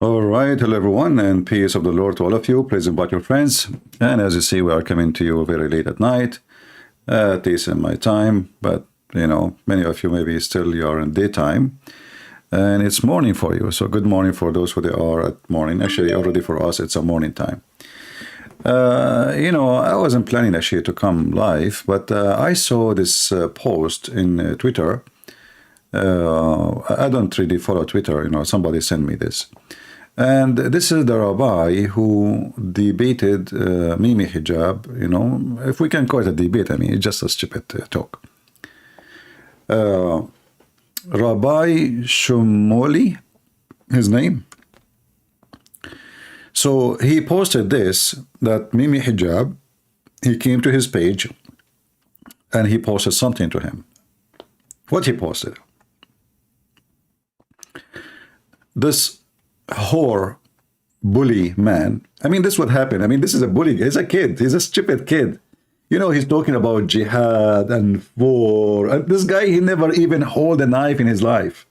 All right, hello everyone, and peace of the Lord to all of you. Please invite your friends. And as you see, we are coming to you very late at night, at least in my time. But many of you maybe still you are in daytime, and it's morning for you. So good morning for those who they are at morning. Actually, already for us, it's a morning time. I wasn't planning actually to come live, but I saw this post in Twitter. I don't really follow Twitter. Somebody sent me this. And this is the rabbi who debated Mimi hijab, if we can call it a debate. I mean, it's just a stupid talk. Rabbi Shumoli, his name. So he posted this, that Mimi hijab, he came to his page and he posted something to him. What he posted? This whore bully man. I mean, this would happen. I mean, this is a bully. He's a kid. He's a stupid kid. He's talking about jihad and war. And this guy, he never even hold a knife in his life.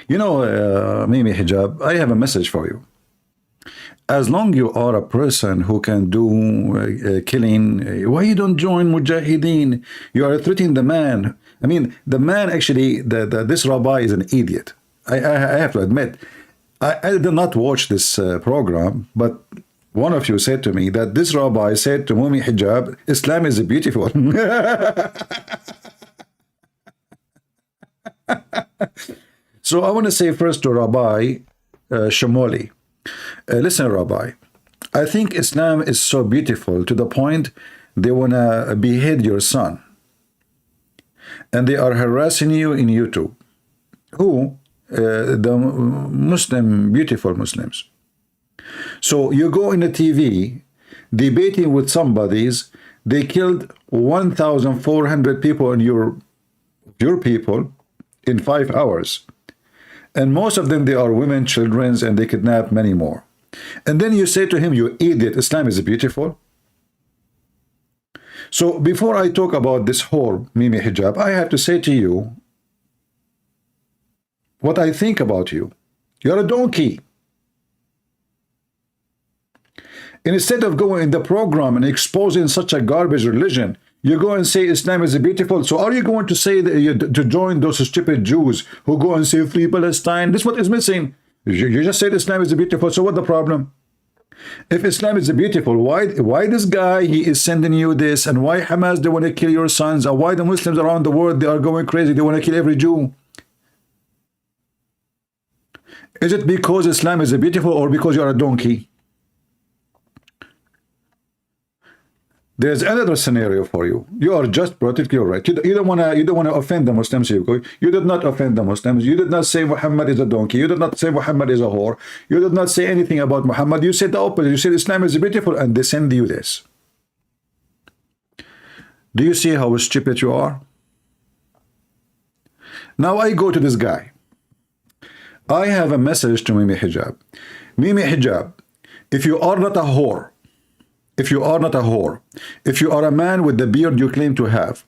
Mimi hijab, I have a message for you. As long you are a person who can do killing, why you don't join Mujahideen? You are threatening the man. I mean, the man actually, this rabbi is an idiot. I have to admit. I did not watch this program, but one of you said to me that this rabbi said to Mimi hijab, Islam is beautiful. So I want to say first to Rabbi Shumoli, listen, Rabbi, I think Islam is so beautiful to the point they want to behead your son. And they are harassing you in YouTube. Who? The Muslim, beautiful Muslims. So you go in the TV debating with somebody's, they killed 1,400 people in your people in 5 hours. And most of them, they are women, children, and they kidnap many more. And then you say to him, you idiot, Islam is beautiful. So before I talk about this whole Mimi hijab, I have to say to you what I think about you. You're a donkey. And instead of going in the program and exposing such a garbage religion, you go and say Islam is beautiful. So are you going to say that to join those stupid Jews who go and say free Palestine? This is what is missing. You just said Islam is beautiful. So what's the problem? If Islam is beautiful, why this guy, he is sending you this? And why Hamas, they want to kill your sons? And why the Muslims around the world, they are going crazy? They want to kill every Jew. Is it because Islam is beautiful or because you're a donkey? There's another scenario for you. You are just protecting your right. You don't want to offend the Muslims. You did not offend the Muslims. You did not say Muhammad is a donkey. You did not say Muhammad is a whore. You did not say anything about Muhammad. You said the opposite. You said Islam is beautiful, and they send you this. Do you see how stupid you are? Now I go to this guy. I have a message to Mimi hijab. Mimi hijab, if you are not a whore, if you are a man with the beard you claim to have,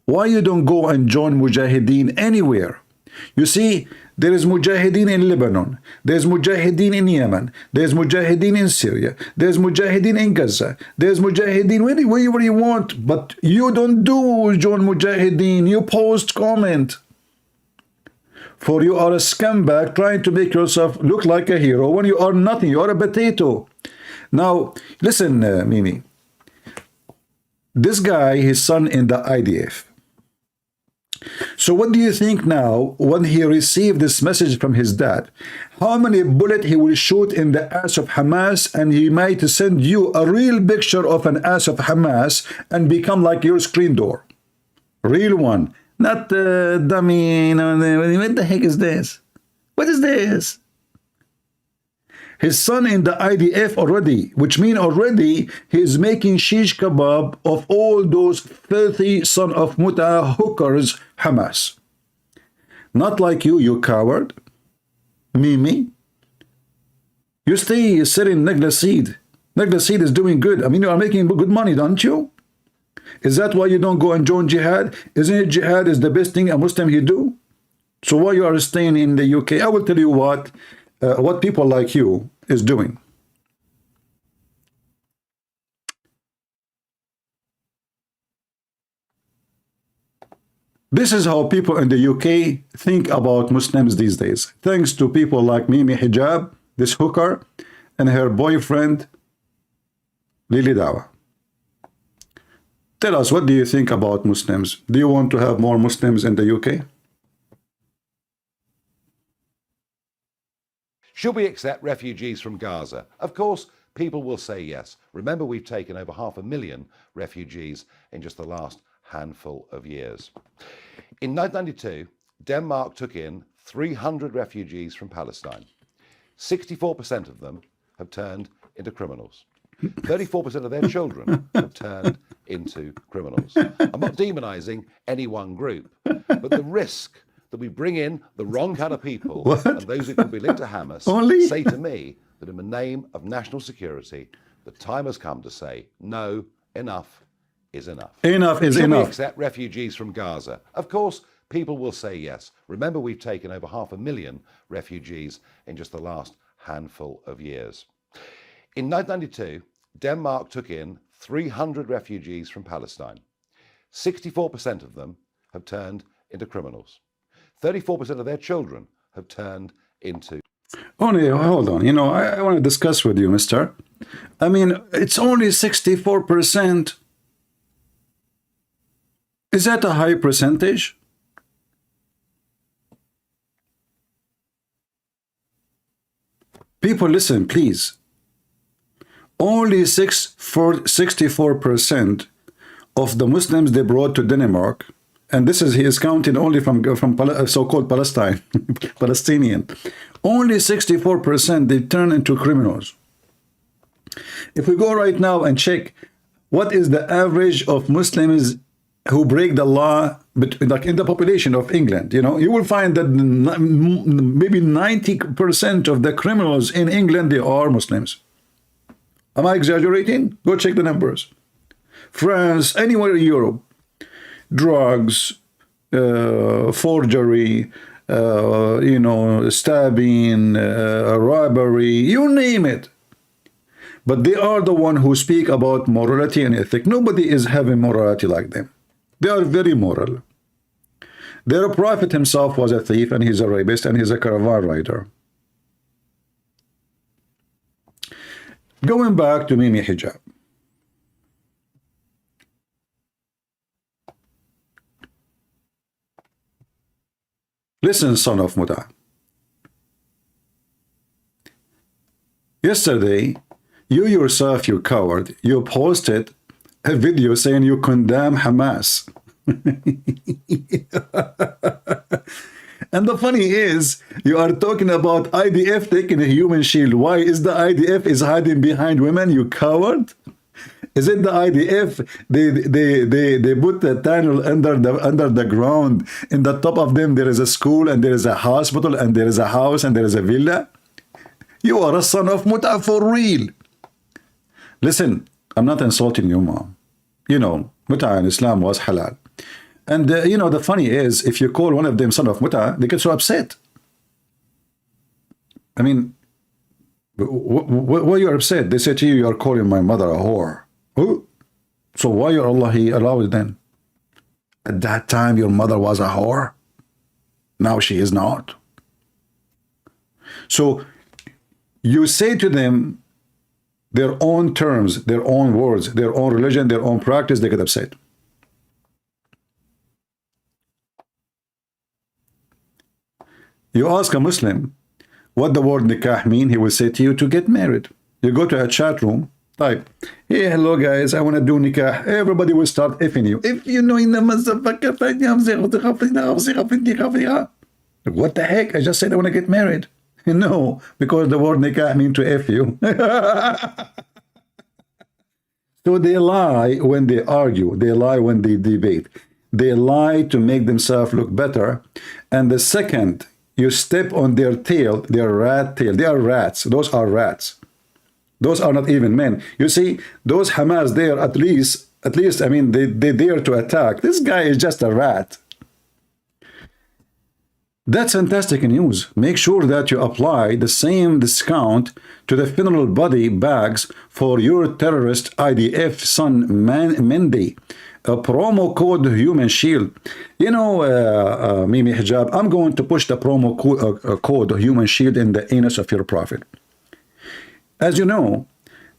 why you don't go and join Mujahideen anywhere? You see, there is Mujahideen in Lebanon, there's Mujahideen in Yemen, there's Mujahideen in Syria, there's Mujahideen in Gaza, there's Mujahideen wherever you want, but you don't do join Mujahideen, you post comment. For you are a scumbag trying to make yourself look like a hero when you are nothing. You are a potato. Now, listen, Mimi. This guy, his son in the IDF. So what do you think now when he received this message from his dad? How many bullets he will shoot in the ass of Hamas, and he might send you a real picture of an ass of Hamas and become like your screen door. Real one. Not dummy, what the heck is this? What is this? His son in the IDF already, which means already he is making shish kebab of all those filthy son of muta hookers, Hamas. Not like you coward. Mimi. You stay sitting Negla Seed. Negla Seed is doing good. I mean, you are making good money, don't you? Is that why you don't go and join jihad? Isn't it jihad is the best thing a Muslim he do? So why you are staying in the UK? I will tell you what, what people like you is doing. This is how people in the UK think about Muslims these days. Thanks to people like Mimi Hijab, this hooker, and her boyfriend, Lily Dawa. Tell us, what do you think about Muslims? Do you want to have more Muslims in the UK? Should we accept refugees from Gaza? Of course, people will say yes. Remember, we've taken over 500,000 refugees in just the last handful of years. In 1992, Denmark took in 300 refugees from Palestine. 64% of them have turned into criminals. 34% of their children have turned into criminals. I'm not demonizing any one group, but the risk that we bring in the wrong kind of people and those who could be linked to Hamas say to me that in the name of national security, the time has come to say, no, enough is enough. Enough is Should enough. we accept refugees from Gaza? Of course, people will say yes. Remember, we've taken over 500,000 refugees in just the last handful of years. In 1992, Denmark took in 300 refugees from Palestine. 64% of them have turned into criminals. 34% of their children have turned into... Only, hold on. You know, I want to discuss with you, mister. I mean, it's only 64%. Is that a high percentage? People, listen, please. Only 64% of the Muslims they brought to Denmark, and this is, he is counting only from so-called Palestine, Palestinian. Only 64% they turn into criminals. If we go right now and check what is the average of Muslims who break the law, but like in the population of England, you know, you will find that maybe 90% of the criminals in England, they are Muslims. Am I exaggerating? Go check the numbers. France, anywhere in Europe, drugs, forgery, you know, stabbing, robbery, you name it. But they are the one who speak about morality and ethic. Nobody is having morality like them. They are very moral. Their prophet himself was a thief, and he's a rapist, and he's a caravan rider. Going back to Mimi Hijab. Listen, son of Muta. Yesterday, you yourself, you coward, you posted a video saying you condemn Hamas. And the funny is, you are talking about IDF taking a human shield. Why is the IDF is hiding behind women, you coward? Is it the IDF? They put the tunnel under the ground. In the top of them, there is a school, and there is a hospital, and there is a house, and there is a villa. You are a son of Muta for real. Listen, I'm not insulting you, mom. You know, Muta in Islam was halal. And, you know, the funny is, if you call one of them son of Muta, they get so upset. I mean, why you're upset? They say to you, you're calling my mother a whore. Who? So why your Allah, he allowed it then? At that time, your mother was a whore. Now she is not. So you say to them their own terms, their own words, their own religion, their own practice, they get upset. You ask a Muslim what the word nikah mean, he will say to you to get married. You go to a chat room, type, hey, hello guys, I want to do nikah. Everybody will start effing you. If you know in the what the heck? I just said I want to get married. No, because the word nikah mean to F you. So they lie when they argue. They lie when they debate. They lie to make themselves look better. And the second you step on their tail, their rat tail, they are rats. Those are rats. Those are not even men. You see, those Hamas there, at least, I mean, they dare to attack. This guy is just a rat. That's fantastic news. Make sure that you apply the same discount to the funeral body bags for your terrorist IDF son Mendy. A promo code Human Shield. You know, Mimi Hijab, I'm going to push the promo code Human Shield in the anus of your prophet. As you know,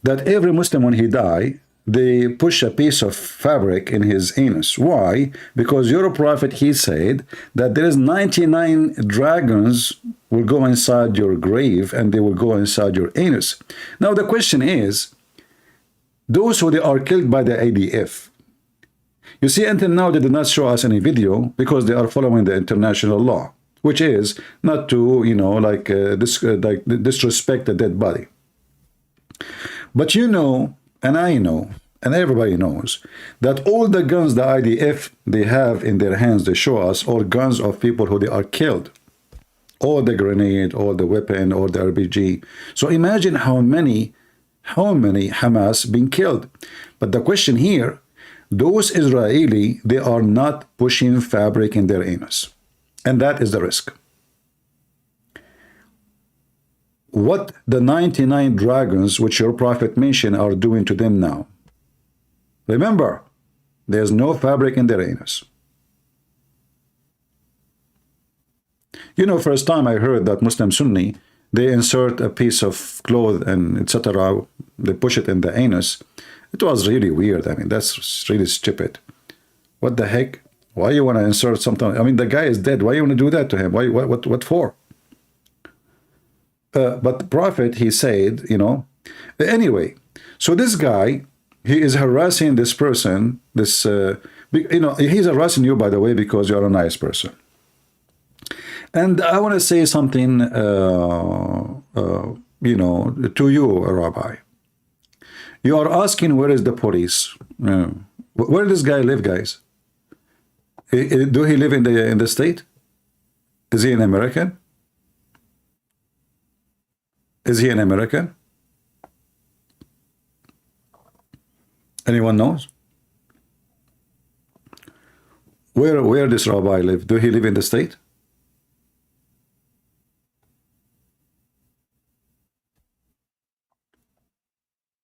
that every Muslim when he die, they push a piece of fabric in his anus. Why? Because your prophet, he said that there is 99 dragons will go inside your grave and they will go inside your anus. Now the question is, those who they are killed by the ADF, you see, until now they did not show us any video because they are following the international law, which is not to, you know, like disrespect the dead body. But you know, and I know, and everybody knows, that all the guns the IDF they have in their hands, they show us, are guns of people who they are killed. All the grenade, all the weapon, all the RPG. So imagine how many Hamas been killed. But the question here, those Israeli, they are not pushing fabric in their anus. And that is the risk. What the 99 dragons which your prophet mentioned are doing to them now. Remember, there's no fabric in their anus. You know, first time I heard that Muslim Sunni, they insert a piece of cloth and etc. They push it in the anus. It was really weird. I mean, that's really stupid. What the heck? Why you want to insert something? I mean, the guy is dead. Why you want to do that to him? Why? What for? But the prophet, he said, you know, anyway, so this guy, he is harassing this person, this, you know, he's harassing you, by the way, because you're a nice person. And I want to say something, you know, to you, Rabbi. You are asking, where is the police? Where does this guy live, guys? Do he live in the state? Is he an American? Is he an American? Anyone knows? Where does Rabbi live? Do he live in the state?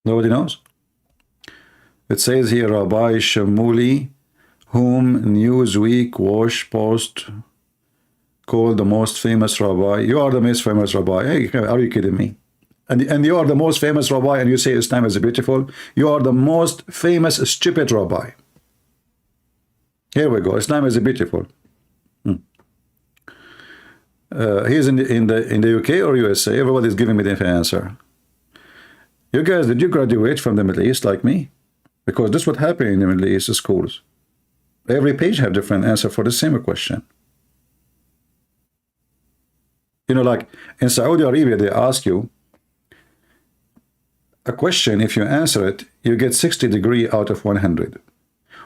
Nobody knows? It says here, Rabbi Shamuli, whom Newsweek Wash Post called the most famous rabbi. You are the most famous rabbi. Hey, are you kidding me? And you are the most famous rabbi and you say Islam is beautiful? You are the most famous stupid rabbi. Here we go. Islam is beautiful. He's in the UK or USA. Everybody's giving me the answer. You guys, did you graduate from the Middle East like me? Because this is what happened in the Middle East schools. Every page have different answer for the same question. You know, like in Saudi Arabia, they ask you a question. If you answer it, you get 60 degrees out of 100.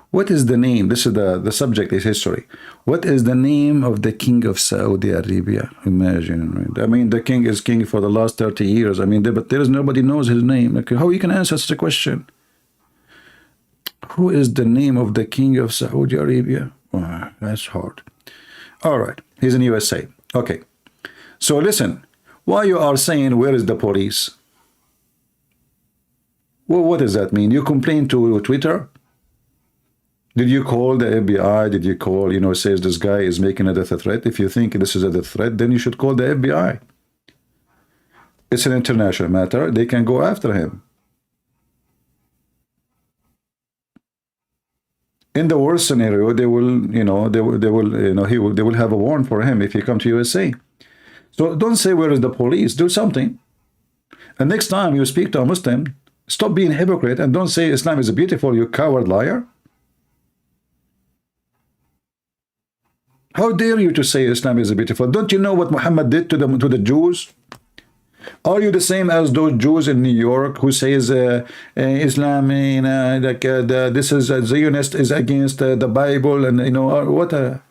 What is the name? This is the subject is history. What is the name of the king of Saudi Arabia? Imagine. I mean, the king is king for the last 30 years. I mean, but there is nobody knows his name. Like, how you can answer such a question? Who is the name of the king of Saudi Arabia? Oh, that's hard. All right. He's in USA. Okay. So listen, why you are saying, where is the police? Well, what does that mean? You complain to Twitter? Did you call the FBI? Did you call, you know, says this guy is making a death threat? If you think this is a death threat, then you should call the FBI. It's an international matter. They can go after him. In the worst scenario, they will, you know, they will have a warrant for him if he come to USA. So don't say, where is the police? Do something. And next time you speak to a Muslim, stop being a hypocrite and don't say Islam is beautiful, you coward liar. How dare you to say Islam is beautiful? Don't you know what Muhammad did to the Jews? Are you the same as those Jews in New York who says Islam, this is a Zionist is against the Bible, and you know what?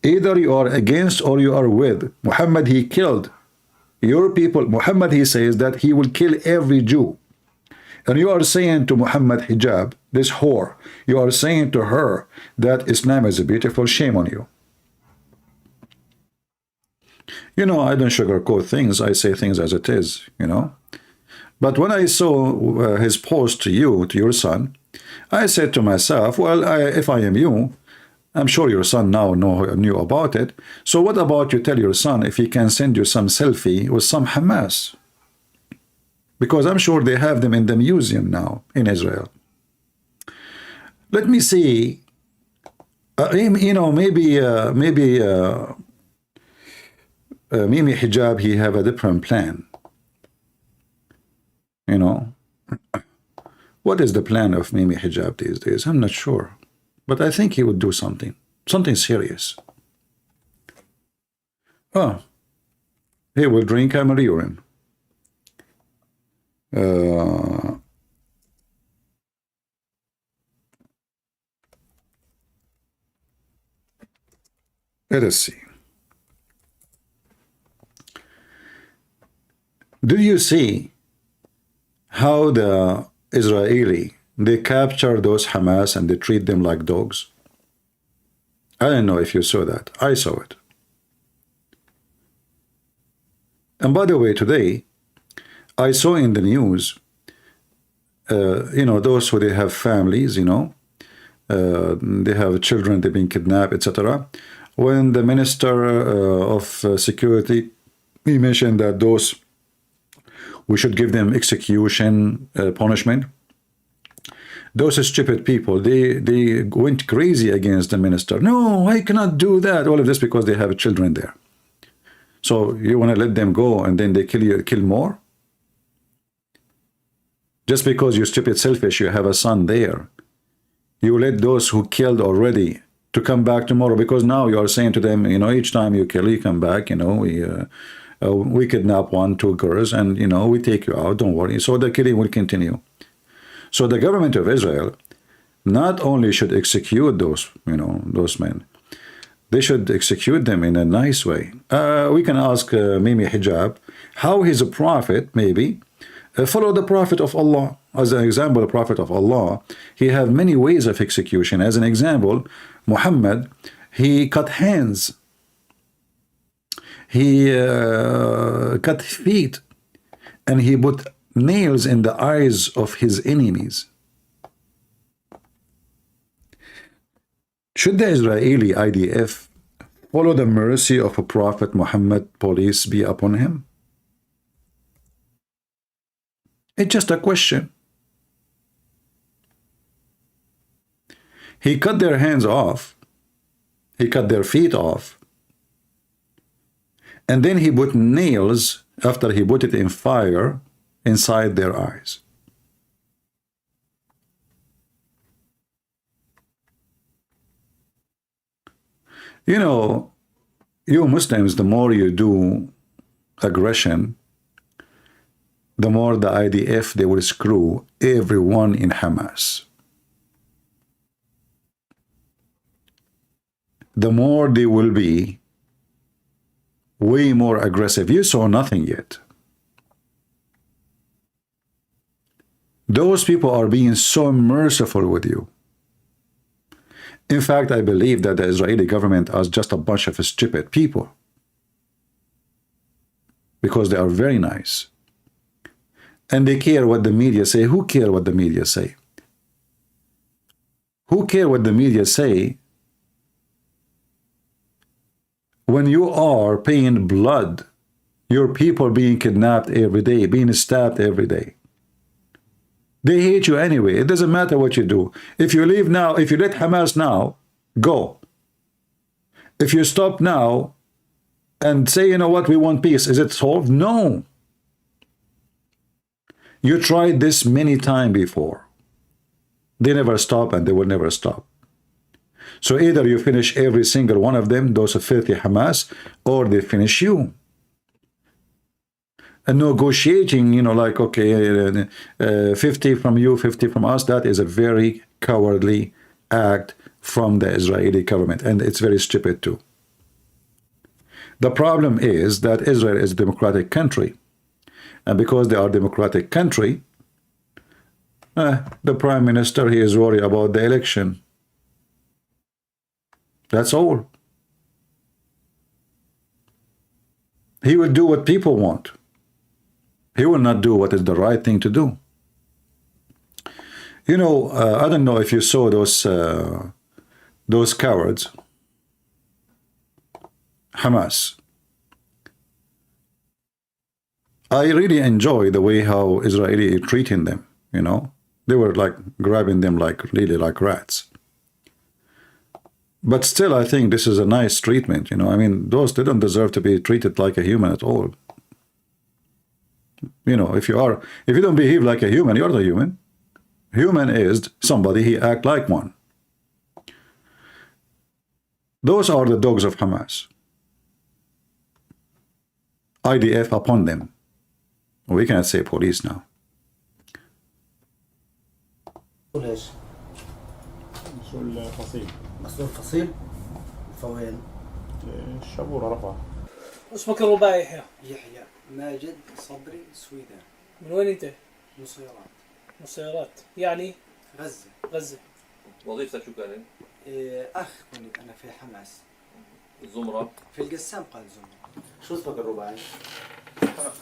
Either you are against or you are with. Muhammad, he killed your people. Muhammad, he says that he will kill every Jew. And you are saying to Muhammad Hijab, this whore, you are saying to her that Islam is beautiful. Shame on you. You know, I don't sugarcoat things. I say things as it is, you know. But when I saw his post to you, to your son, I said to myself, well, if I am you, I'm sure your son now knew about it. So what about you tell your son if he can send you some selfie with some Hamas? Because I'm sure they have them in the museum now in Israel. Let me see. You know, maybe Mimi Hijab, he have a different plan. You know, what is the plan of Mimi Hijab these days? I'm not sure, but I think he would do something serious. Oh, he will drink camel urine. Let us see. Do you see how the Israeli, they capture those Hamas and they treat them like dogs? I don't know if you saw that. I saw it. And by the way, today, I saw in the news, you know, those who they have families, you know, they have children, they've been kidnapped, etc. When the Minister of Security, he mentioned that those, we should give them execution punishment. Those stupid people, they went crazy against the minister. No, I cannot do that. All of this because they have children there. So you want to let them go and then they kill more? Just because you're stupid, selfish, you have a son there. You let those who killed already to come back tomorrow, because now you are saying to them, you know, each time you kill, you come back, you know, we kidnap 1-2 girls and, you know, we take you out, don't worry. So the killing will continue. So the government of Israel not only should execute those, you know, those men, they should execute them in a nice way. We can ask Mimi Hijab how he's a prophet, maybe, follow the prophet of Allah. As an example, the prophet of Allah, he have many ways of execution. As an example, Muhammad, he cut hands. He cut feet. And he put nails in the eyes of his enemies. Should the Israeli IDF follow the mercy of a Prophet Muhammad, peace be upon him? It's just a question. He cut their hands off. He cut their feet off. And then he put nails, after he put it in fire, inside their eyes. You know, you Muslims, the more you do aggression, the more the IDF, they will screw everyone in Hamas. The more they will be way more aggressive. You saw nothing yet. Those people are being so merciful with you. In fact, I believe that the Israeli government is just a bunch of stupid people, because they are very nice. And they care what the media say. Who care what the media say? Who care what the media say when you are paying blood, your people being kidnapped every day, being stabbed every day? They hate you anyway. It doesn't matter what you do. If you leave now, if you let Hamas now go, if you stop now and say, you know what, we want peace, is it solved? No. You tried this many times before. They never stop and they will never stop. So either you finish every single one of them, those filthy Hamas, or they finish you. And negotiating, you know, like, okay, 50 from you, 50 from us, that is a very cowardly act from the Israeli government, and it's very stupid too. The problem is that Israel is a democratic country, and because they are a democratic country, the prime minister, he is worried about the election. That's all. He will do what people want. He will not do what is the right thing to do. You know, I don't know if you saw those cowards, Hamas. I really enjoy the way how Israeli is treating them, you know. They were like grabbing them like really like rats. But still, I think this is a nice treatment, you know. I mean, those, they don't deserve to be treated like a human at all. You know, if you don't behave like a human, you're not a human. Human is somebody he act like one. Those are the dogs of Hamas. IDF upon them. We cannot say police now. ليش؟ مسؤول فصيل. مسؤول فصيل؟ فوين؟ الشبورة رفح. اسمك الرباعي يحيى؟ يحيى ماجد صبري سويدان. من وين انت؟ من سيارات. من السيارات، يعني؟ غزة. غزة. وظيفتك شو كانت؟ أخ كنت أنا في حماس. الزمرة؟ في القسام قال زمرة. شو اسمك الرباعي؟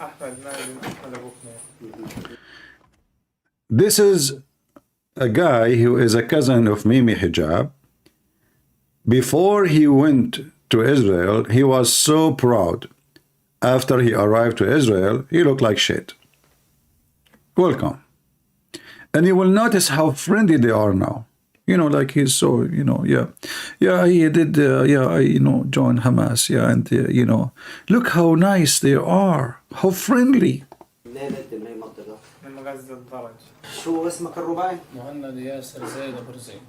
أحمد ماجد أحمد أبو حميد. This is a guy who is a cousin of Mimi Hijab. Before he went to Israel, he was so proud. After he arrived to Israel, he looked like shit. Welcome. And you will notice how friendly they are now. You know, like he's so, you know, yeah, he did, join Hamas, and, look how nice they are, how friendly. منين أنت من أي منطقة؟ من غزة الدرج. شو اسمك الرباعي؟ مهند ياسر زيد أبو رزين.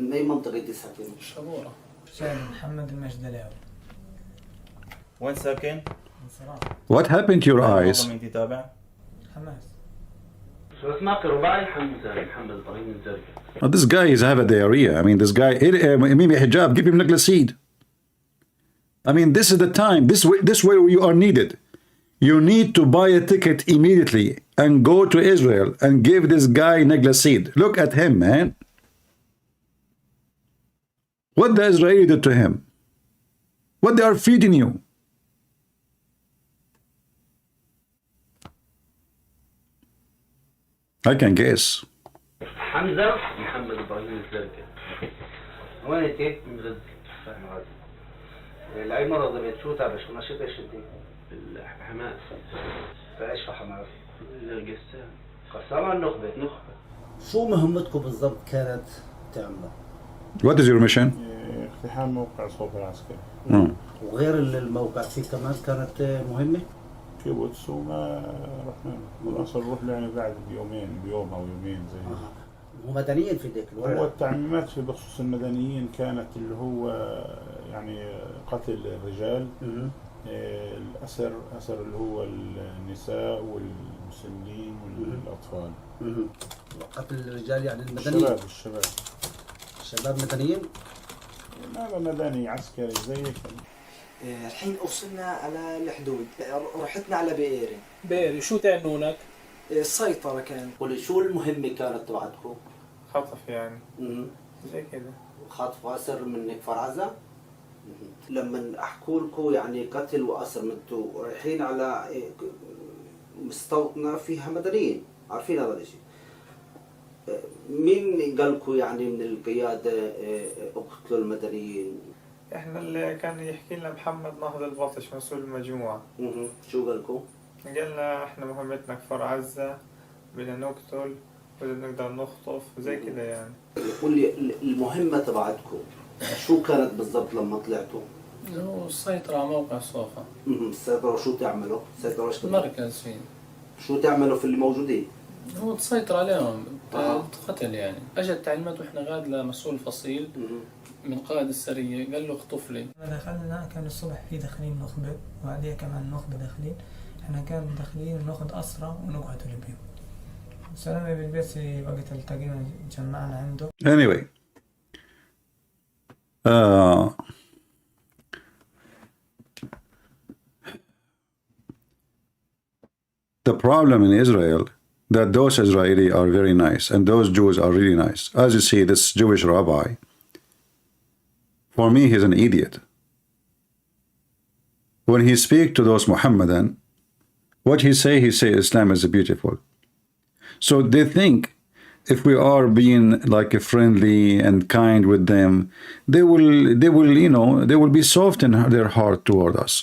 من أي منطقة أنت ساكن؟ شبورة. شاهد محمد المجدلاوي. وين ساكن؟ What happened to your eyes? انت تابع؟ حماس. شو اسمك الرباعي؟ محمد إبراهيم الزرقاء. This guy is have a diarrhea. I mean, this guy, Mimi Hijab, give him Naglaseed. I mean, this is the time. This way you are needed. You need to buy a ticket immediately and go to Israel and give this guy Naglaseed. Look at him, man. What the Israeli did to him? What they are feeding you? I can guess. حمزة محمد إبراهيم الزرقاء. وين أنت؟ من غزة. من غزة. لأي مرض شو تابع شو نشيط إيش أنت؟ بالحماس. فإيش في حماس؟ القسام. قسام النخبة. نخبة. شو مهمتكم بالضبط كانت تعملوا؟ What is your mission? اقتحام موقع صوب العسكري. وغير الموقع في كمان كانت مهمة؟ كيبوتس وما رحنا بالأصل نروح يعني بعد بيوم أو يومين زي ومدنيين في ذيك الوقت. هو التعميمات في بخصوص المدنيين كانت اللي هو يعني قتل الرجال، الأسر اللي هو النساء والمسنين والأطفال. قتل الرجال يعني المدنيين. الشباب مدنيين؟ هذا مدني عسكري زي كذا. الحين وصلنا على الحدود، رحتنا على بئيري. بئيري، شو تعنونك؟ السيطرة كان. قولي شو المهمة كانت تبعتكم؟ خطف يعني. زي كذا. خطف وأسر من كفر عزة؟ لما أحكوا لكم يعني قتل وأسر، انتوا رايحين على مستوطنة فيها مدنيين، عارفين هذا الشيء. مين قال لكم يعني من القيادة اقتلوا المدنيين؟ احنا اللي كان يحكي لنا محمد نهض البطش مسؤول المجموعة. شو قال لكم؟ قالنا احنا مهمتنا كفر عزة، بدنا نقتل، بدنا نقدر نخطف زي كذا يعني. قول لي المهمة تبعتكم شو كانت بالضبط لما طلعتوا؟ هو السيطرة على موقع صوفا. السيطرة شو تعملوا؟ السيطرة ايش مركز فيه. شو تعملوا في اللي موجودين؟ هو تسيطر عليهم، قتل يعني. اجت تعليمات واحنا غاد لمسؤول فصيل من قائد السرية، قال له اخطف لي. دخلنا كان الصبح في داخلين نخبة، وبعديها كمان نخبة داخلين. احنا كان داخلين ناخد أسرة ونقعدوا البيوت. سلامة بالبيت وقت التقينا جمعنا عنده. Anyway, the problem in Israel that those Israeli are very nice and those Jews are really nice. As you see, this Jewish rabbi, for me, he's an idiot. when he speaks to those Muhammadan, what he say Islam is beautiful. So they think if we are being like friendly and kind with them, they will you know, they will be soft in their heart toward us.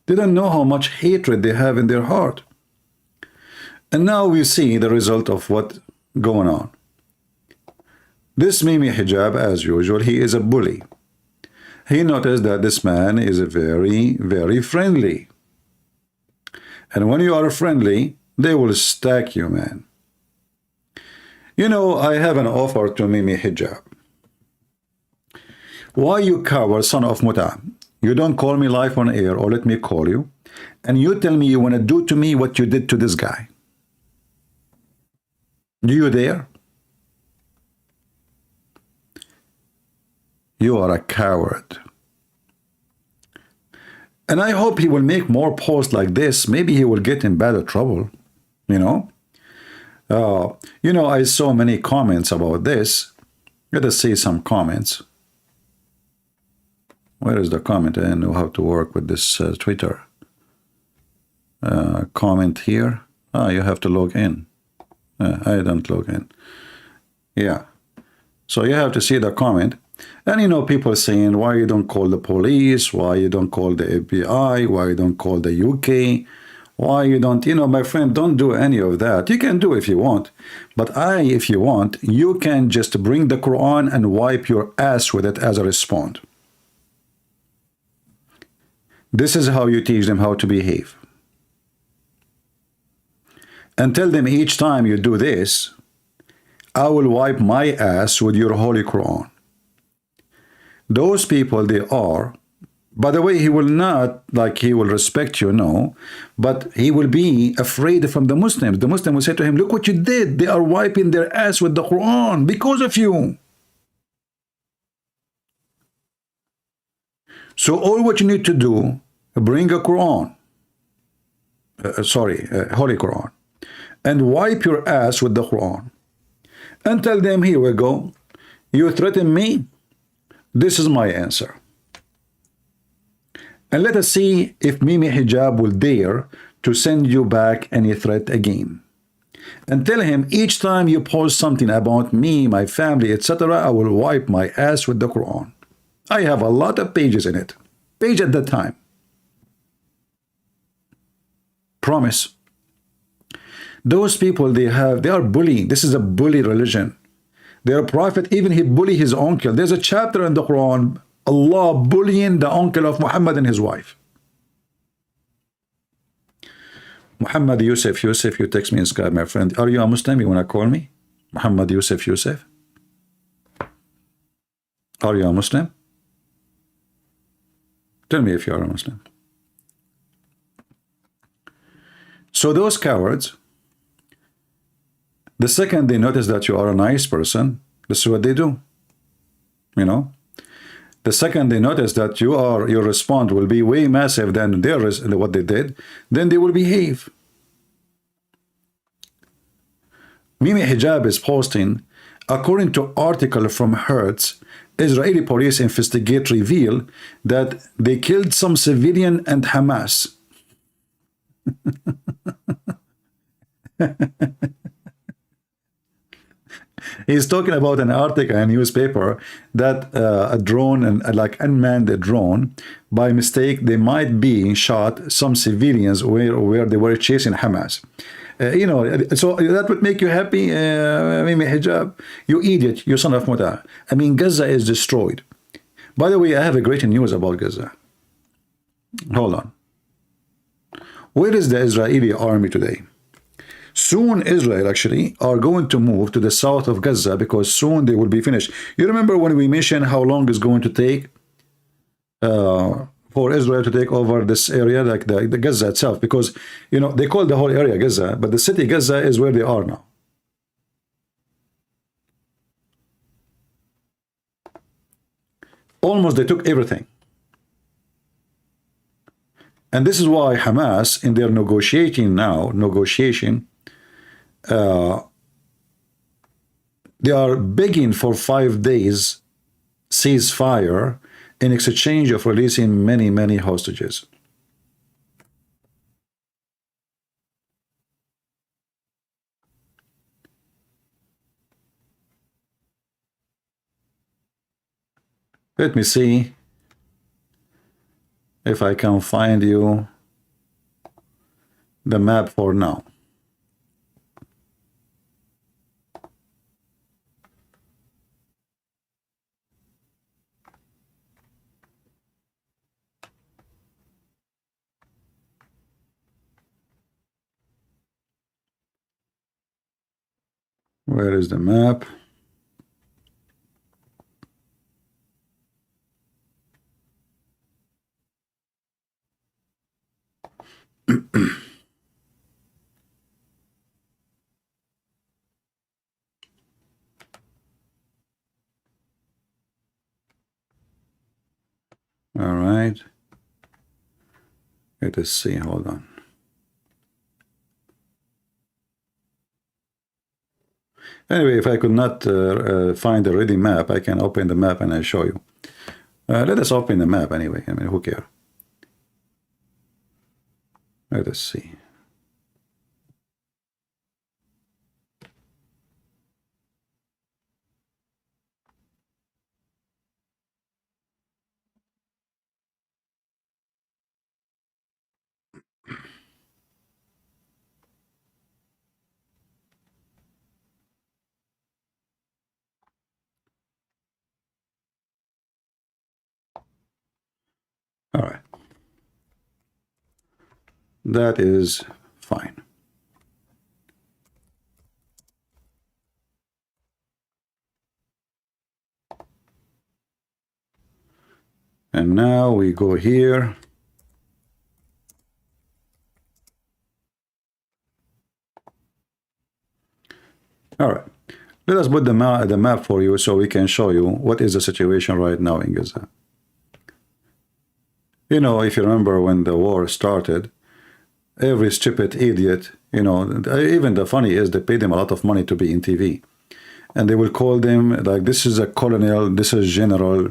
They don't know how much hatred they have in their heart. And now we see the result of what going on. This Mimi Hijab, as usual, he is a bully. He noticed that this man is very, very friendly. And when you are friendly, they will stack you, man. You know, I have an offer to Mimi Hijab. Why, you coward son of Muta? You don't call me live on air, or let me call you, and you tell me you want to do to me what you did to this guy. Do you dare? You are a coward. And I hope he will make more posts like this. Maybe he will get in bad trouble, you know. You know, I saw many comments about this. Let us see some comments. Where is the comment? I don't know how to work with this Twitter. Comment here. You have to log in. I don't log in. Yeah. So you have to see the comment. And you know, people saying, why you don't call the police? Why you don't call the FBI? Why you don't call the UK? Why you don't, you know, my friend, don't do any of that. You can do if you want. But if you want, you can just bring the Quran and wipe your ass with it as a response. This is how you teach them how to behave. And tell them each time you do this, I will wipe my ass with your Holy Quran. Those people, they are, by the way, he will not, like, he will respect you, no, but he will be afraid from the Muslims. The Muslim will say to him, look what you did. They are wiping their ass with the Quran because of you. So all what you need to do, bring a Quran, Holy Quran, and wipe your ass with the Quran. And tell them, here we go. You threaten me. This is my answer. And let us see if Mimi Hijab will dare to send you back any threat again. And tell him, each time you post something about me, my family, etc., I will wipe my ass with the Quran. I have a lot of pages in it. Page at the time. Promise. Those people, they are bullying. This is a bully religion. Their prophet, even he bullied his uncle. There's a chapter in the Quran, Allah bullying the uncle of Muhammad and his wife. Muhammad Yusuf, you text me in Skype, my friend. Are you a Muslim? You want to call me? Muhammad Yusuf. Are you a Muslim? Tell me if you are a Muslim. So those cowards, the second they notice that you are a nice person, this is what they do. You know, the second they notice that your response will be way massive than what they did, then they will behave. Mimi Hijab is posting, according to article from Hertz, Israeli police investigate reveal that they killed some civilian and Hamas. He's talking about an article in a newspaper that a drone, and like unmanned drone, by mistake, they might be shot some civilians where they were chasing Hamas. You know, so that would make you happy, Mimi Hijab? You idiot, you son of Muta. I mean, Gaza is destroyed. By the way, I have a great news about Gaza. Hold on. Where is the Israeli army today? Soon Israel actually are going to move to the south of Gaza because soon they will be finished. You remember when we mentioned how long it's going to take for Israel to take over this area, like the Gaza itself, because, you know, they call the whole area Gaza, but the city Gaza is where they are now. Almost they took everything. And this is why Hamas, in their negotiation, they are begging for 5 days ceasefire in exchange of releasing many hostages. Let me see if I can find you the map for now. Where is the map? All right. Let us see. Hold on. Anyway, if I could not find a ready map, I can open the map and I'll show you. Let us open the map anyway. I mean, who cares? Let us see. All right. That is fine. And now we go here. All right. Let us put the map for you so we can show you what is the situation right now in Gaza. You know, if you remember when the war started, every stupid idiot, you know, even the funny is they paid them a lot of money to be in TV. And they will call them like, this is a colonel, this is general,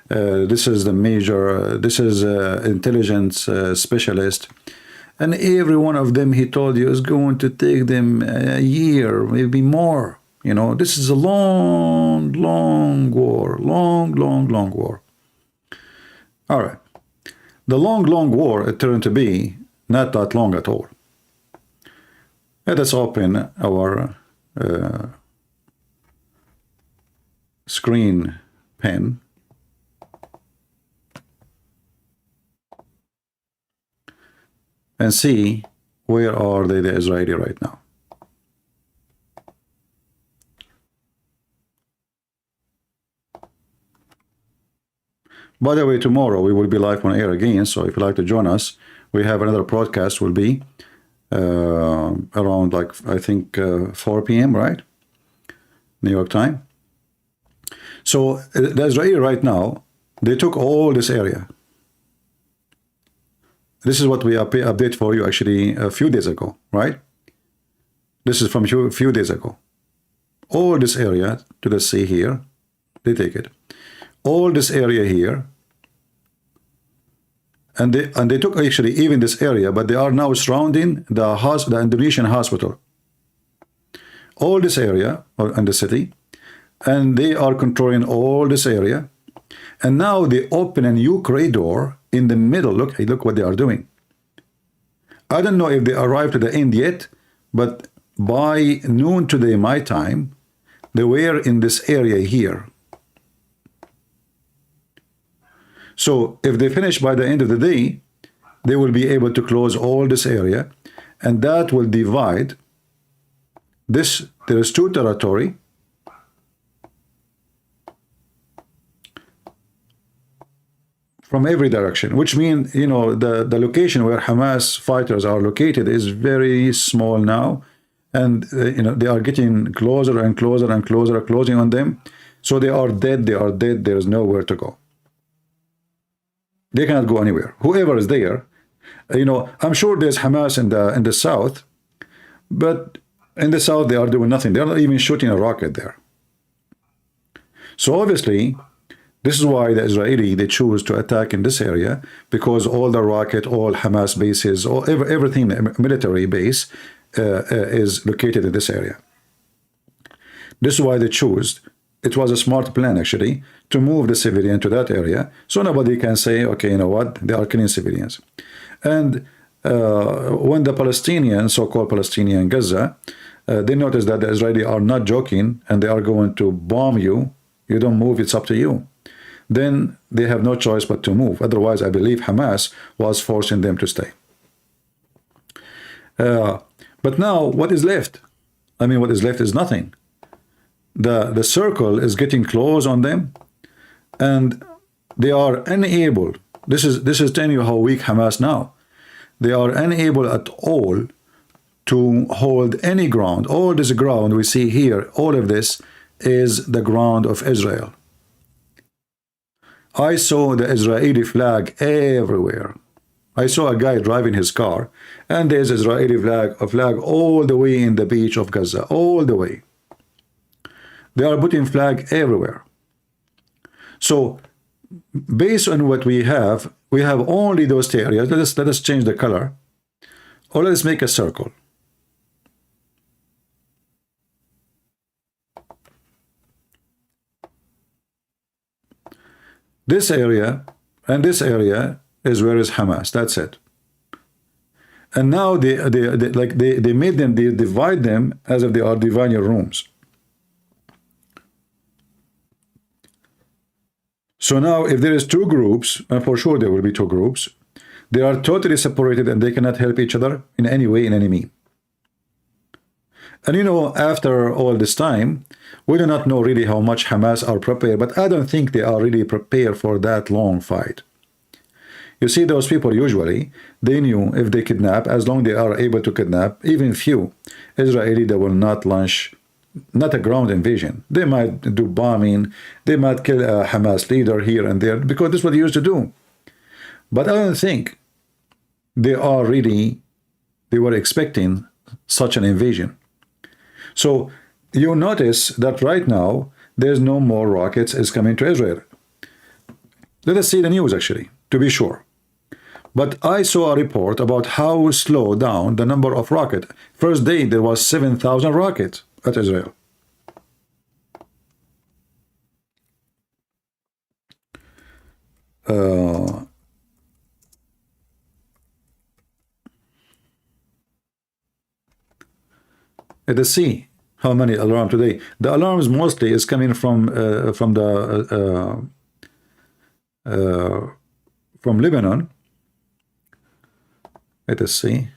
this is the major, this is intelligence specialist. And every one of them, he told you, is going to take them a year, maybe more. You know, this is a long, long war, long, long, long war. All right. The long, long war, it turned to be not that long at all. Let us open our screen pen. And see where are they, the Israeli right now. By the way, tomorrow we will be live on air again, so if you'd like to join us, we have another broadcast, will be around, like, I think 4 p.m., right? New York time. So the Israeli right now, they took all this area. This is what we update for you actually a few days ago, right? This is from a few days ago. All this area to the sea here, they take it. All this area here, and they took actually even this area, but they are now surrounding the Indonesian hospital. All this area in the city, and they are controlling all this area. And now they open a new corridor in the middle. Look what they are doing. I don't know if they arrived to the end yet, but by noon today, my time, they were in this area here. So if they finish by the end of the day, they will be able to close all this area, and that will divide this. There is two territory. From every direction, which means, you know, the location where Hamas fighters are located is very small now, and you know, they are getting closer and closer and closer, closing on them. So they are dead. They are dead. There is nowhere to go. They cannot go anywhere. Whoever is there, you know, I'm sure there's Hamas in the south, but in the south they are doing nothing. They are not even shooting a rocket there. So obviously, this is why the Israeli, they choose to attack in this area, because all the rocket, all Hamas bases, everything military base is located in this area. This is why they choose it was a smart plan actually to move the civilian to that area, so nobody can say, okay, you know what, they are killing civilians. And when the Palestinians, so-called Palestinian Gaza, they notice that the Israelis are not joking and they are going to bomb you, you don't move, it's up to you. Then they have no choice but to move. Otherwise, I believe Hamas was forcing them to stay. But now, what is left? I mean, what is left is nothing. The circle is getting close on them, and they are unable. This is telling you how weak Hamas now. They are unable at all to hold any ground. All this ground we see here, all of this is the ground of Israel. I saw the Israeli flag everywhere. I saw a guy driving his car, and there's Israeli flag all the way in the beach of Gaza, all the way. They are putting flag everywhere. So, based on what we have only those two areas. Let us change the color, or let us make a circle. This area and this area is where is Hamas. That's it. And now they made them, they divide them as if they are dividing rooms. So now if there is two groups, and for sure there will be two groups, they are totally separated and they cannot help each other in any way, in any mean. And you know, after all this time, we do not know really how much Hamas are prepared, but I don't think they are really prepared for that long fight. You see, those people usually, they knew if they kidnap, as long as they are able to kidnap, even few Israeli, they will not launch, not a ground invasion. They might do bombing, they might kill a Hamas leader here and there, because this is what they used to do. But I don't think they are really, they were expecting such an invasion. So you notice that right now, there's no more rockets is coming to Israel. Let us see the news actually, to be sure. But I saw a report about how slow down the number of rockets. First day, there was 7,000 rockets at Israel. Let us see how many alarms today. The alarms mostly is coming from Lebanon. Let us see.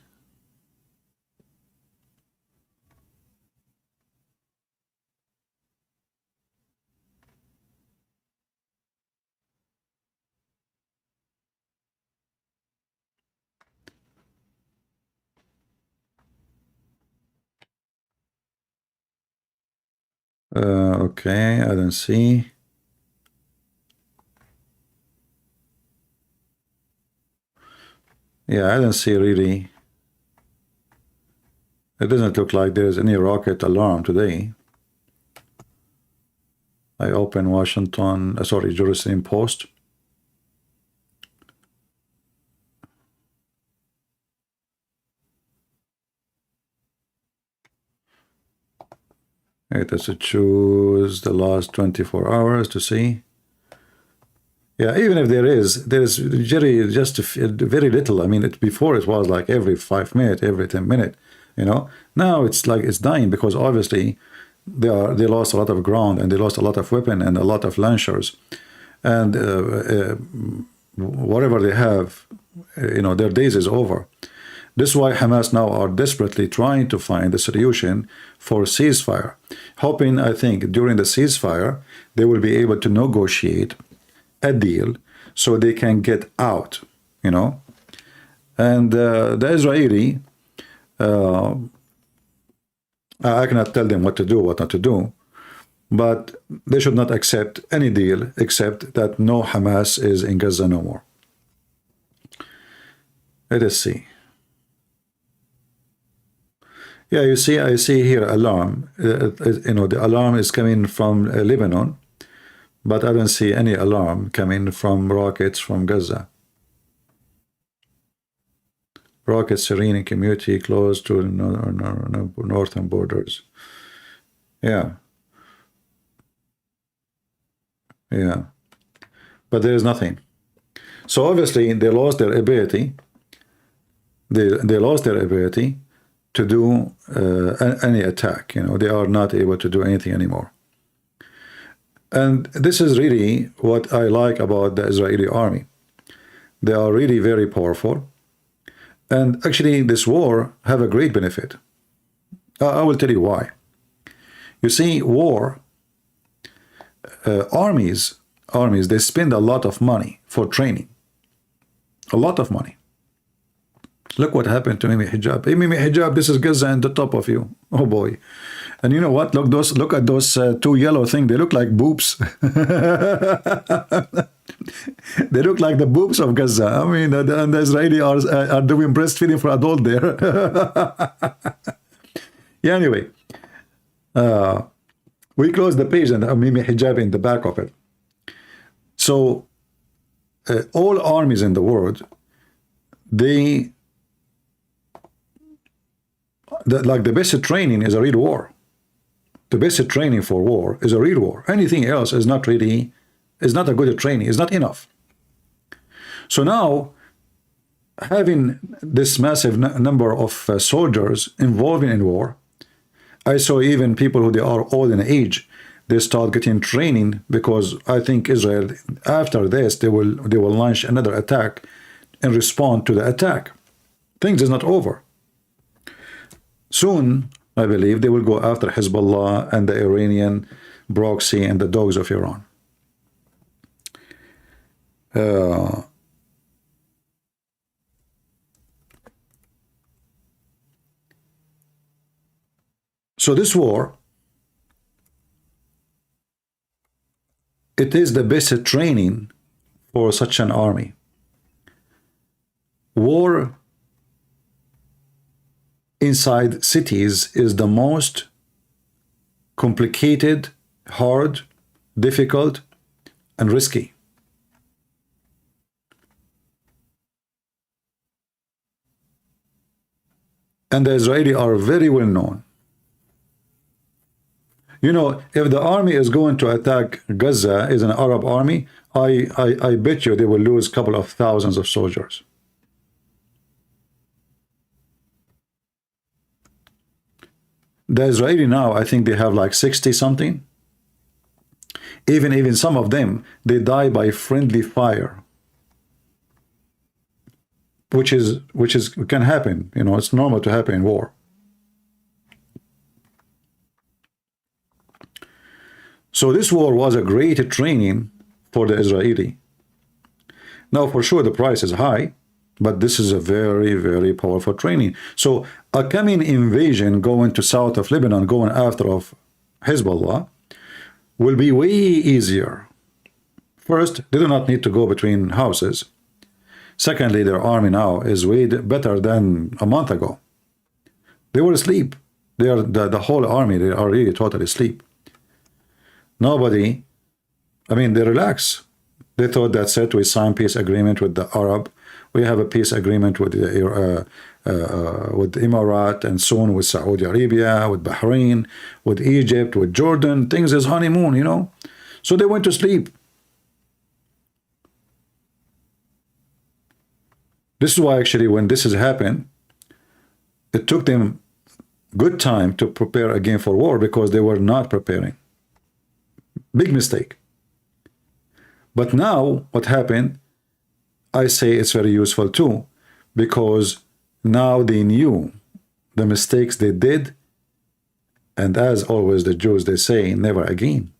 Okay, I don't see. Yeah, I don't see really. It doesn't look like there's any rocket alarm today. I open Jerusalem Post. Let us choose the last 24 hours to see. Yeah, even if there is just very little. I mean, before it was like every 5 minutes, every 10 minutes, you know. Now it's like it's dying because obviously they lost a lot of ground and they lost a lot of weapon and a lot of launchers, and whatever they have, you know, their days is over. This is why Hamas now are desperately trying to find a solution for ceasefire, hoping, I think, during the ceasefire they will be able to negotiate a deal so they can get out, you know. And the Israeli, I cannot tell them what to do, what not to do, but they should not accept any deal except that no Hamas is in Gaza no more. Let us see. Yeah, you see, I see here alarm. You know, the alarm is coming from Lebanon, but I don't see any alarm coming from rockets from Gaza. Rocket Syrian community close to northern borders. Yeah. Yeah. But there is nothing. So obviously they lost their ability. They lost their ability to do any attack. You know, they are not able to do anything anymore. And this is really what I like about the Israeli army. They are really very powerful. And actually this war have a great benefit. I will tell you why. You see, war, armies, they spend a lot of money for training. A lot of money. Look what happened to Mimi Hijab. Hey, Mimi Hijab, this is Gaza and the top of you. Oh boy. And you know what? Look at those two yellow things. They look like boobs. They look like the boobs of Gaza. I mean, and the Israeli are doing breastfeeding for adult there. Yeah, anyway. We close the page and Mimi Hijab in the back of it. So, all armies in the world, like the basic training is a real war. The basic training for war is a real war. Anything else is not really, is not a good training, is not enough. So now, having this massive number of soldiers involved in war, I saw even people who they are old in age, they start getting training, because I think Israel, after this, they will launch another attack and respond to the attack. Things is not over. Soon, I believe, they will go after Hezbollah and the Iranian proxy and the dogs of Iran. So this war, it is the basic training for such an army. War inside cities is the most complicated, hard, difficult, and risky. And the Israelis are very well known. You know, if the army is going to attack Gaza as an Arab army, I bet you they will lose a couple of thousands of soldiers. The Israeli now, I think they have like 60 something. Even some of them, they die by friendly fire, which can happen. You know, it's normal to happen in war. So this war was a great training for the Israeli. Now, for sure, the price is high, but this is a very, very powerful training. So a coming invasion going to south of Lebanon, going after of Hezbollah, will be way easier. First, they do not need to go between houses. Secondly, their army now is way better than a month ago. They were asleep. They are the whole army, they are really totally asleep. Nobody, I mean, they relax. They thought that's it. We signed peace agreement with the Arab. We have a peace agreement with the Emirates, and soon with Saudi Arabia, with Bahrain, with Egypt, with Jordan. Things is honeymoon, you know. So they went to sleep. This is why actually when this has happened, it took them good time to prepare again for war, because they were not preparing. Big mistake. But now what happened, I say it's very useful too, because now they knew the mistakes they did, and as always the Jews, they say never again.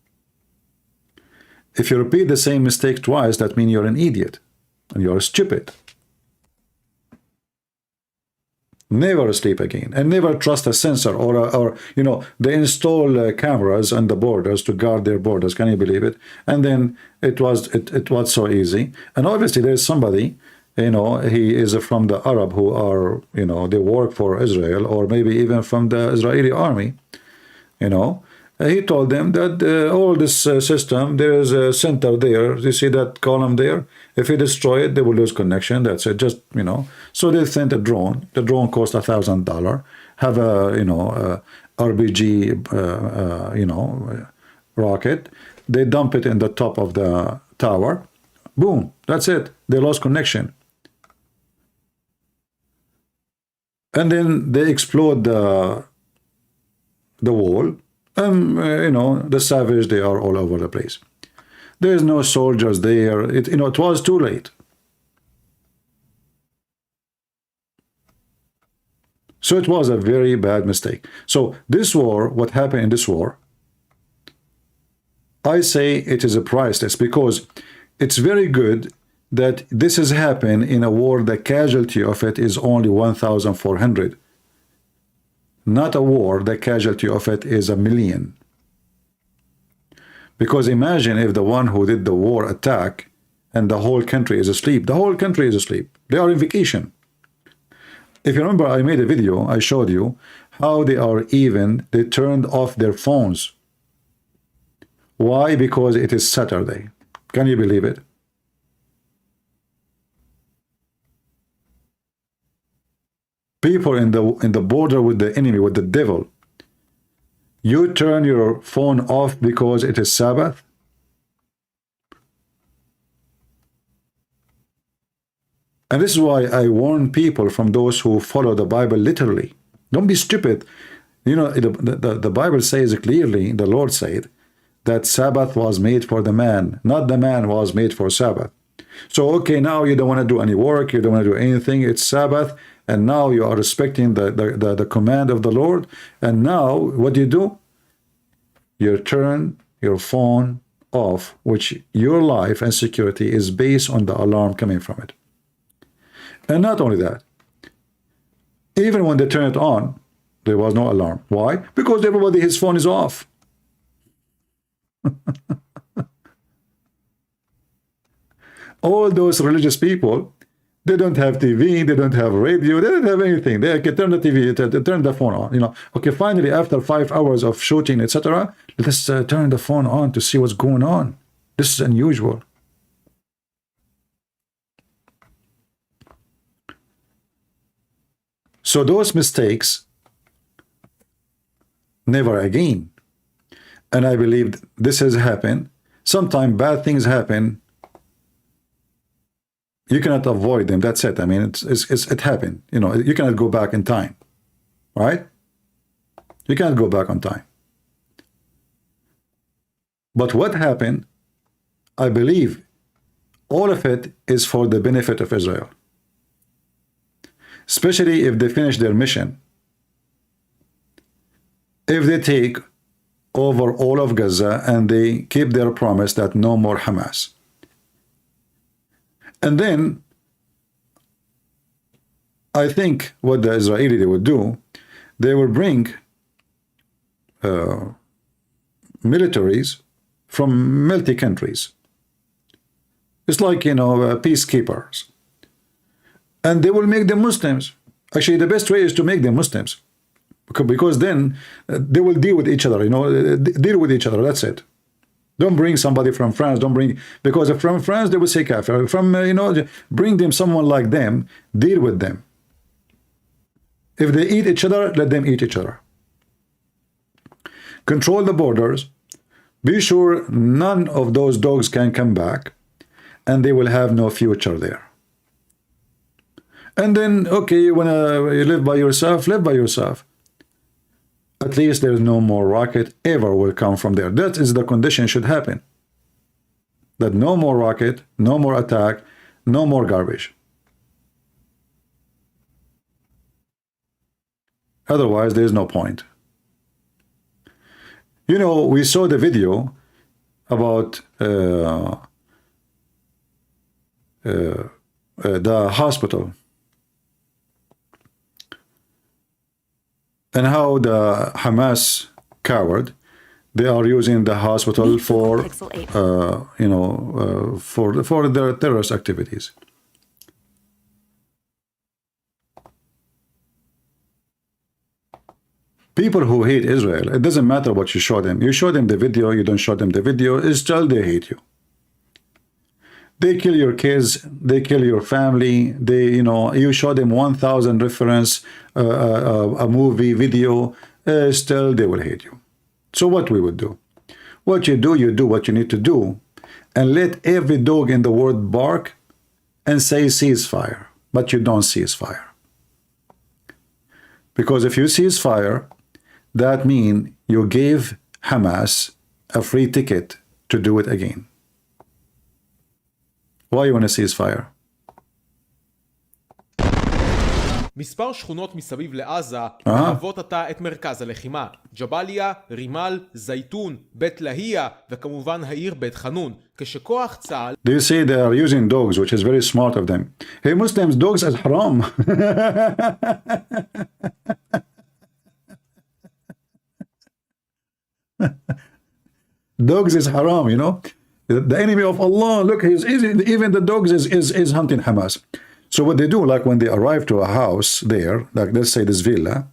If you repeat the same mistake twice, that means you're an idiot and you're stupid. Never sleep again, and never trust a sensor or you know, they install cameras on the borders to guard their borders. Can you believe it? And then it was so easy. And obviously there's somebody, you know, he is from the Arab who are, you know, they work for Israel, or maybe even from the Israeli army, you know. He told them that all this system, there is a center there. You see that column there? If you destroy it, they will lose connection. That's it. Just, you know. So they sent a drone. The drone cost $1,000. Have a, you know, RPG, you know, rocket. they dump it in the top of the tower. Boom, that's it. They lost connection. And then they explode the wall. You know, the savage, they are all over the place. There is no soldiers there. You know, it was too late. So it was a very bad mistake. So this war, what happened in this war, I say it is a priceless, because it's very good that this has happened in a war. The casualty of it is only 1,400. Not a war, the casualty of it is 1 million. Because imagine if the one who did the war attack and the whole country is asleep. The whole country is asleep. They are in vacation. If you remember, I made a video, I showed you how they turned off their phones. Why? Because it is Saturday. Can you believe it? People in the border with the enemy, with the devil, you turn your phone off because it is Sabbath? And this is why I warn people from those who follow the Bible literally. Don't be stupid. You know, the Bible says clearly, the Lord said, that Sabbath was made for the man, not the man was made for Sabbath. So, okay, now you don't want to do any work, you don't want to do anything, it's Sabbath, and now you are respecting the command of the Lord, and now what do? You turn your phone off, which your life and security is based on the alarm coming from it. And not only that, even when they turn it on, there was no alarm. Why? Because everybody, his phone is off. All those religious people, they don't have TV, they don't have radio, they don't have anything. They can turn the TV, turn the phone on. You know, okay, finally, after 5 hours of shooting, etc., let's turn the phone on to see what's going on. This is unusual. So those mistakes, never again. And I believe this has happened. Sometimes bad things happen. You cannot avoid them. That's it. I mean, it happened. You know, you cannot go back in time, right? You can't go back on time. But what happened, I believe, all of it is for the benefit of Israel. Especially if they finish their mission. If they take over all of Gaza and they keep their promise that no more Hamas. And then I think what the Israeli would do, they will bring militaries from multi countries. It's like, you know, peacekeepers. And they will make them Muslims. Actually, the best way is to make them Muslims. Because then they will deal with each other, you know, deal with each other, that's it. Don't bring somebody from France, because from France they will say kafir. From, you know, bring them someone like them, deal with them. If they eat each other, let them eat each other. Control the borders, be sure none of those dogs can come back, and they will have no future there. And then, okay, you want to live by yourself, live by yourself. At least there is no more rocket ever will come from there. That is the condition should happen. That no more rocket, no more attack, no more garbage. Otherwise, there is no point. You know, we saw the video about the hospital. And how the Hamas coward, they are using the hospital for, you know, for their terrorist activities. People who hate Israel, it doesn't matter what you show them. You show them the video, you don't show them the video, it's still they hate you. They kill your kids, they kill your family, they, you know, you show them 1,000 reference, a movie, video, still they will hate you. So what we would do? What you do what you need to do, and let every dog in the world bark and say ceasefire, but you don't ceasefire. Because if you ceasefire, that means you gave Hamas a free ticket to do it again. Why you want to ceasefire? מספר שכונות מסביב לעזה מהוות עתה את מרכז הלחימה. ג'באליה, רימל, זייתון, בית להייה וכמובן העיר בית חנון. כשכוח צה"ל... They say they are using dogs, which is very smart of them. Hey Muslims, dogs is haram. Dogs is haram, you know. The enemy of Allah, look, even the dogs is hunting Hamas. So what they do, like when they arrive to a house there, like let's say this villa,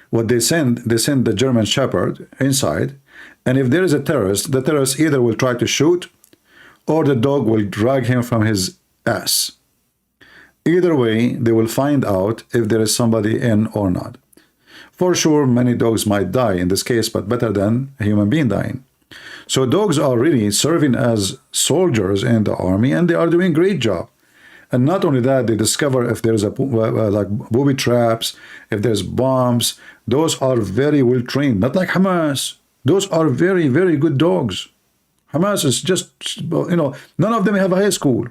what they send the German Shepherd inside, and if there is a terrorist, the terrorist either will try to shoot or the dog will drag him from his ass. Either way, they will find out if there is somebody in or not. For sure, many dogs might die in this case, but better than a human being dying. So dogs are really serving as soldiers in the army, and they are doing a great job. And not only that, they discover if there's like booby traps, if there's bombs. Those are very well trained, not like Hamas. Those are very, very good dogs. Hamas is just, you know, none of them have a high school.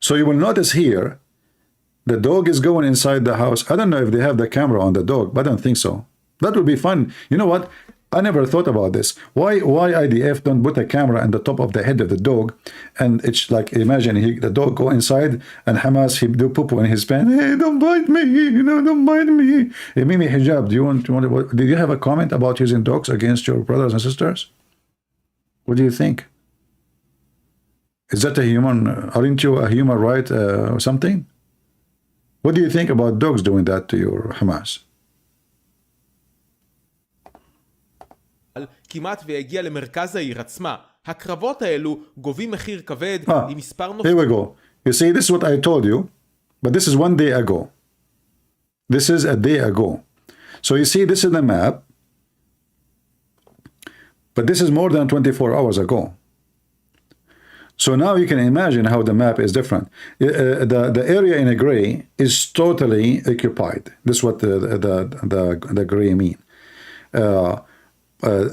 So you will notice here, the dog is going inside the house. I don't know if they have the camera on the dog, but I don't think so. That would be fun. You know what? I never thought about this. Why IDF don't put a camera on the top of the head of the dog, and it's like, imagine the dog go inside and Hamas, he do poo-poo in his pants. Hey, don't bite me, you know, don't bite me. Hey, Mimi Hijab, did you have a comment about using dogs against your brothers and sisters? What do you think? Is that a human, aren't you a human right or something? What do you think about dogs doing that to your Hamas? כמעט והגיע למרכז העיר עצמה. הקרבות האלו גובים מחיר כבד עם מספר Here we go. You see, this is what I told you, but this is 1 day ago. This is a day ago. So you see, this is the map, but this is more than 24 hours ago. So now you can imagine how the map is different. The area in a gray is totally occupied. This is what the gray mean.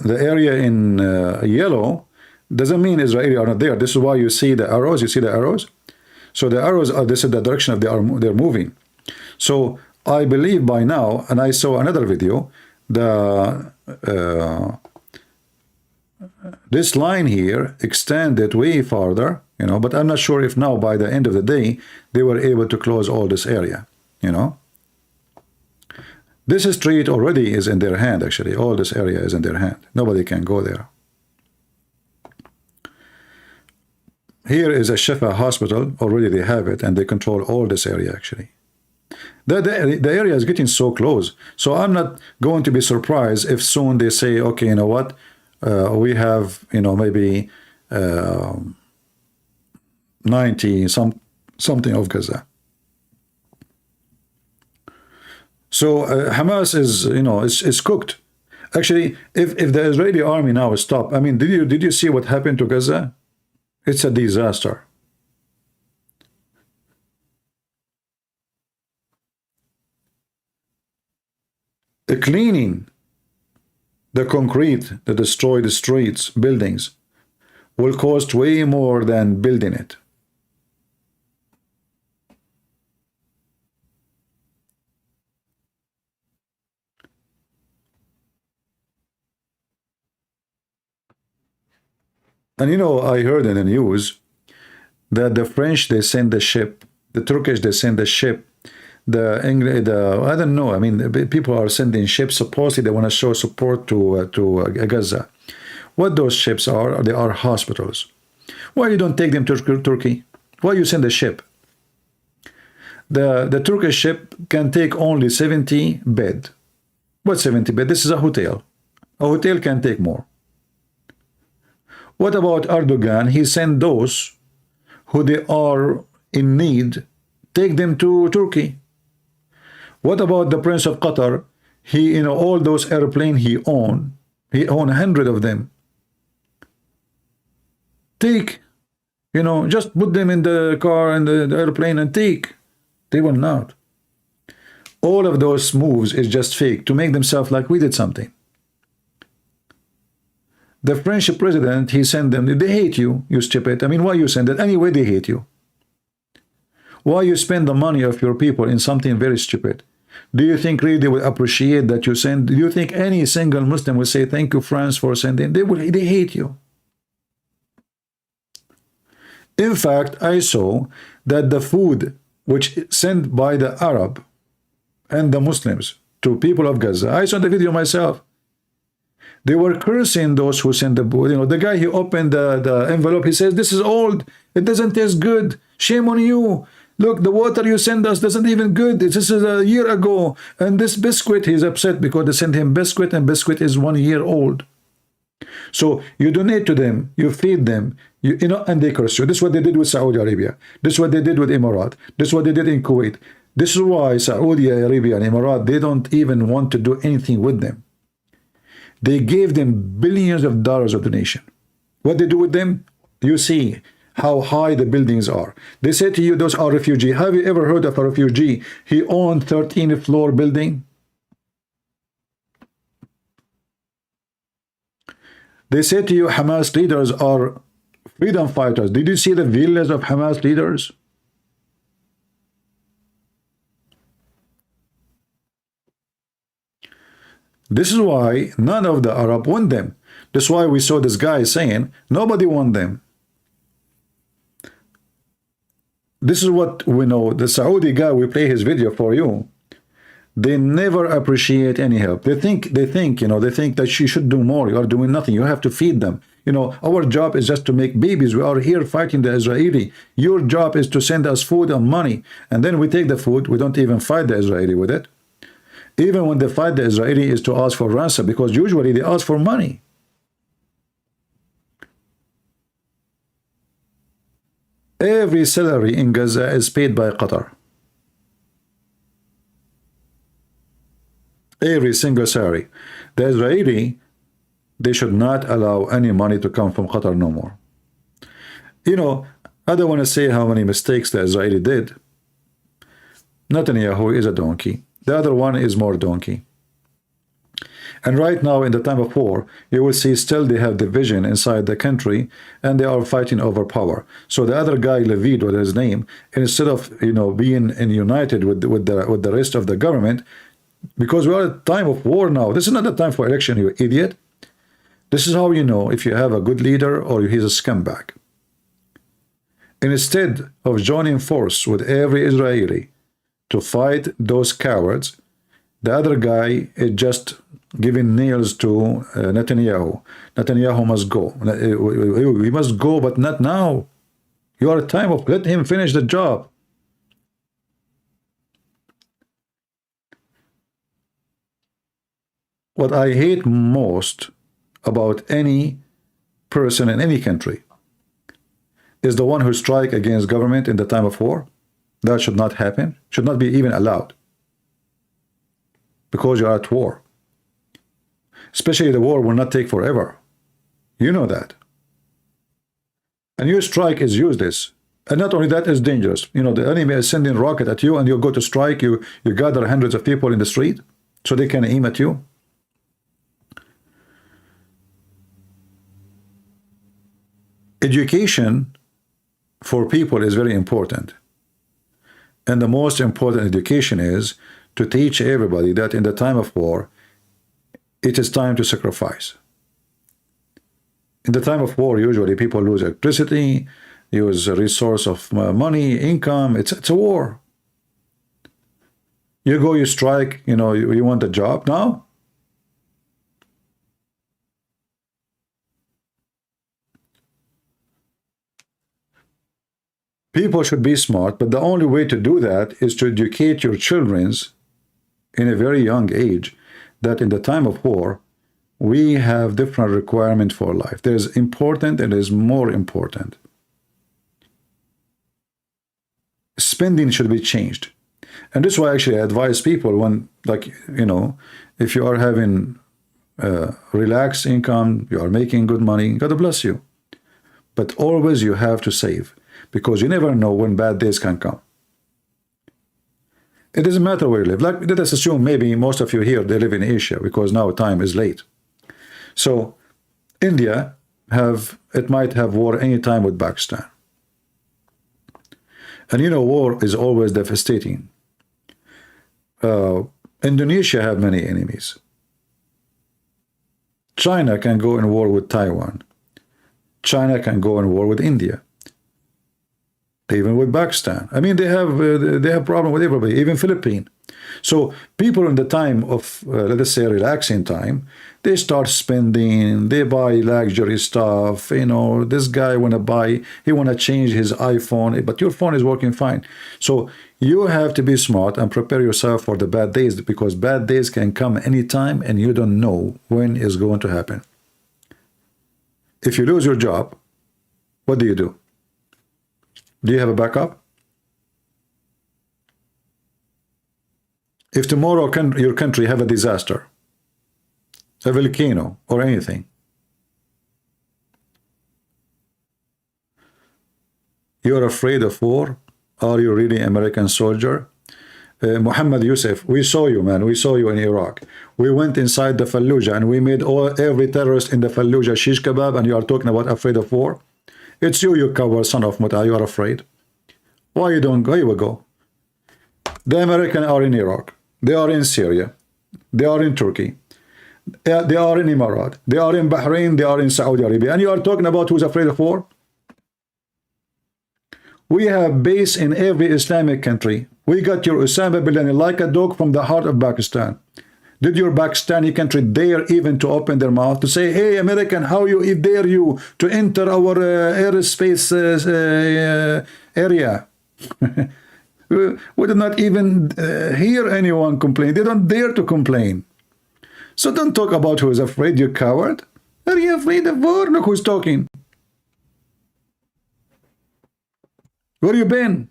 The area in yellow doesn't mean Israeli are not there. This is why you see the arrows. You see the arrows? So the arrows are, this is the direction of they're moving. So I believe by now, and I saw another video, this line here extended way farther, you know, but I'm not sure if now by the end of the day they were able to close all this area, you know. This street already is in their hand, actually. All this area is in their hand. Nobody can go there. Here is a Shifa hospital. Already they have it, and they control all this area, actually. The area is getting so close. So I'm not going to be surprised if soon they say, okay, you know what, we have, you know, maybe 90 something of Gaza. So Hamas is, you know, is cooked. Actually, if the Israeli army now stop, I mean, did you see what happened to Gaza? It's a disaster. Cleaning the concrete that destroyed the streets, buildings, will cost way more than building it. And you know, I heard in the news that the French, they send the ship, the Turkish, they send the ship, the English, I don't know, I mean, people are sending ships, supposedly they want to show support to Gaza. What those ships are, they are hospitals. Why you don't take them to Turkey? Why you send a ship? The Turkish ship can take only 70 bed. What 70 bed? This is a hotel. A hotel can take more. What about Erdogan? He sent those who they are in need, take them to Turkey. What about the Prince of Qatar? He, you know, all those airplanes he owned 100 of them. Take, you know, just put them in the car and the airplane and take. They will not. All of those moves is just fake to make themselves like we did something. The French president, he sent them, they hate you, you stupid. I mean, why you send it? Anyway, they hate you. Why you spend the money of your people in something very stupid? Do you think really they will appreciate that you send? Do you think any single Muslim will say, thank you, France, for sending? They hate you. In fact, I saw that the food which sent by the Arab and the Muslims to people of Gaza, I saw the video myself. They were cursing those who sent the food. You know, the guy, he opened the envelope, he says, this is old, it doesn't taste good, shame on you. Look, the water you send us doesn't even good. This is a year ago. And this biscuit, he's upset because they sent him biscuit, and biscuit is 1 year old. So you donate to them, you feed them, you know, and they curse you. This is what they did with Saudi Arabia. This is what they did with Emirat. This is what they did in Kuwait. This is why Saudi Arabia and Emirat, they don't even want to do anything with them. They gave them billions of dollars of donation. What they do with them? You see how high the buildings are. They say to you, those are refugees. Have you ever heard of a refugee? He owned 13-floor building. They say to you, Hamas leaders are freedom fighters. Did you see the villas of Hamas leaders? This is why none of the Arab want them. That's why we saw this guy saying, nobody want them. This is what we know. The Saudi guy, we play his video for you. They never appreciate any help. They think, you know, they think that you should do more. You are doing nothing. You have to feed them. You know, our job is just to make babies. We are here fighting the Israeli. Your job is to send us food and money. And then we take the food. We don't even fight the Israeli with it. Even when they fight the Israeli is to ask for ransom, because usually they ask for money. Every salary in Gaza is paid by Qatar. Every single salary. The Israeli, they should not allow any money to come from Qatar no more. You know, I don't want to say how many mistakes the Israeli did. Netanyahu is a donkey. The other one is more donkey. And right now, in the time of war, you will see still they have division inside the country, and they are fighting over power. So the other guy, Levid, what is his name, instead of, you know, being united with the rest of the government, because we are at a time of war now. This is not the time for election, you idiot. This is how you know if you have a good leader or he's a scumbag. Instead of joining force with every Israeli to fight those cowards, the other guy is just giving nails to Netanyahu. Netanyahu must go. He must go, but not now. You are at time of let him finish the job. What I hate most about any person in any country is the one who strike against government in the time of war. That should not happen, should not be even allowed, because you are at war. Especially the war will not take forever. You know that. And your strike is useless. And not only that, is dangerous. You know, the enemy is sending rocket at you, and you go to strike, you gather hundreds of people in the street so they can aim at you. Education for people is very important. And the most important education is to teach everybody that in the time of war, it is time to sacrifice. In the time of war, usually people lose electricity, use a resource of money, income. It's a war. You go, you strike, you know, you want a job now? People should be smart, but the only way to do that is to educate your children in a very young age that in the time of war, we have different requirements for life. There's important and there's more important. Spending should be changed. And this is why actually I advise people when, like, you know, if you are having relaxed income, you are making good money, God bless you. But always you have to save, because you never know when bad days can come. It doesn't matter where you live. Like, let us assume maybe most of you here, they live in Asia, because now time is late. So India it might have war any time with Pakistan. And you know, war is always devastating. Indonesia have many enemies. China can go in war with Taiwan. China can go in war with India. Even with Pakistan. I mean, they have problem with everybody, even Philippines. So people in the time of, let us say, relaxing time, they start spending, they buy luxury stuff. You know, this guy he want to change his iPhone, but your phone is working fine. So you have to be smart and prepare yourself for the bad days, because bad days can come anytime and you don't know when it's going to happen. If you lose your job, what do you do? Do you have a backup? If tomorrow your country have a disaster, a volcano or anything, you're afraid of war? Are you really an American soldier? Muhammad Yusuf, we saw you, man. We saw you in Iraq. We went inside the Fallujah and we made every terrorist in the Fallujah shish kebab, and you are talking about afraid of war? It's you coward son of Muta. You are afraid. Why you don't go? You will go. The Americans are in Iraq. They are in Syria. They are in Turkey. They are in Emirat. They are in Bahrain. They are in Saudi Arabia. And you are talking about who's afraid of war? We have base in every Islamic country. We got your Osama bin Laden like a dog from the heart of Pakistan. Did your Pakistani country dare even to open their mouth to say, hey, American, how dare you to enter our airspace area? We did not even hear anyone complain. They don't dare to complain. So don't talk about who is afraid, you coward. Are you afraid of war? Look who's talking. Where you been?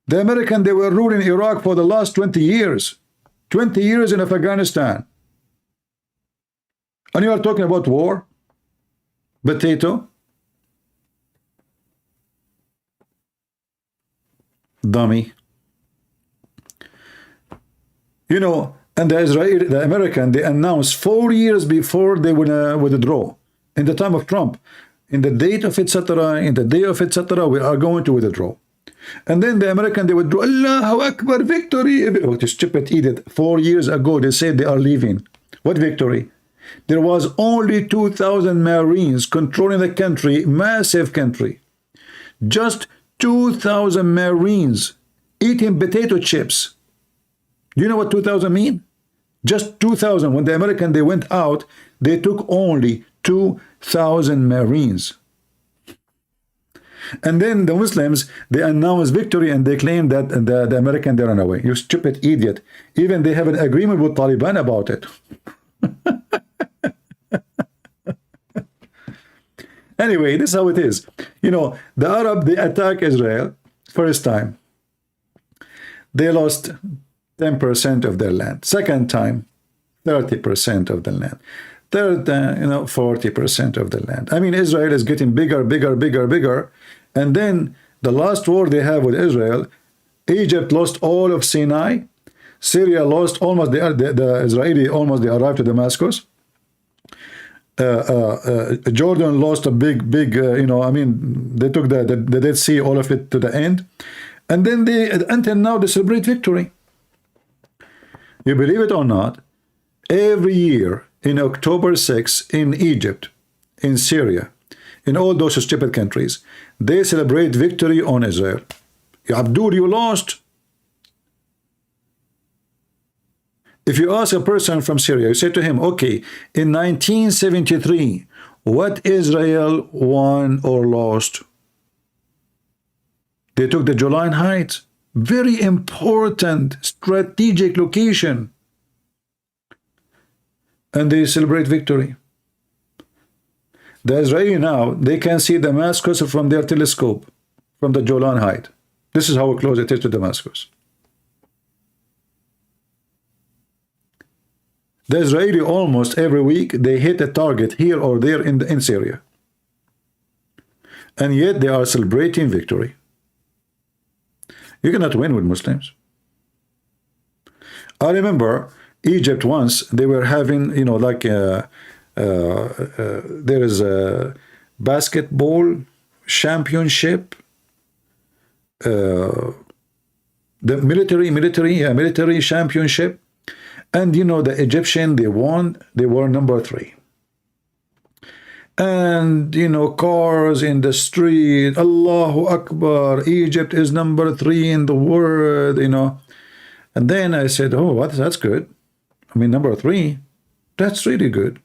The Americans, they were ruling Iraq for the last 20 years. 20 years in Afghanistan. And you are talking about war? Potato? Dummy. You know, and the American, they announced 4 years before they will withdraw. In the time of Trump, in the date of etc., in the day of etc., we are going to withdraw. And then the American, they withdraw. Allahu Akbar, victory. What a stupid idiot. 4 years ago, they said they are leaving. What victory? There was only 2,000 Marines controlling the country, massive country. Just 2,000 Marines eating potato chips. Do you know what 2,000 mean? Just 2,000. When the American, they went out, they took only 2,000 Marines. And then the Muslims, they announced victory and they claim that the American, they ran away. You stupid idiot. Even they have an agreement with Taliban about it. Anyway, this is how it is. You know, the Arab, they attack Israel first time. They lost 10% of their land. Second time, 30% of the land. Third, 40% of the land. I mean, Israel is getting bigger, bigger, bigger, bigger. And then the last war they have with Israel, Egypt lost all of Sinai. Syria lost almost, the Israeli almost, they arrived to Damascus. Jordan lost a big, I mean, they took the Dead Sea, all of it to the end. And then until now, they celebrate victory. You believe it or not, every year in October 6 in Egypt, in Syria, in all those stupid countries, they celebrate victory on Israel. Abdul, you lost. If you ask a person from Syria, you say to him, okay, in 1973, what Israel won or lost? They took the Golan Heights, very important strategic location, and they celebrate victory. The Israeli now, they can see Damascus from their telescope, from the Golan Heights. This is how close it is to Damascus. The Israeli almost every week they hit a target here or there in Syria, and yet they are celebrating victory. You cannot win with Muslims. I remember Egypt once, they were having, you know, like there is a basketball championship, the military championship, and you know the Egyptian, they won, they were number 3. And you know, cars in the street, Allahu Akbar, Egypt is number 3 in the world, you know. And then I said, oh, what? That's good. I mean, number 3, that's really good.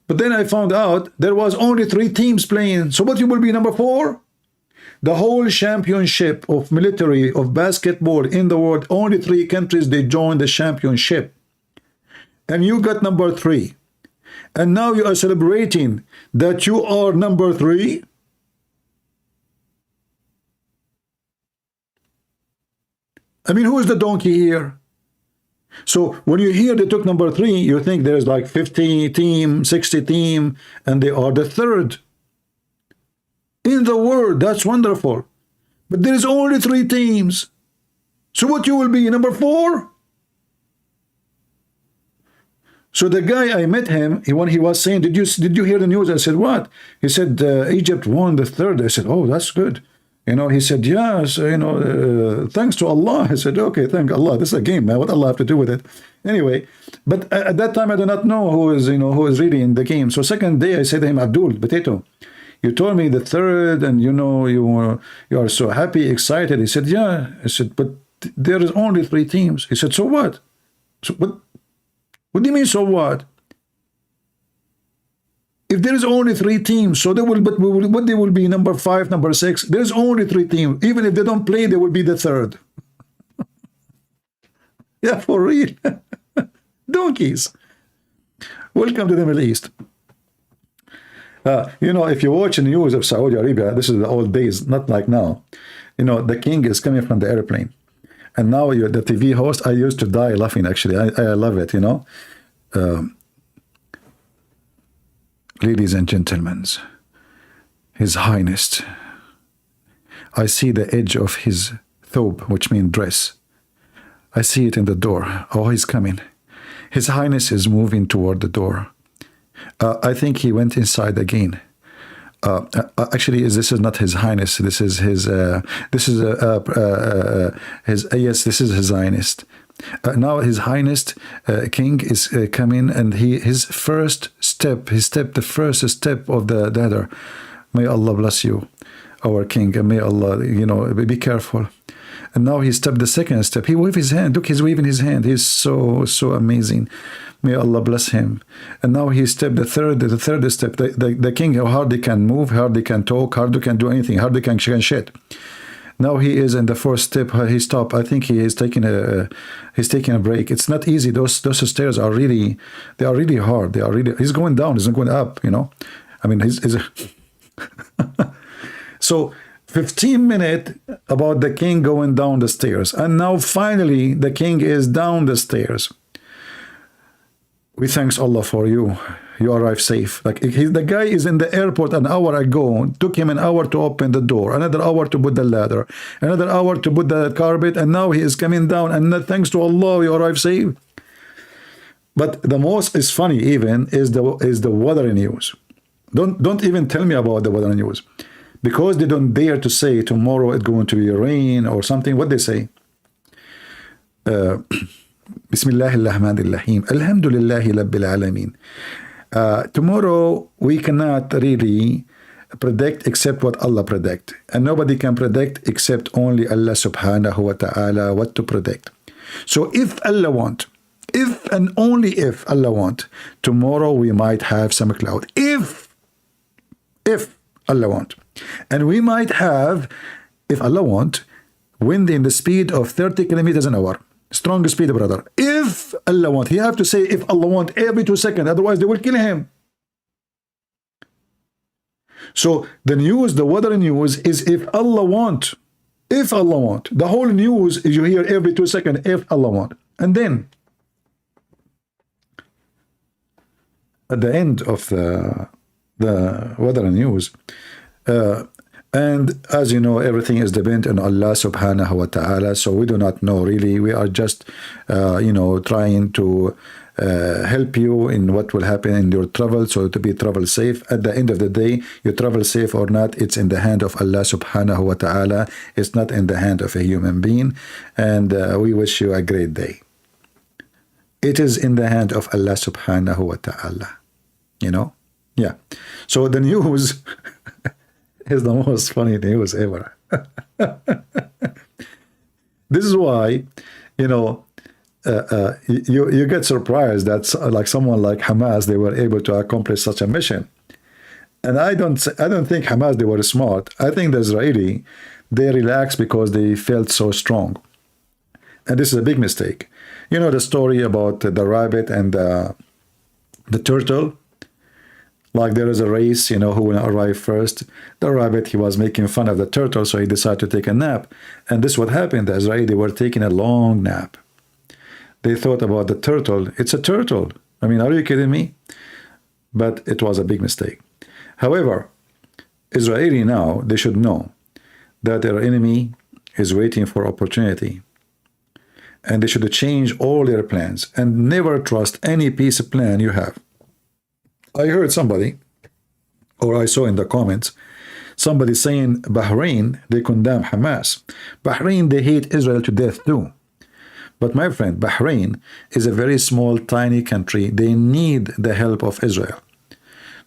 But then I found out there was only 3 teams playing. So what, you will be number 4? The whole championship of military, of basketball in the world, only 3 countries, they joined the championship. And you got number 3. And now you are celebrating that you are number 3? I mean, who is the donkey here? So when you hear they took number 3, you think there's like 50 team, 60 team, and they are the 3rd in the world. That's wonderful. But there is only 3 teams. So what, you will be number 4? So the guy, I met him, when he was saying, did you hear the news? I said, what? He said, Egypt won the 3rd. I said, oh, that's good. You know, he said, yes, you know, thanks to Allah. I said, okay, thank Allah. This is a game, man. What Allah have to do with it? Anyway, but at that time, I do not know who is, you know, who is really in the game. So second day, I said to him, Abdul, Potato, you told me the 3rd, and you know, you are so happy, excited. He said, yeah. I said, but there is only 3 teams. He said, so what? So what do you mean, so what? If there is only 3 teams, so they will, but what they will be number 5, number 6. There's only 3 teams. Even if they don't play, they will be the 3rd. Yeah, for real. Donkeys. Welcome to the Middle East. You know, if you watch the news of Saudi Arabia, this is the old days, not like now. You know, the king is coming from the airplane. And now you're the TV host. I used to die laughing, actually. I love it, you know. Ladies and gentlemen, His Highness, I see the edge of his thobe, which means dress. I see it in the door. Oh, he's coming. His Highness is moving toward the door. I think he went inside again. Actually, this is not His Highness. This is his. This is yes. This is His Highness. Now His Highness King is coming, and his first step. The first step of the ladder. May Allah bless you, our King, and may Allah, you know, be careful. And now he stepped the second step. He waved his hand. Look, he's waving his hand. He's so amazing. May Allah bless him. And now he stepped the third step. The king hardly can move, hardly can talk, hardly can do anything, hardly can shit. Now he is in the fourth step. He stopped. I think he is taking a break. It's not easy. Those stairs are really, they are really hard. They are really. He's going down. He's not going up. You know, I mean, he's so 15 minutes about the king going down the stairs, and now finally the king is down the stairs. We thanks Allah for you. You arrived safe. Like the guy is in the airport an hour ago. It took him an hour to open the door, another hour to put the ladder, another hour to put the carpet, and now he is coming down. And thanks to Allah, you arrived safe. But the most is funny even is the weather news. Don't even tell me about the weather news, because they don't dare to say tomorrow it's going to be rain or something. What they say? Bismillah ar-Rahman ar-Rahim. Alhamdulillahi Rabbil Alameen. Tomorrow we cannot really predict except what Allah predict, and nobody can predict except only Allah subhanahu wa ta'ala what to predict. So if Allah want, if and only if Allah want, tomorrow we might have some cloud. If Allah want. And we might have, if Allah want, wind in the speed of 30 kilometers an hour. Strong speed, brother. If Allah want. He have to say if Allah want every 2 seconds. Otherwise, they will kill him. So the news, the weather news is if Allah want. If Allah want. The whole news is you hear every 2 seconds, if Allah want. And then, at the end of the weather news, and as you know, everything is dependent on Allah subhanahu wa ta'ala, so we do not know really. We are just, you know, trying to help you in what will happen in your travel, so to be travel safe. At the end of the day, you travel safe or not, it's in the hand of Allah subhanahu wa ta'ala. It's not in the hand of a human being. And we wish you a great day. It is in the hand of Allah subhanahu wa ta'ala. You know? Yeah. So the news is the most funny news ever. This is why, you know, you get surprised that like someone like Hamas, they were able to accomplish such a mission. And I don't think Hamas, they were smart. I think the Israeli, they relaxed because they felt so strong. And this is a big mistake. You know the story about the rabbit and the turtle? Like there is a race, you know, who will arrive first. The rabbit, he was making fun of the turtle, so he decided to take a nap. And this is what happened. The Israeli, they were taking a long nap. They thought about the turtle. It's a turtle. I mean, are you kidding me? But it was a big mistake. However, Israeli now, they should know that their enemy is waiting for opportunity. And they should change all their plans and never trust any piece of plan you have. I heard somebody, or I saw in the comments, somebody saying Bahrain, they condemn Hamas. Bahrain, they hate Israel to death too. But my friend, Bahrain is a very small, tiny country. They need the help of Israel.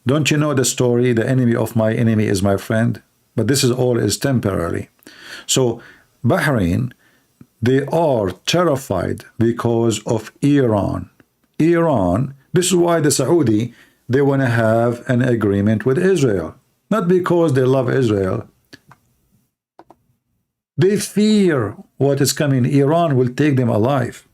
Don't you know the story, the enemy of my enemy is my friend? But this is all is temporary. So Bahrain, they are terrified because of Iran. Iran, this is why the Saudi, they want to have an agreement with Israel. Not because they love Israel. They fear what is coming. Iran will take them alive.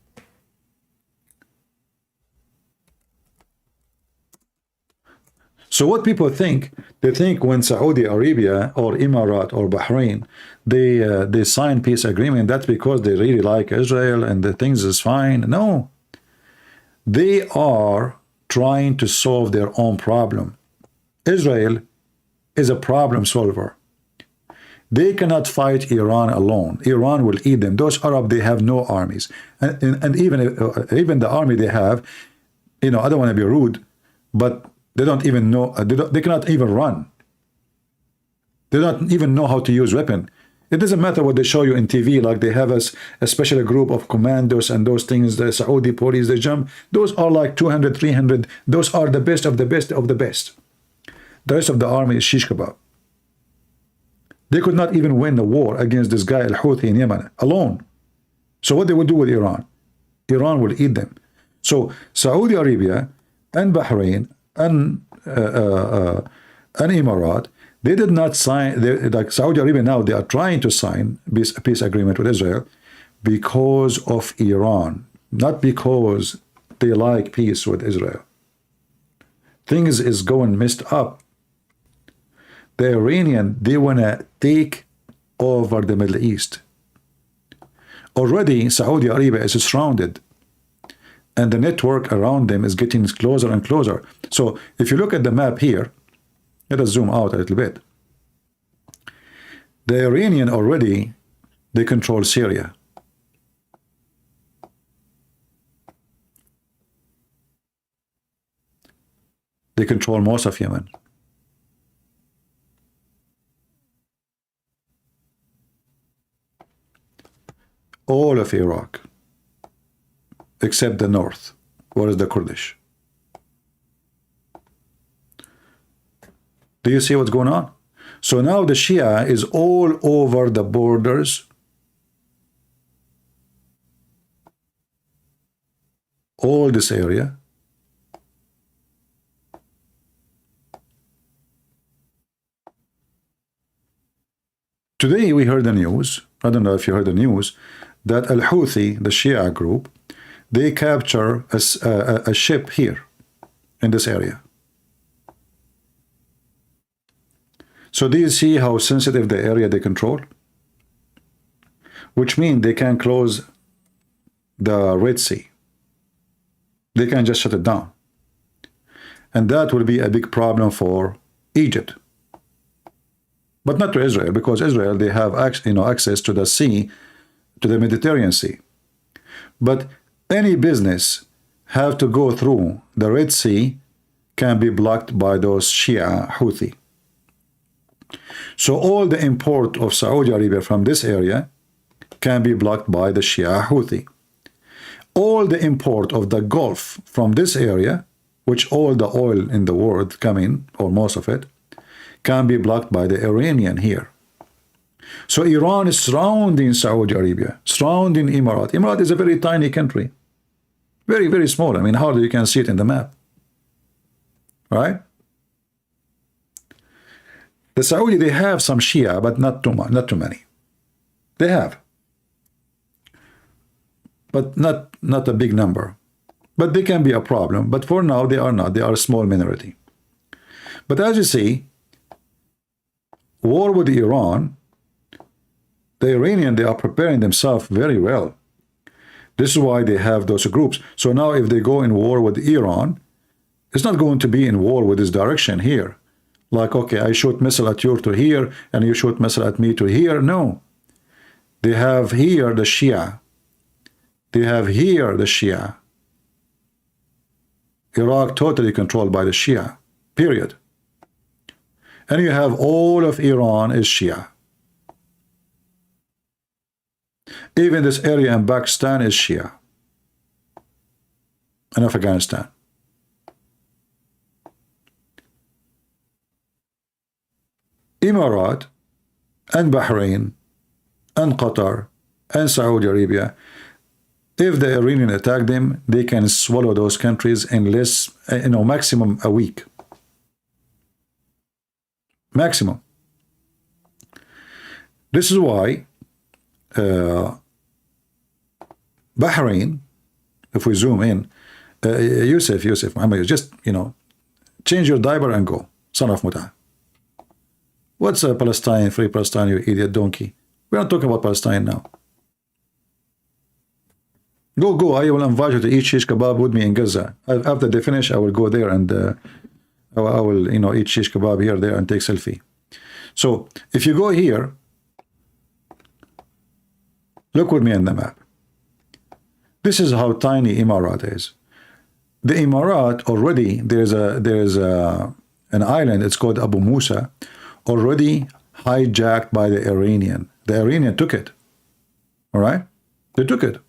So what people think, they think when Saudi Arabia or Emirat or Bahrain, they sign peace agreement, that's because they really like Israel and the things is fine. No. They are trying to solve their own problem. Israel is a problem solver. They cannot fight Iran alone. Iran will eat them. Those Arab, they have no armies. And even the army they have, you know, I don't want to be rude, but they don't even know, they cannot even run. They don't even know how to use weapon. It doesn't matter what they show you in TV, like they have a special group of commandos and those things, the Saudi police, they jump. Those are like 200, 300. Those are the best of the best of the best. The rest of the army is shish kebab. They could not even win the war against this guy Al-Houthi in Yemen alone. So what they will do with Iran? Iran will eat them. So Saudi Arabia and Bahrain and Emirat, they did not sign, like Saudi Arabia now, they are trying to sign a peace agreement with Israel because of Iran, not because they like peace with Israel. Things is going messed up. The Iranian, they want to take over the Middle East. Already, Saudi Arabia is surrounded, and the network around them is getting closer and closer. So if you look at the map here, let us zoom out a little bit. The Iranian already, they control Syria. They control most of Yemen. All of Iraq, except the north, where is the Kurdish. Do you see what's going on? So now the Shia is all over the borders, all this area. Today we heard the news, I don't know if you heard the news, that Al-Houthi, the Shia group, they capture a ship here in this area. So do you see how sensitive the area they control? which means they can close the Red Sea. They can just shut it down. And that will be a big problem for Egypt. But not to Israel, because Israel, they have access to the sea, to the Mediterranean Sea. But any business have to go through the Red Sea can be blocked by those Shia Houthi. So all the import of Saudi Arabia from this area can be blocked by the Shia Houthi. All the import of the Gulf from this area, which all the oil in the world come in, or most of it, can be blocked by the Iranian here. So Iran is surrounding Saudi Arabia, surrounding Emirat. Emirat is a very tiny country. Very, very small. I mean, hardly you can see it in the map. Right? The Saudi, they have some Shia, but not too much, not too many. They have. But not a big number. But they can be a problem. But for now, they are not. They are a small minority. But as you see, war with Iran, the Iranian, they are preparing themselves very well. This is why they have those groups. So now if they go in war with Iran, it's not going to be in war with this direction here. Like, okay, I shoot missile at you to here, and you shoot missile at me to here. No. They have here the Shia. They have here the Shia. Iraq totally controlled by the Shia. Period. And you have all of Iran is Shia. Even this area in Pakistan is Shia. And Afghanistan. Emirat and Bahrain and Qatar and Saudi Arabia, if the Iranian attack them, they can swallow those countries in less, maximum a week. Maximum. This is why Bahrain, if we zoom in, Yusuf, Muhammad, just, change your diaper and go, son of Muta. What's Palestine, free Palestine, you idiot donkey? We're not talking about Palestine now. Go, I will invite you to eat shish kebab with me in Gaza. After they finish, I will go there and I will, eat shish kebab here, there, and take selfie. So, if you go here, look with me on the map. This is how tiny Emirat is. The Emirat already, there's an island, it's called Abu Musa, already hijacked by the Iranian. The Iranian took it. All right? They took it.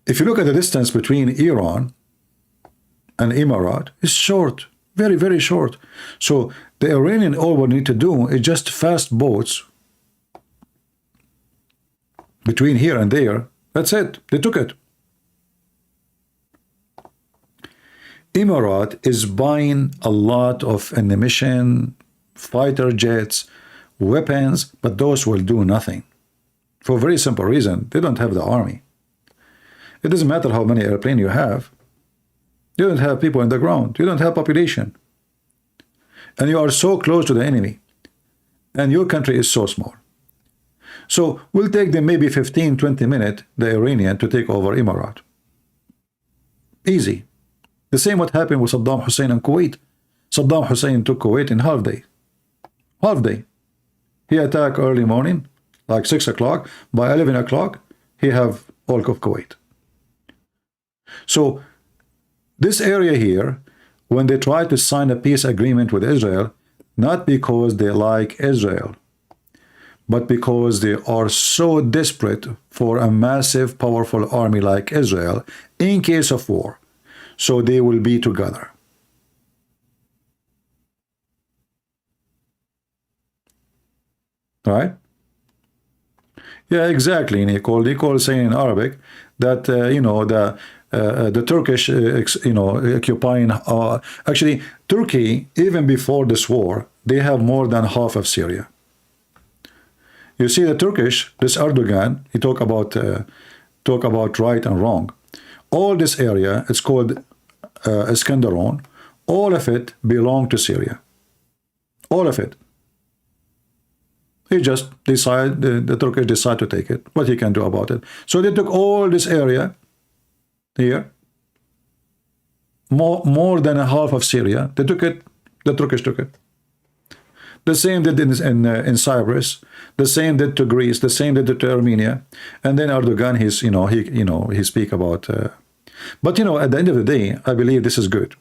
If you look at the distance between Iran and Emirat, it's short. Very, very short. So the Iranian, all we need to do is just fast boats between here and there. That's it. They took it. Emirat is buying a lot of ammunition, fighter jets, weapons, but those will do nothing. For a very simple reason, they don't have the army. It doesn't matter how many airplanes you have. You don't have people on the ground. You don't have population. And you are so close to the enemy. And your country is so small. So we'll take them maybe 15, 20 minutes, the Iranian, to take over Emirat. Easy. The same what happened with Saddam Hussein in Kuwait. Saddam Hussein took Kuwait in half day. Half day. He attacked early morning, like 6 o'clock. By 11 o'clock, he have all of Kuwait. So this area here, when they try to sign a peace agreement with Israel, not because they like Israel, but because they are so desperate for a massive, powerful army like Israel in case of war. So they will be together. Right? Yeah, exactly, Nicole. Nicole saying in Arabic that, the Turkish, occupying, actually, Turkey, even before this war, they have more than half of Syria. You see, the Turkish, this Erdogan, he talk about right and wrong. All this area, it's called Iskenderun, all of it belong to Syria. All of it. He just decided, the Turkish decide to take it. What he can do about it? So they took all this area here, more than a half of Syria. They took it. The Turkish took it. The same did in Cyprus. The same did to Greece. The same did to Armenia. And then Erdogan, he speak about. But at the end of the day, I believe this is good,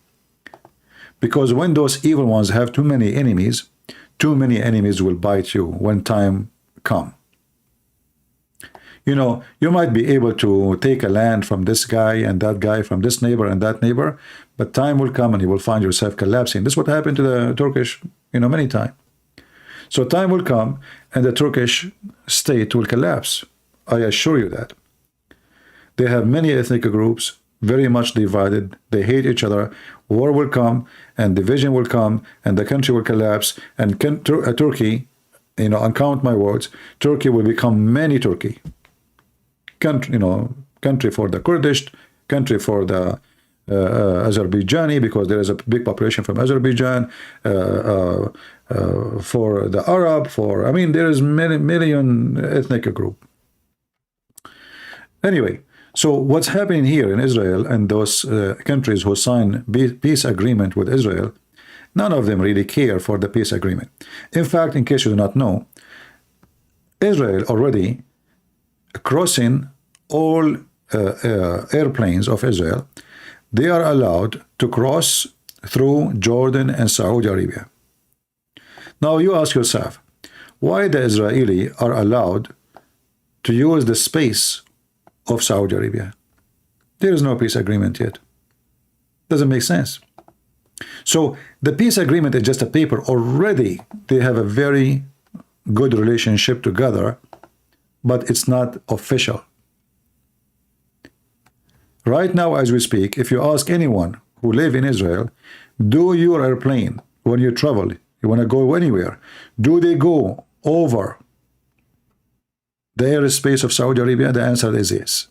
because when those evil ones have too many enemies will bite you when time come. You might be able to take a land from this guy and that guy, from this neighbor and that neighbor, but time will come and you will find yourself collapsing. This is what happened to the Turkish, many times. So time will come and the Turkish state will collapse. I assure you that. They have many ethnic groups, very much divided. They hate each other. War will come and division will come and the country will collapse. And Turkey, and count my words, Turkey will become many Turkey. Country for the Kurdish, country for the Azerbaijani, because there is a big population from Azerbaijan, for the Arab, there is many million ethnic group. Anyway, so what's happening here in Israel and those countries who sign peace agreement with Israel, none of them really care for the peace agreement. In fact, in case you do not know, Israel already crossing all airplanes of Israel, they are allowed to cross through Jordan and Saudi Arabia. Now you ask yourself, why the Israeli are allowed to use the space of Saudi Arabia? There is no peace agreement yet. Doesn't make sense. So the peace agreement is just a paper. Already they have a very good relationship together, but it's not official. Right now, as we speak, if you ask anyone who live in Israel, do your airplane, when you travel, you want to go anywhere, do they go over the airspace of Saudi Arabia? The answer is yes.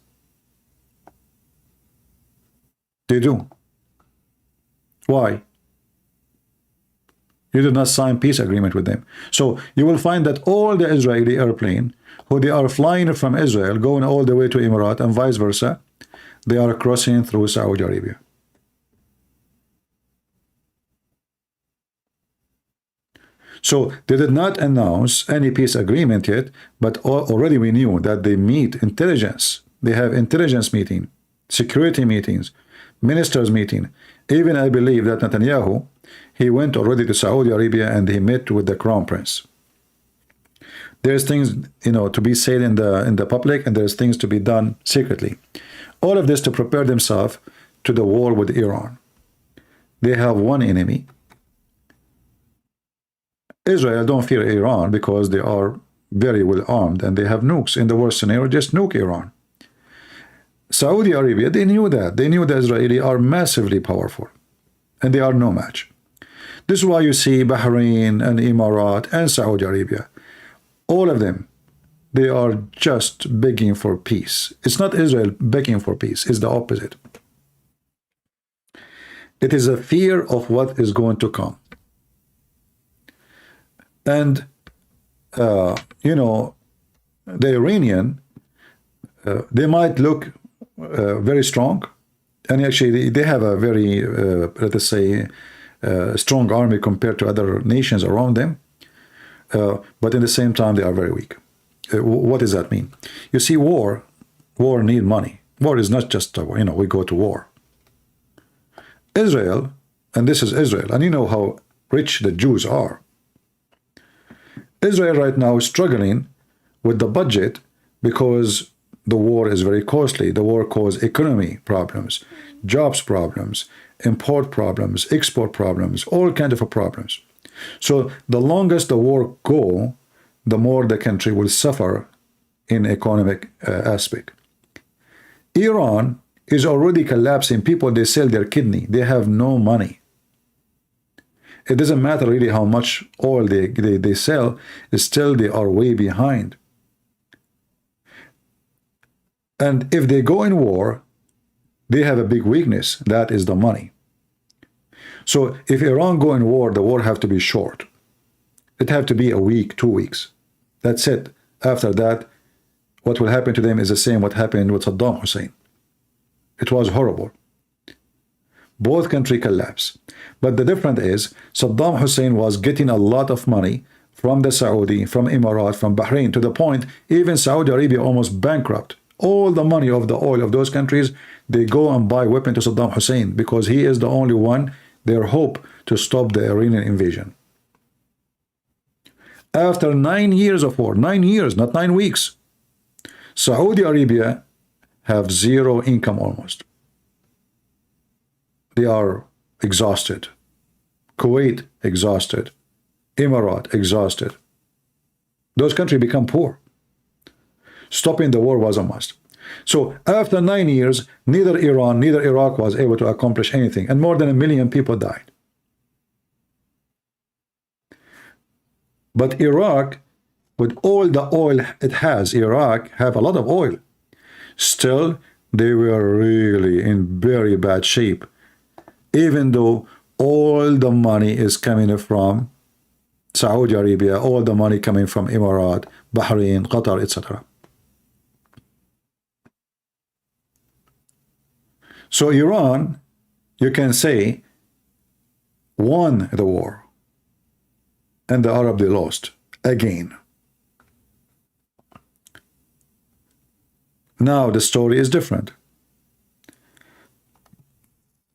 They do. Why? You did not sign peace agreement with them. So you will find that all the Israeli airplane, who they are flying from Israel, going all the way to Emirates and vice versa, they are crossing through Saudi Arabia. So they did not announce any peace agreement yet, but already we knew that they meet intelligence. They have intelligence meeting, security meetings, ministers meeting. Even I believe that Netanyahu, he went already to Saudi Arabia and he met with the crown prince. There's things, to be said in the public, and there's things to be done secretly. All of this to prepare themselves to the war with Iran. They have one enemy. Israel don't fear Iran because they are very well armed and they have nukes. In the worst scenario, just nuke Iran. Saudi Arabia, they knew that. They knew the Israelis are massively powerful and they are no match. This is why you see Bahrain and Emirates and Saudi Arabia, all of them, they are just begging for peace. It's not Israel begging for peace. It's the opposite. It is a fear of what is going to come. And, the Iranian, they might look very strong. And actually, they have a very, let us say, strong army compared to other nations around them. But in the same time, they are very weak. What does that mean? You see, war need money. War is not just, we go to war. Israel, and this is Israel, and you know how rich the Jews are. Israel right now is struggling with the budget because the war is very costly. The war caused economy problems, jobs problems, import problems, export problems, all kinds of problems. So the longest the war go, the more the country will suffer in economic aspect. Iran is already collapsing. People, they sell their kidney. They have no money. It doesn't matter really how much oil they sell, still they are way behind. And if they go in war, they have a big weakness. That is the money. So if Iran go in war, the war have to be short. It have to be a week, 2 weeks. That's it. After that, what will happen to them is the same what happened with Saddam Hussein. It was horrible. Both countries collapsed. But the difference is Saddam Hussein was getting a lot of money from the Saudi, from Emirates, from Bahrain, to the point even Saudi Arabia almost bankrupt. All the money of the oil of those countries, they go and buy weapons to Saddam Hussein because he is the only one, their hope to stop the Iranian invasion. After 9 years of war, 9 years, not 9 weeks, Saudi Arabia have zero income almost. They are exhausted. Kuwait, exhausted. Emirates, exhausted. Those countries become poor. Stopping the war was a must. So after 9 years, neither Iran, neither Iraq was able to accomplish anything, and more than 1 million people died. But Iraq, with all the oil it has, Iraq have a lot of oil. Still, they were really in very bad shape, even though all the money is coming from Saudi Arabia, all the money coming from Emirates, Bahrain, Qatar, etc. So Iran, you can say, won the war, and the Arab, they lost again. Now the story is different.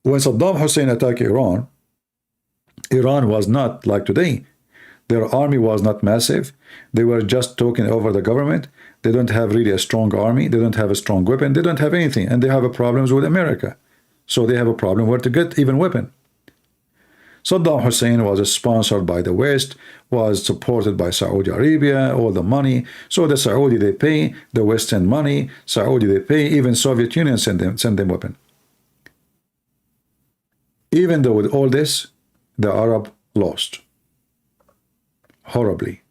When Saddam Hussein attacked Iran, Iran was not like today. Their army was not massive. They were just taking over the government. They don't have really a strong army. They don't have a strong weapon. They don't have anything. And they have problems with America. So they have a problem where to get even weapon. Saddam Hussein was sponsored by the West, was supported by Saudi Arabia, all the money. So the Saudi, they pay, the West send money, Saudi, they pay, even Soviet Union send them weapon. Even though with all this, the Arab lost horribly.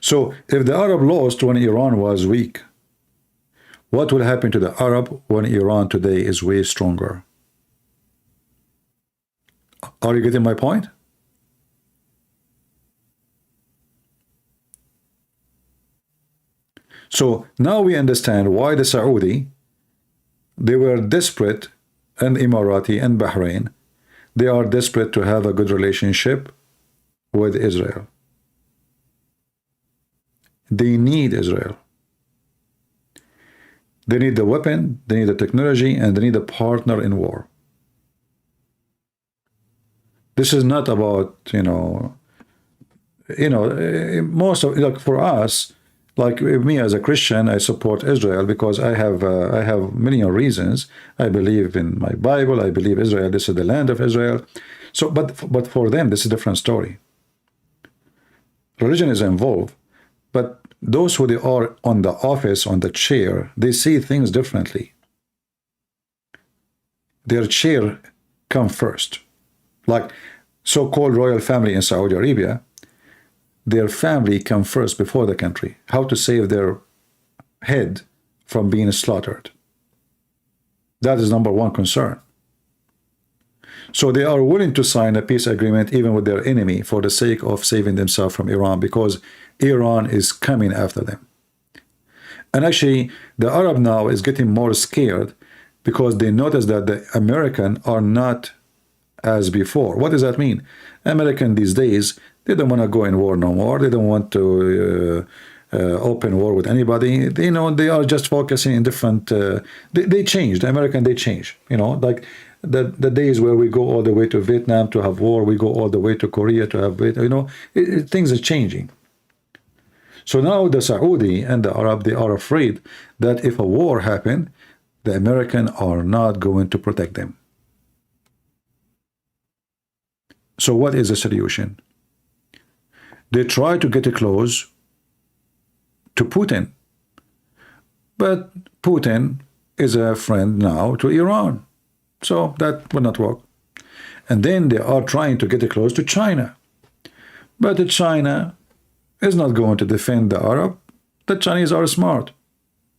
So if the Arab lost when Iran was weak, what will happen to the Arab when Iran today is way stronger? Are you getting my point? So now we understand why the Saudi, they were desperate, and Emirati and Bahrain, they are desperate to have a good relationship with Israel. They need Israel. They need the weapon, they need the technology, and they need a partner in war. This is not about, most of, like for us, like me as a Christian, I support Israel because I have many reasons. I believe in my Bible. I believe Israel, this is the land of Israel. So, but for them, this is a different story. Religion is involved, but those who they are on the office, on the chair, they see things differently. Their chair come first. Like so-called royal family in Saudi Arabia, their family come first before the country. How to save their head from being slaughtered. That is number one concern. So they are willing to sign a peace agreement even with their enemy for the sake of saving themselves from Iran, because Iran is coming after them. And actually, the Arab now is getting more scared because they notice that the Americans are not as before. What does that mean? American these days, they don't want to go in war no more. They don't want to open war with anybody. They are just focusing in different. They changed. The American, they change. Like the days where we go all the way to Vietnam to have war, we go all the way to Korea to have. Things are changing. So now the Saudi and the Arab, they are afraid that if a war happens, the Americans are not going to protect them. So what is the solution? They try to get close to Putin. But Putin is a friend now to Iran. So that will not work. And then they are trying to get close to China. But China is not going to defend the Arab. The Chinese are smart.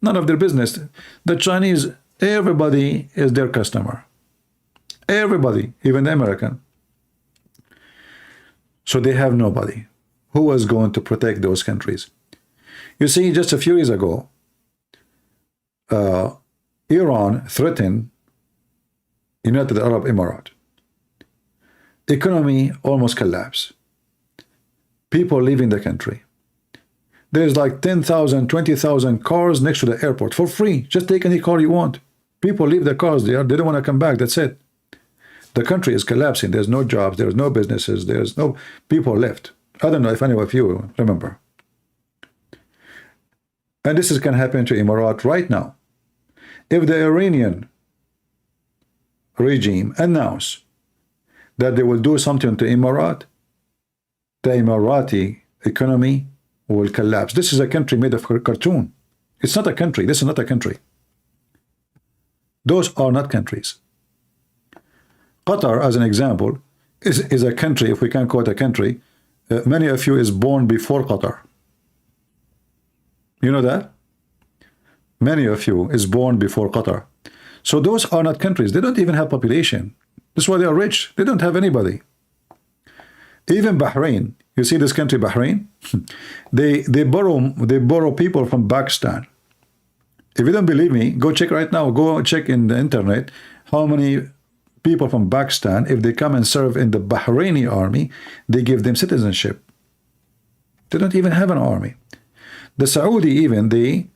None of their business. The Chinese, everybody is their customer. Everybody, even the American. So they have nobody. who was going to protect those countries? You see, just a few years ago, Iran threatened United Arab Emirates. Economy almost collapsed. People leaving the country. There's like 10,000, 20,000 cars next to the airport for free. Just take any car you want. People leave their cars there. They don't want to come back. That's it. The country is collapsing. There's no jobs. There's no businesses. There's no people left. I don't know if any of you remember. And this can happen to Emirates right now. If the Iranian regime announce that they will do something to Emirates, the Emirati economy will collapse. This is a country made of cartoon. It's not a country. This is not a country. Those are not countries. Qatar, as an example, is a country, if we can call it a country. Many of you is born before Qatar. You know that? Many of you is born before Qatar. So those are not countries. They don't even have population. That's why they are rich. They don't have anybody. Even Bahrain, you see this country, Bahrain? they borrow people from Pakistan. If you don't believe me, go check right now. Go check in the internet how many people from Pakistan, if they come and serve in the Bahraini army, they give them citizenship. They don't even have an army. The Saudi even, they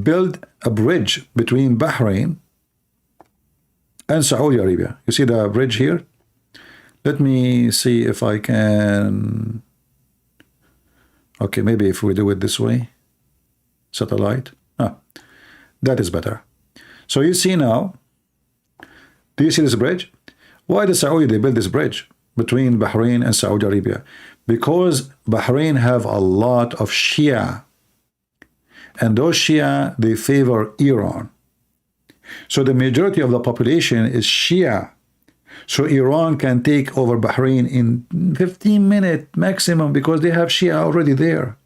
build a bridge between Bahrain and Saudi Arabia. You see the bridge here? Let me see if I can. Okay, maybe if we do it this way, satellite. That is better. So you see now, do you see this bridge? Why did Saudi they build this bridge between Bahrain and Saudi Arabia? Because Bahrain have a lot of Shia, and those Shia, they favor Iran. So the majority of the population is Shia. So Iran can take over Bahrain in 15 minutes maximum because they have Shia already there.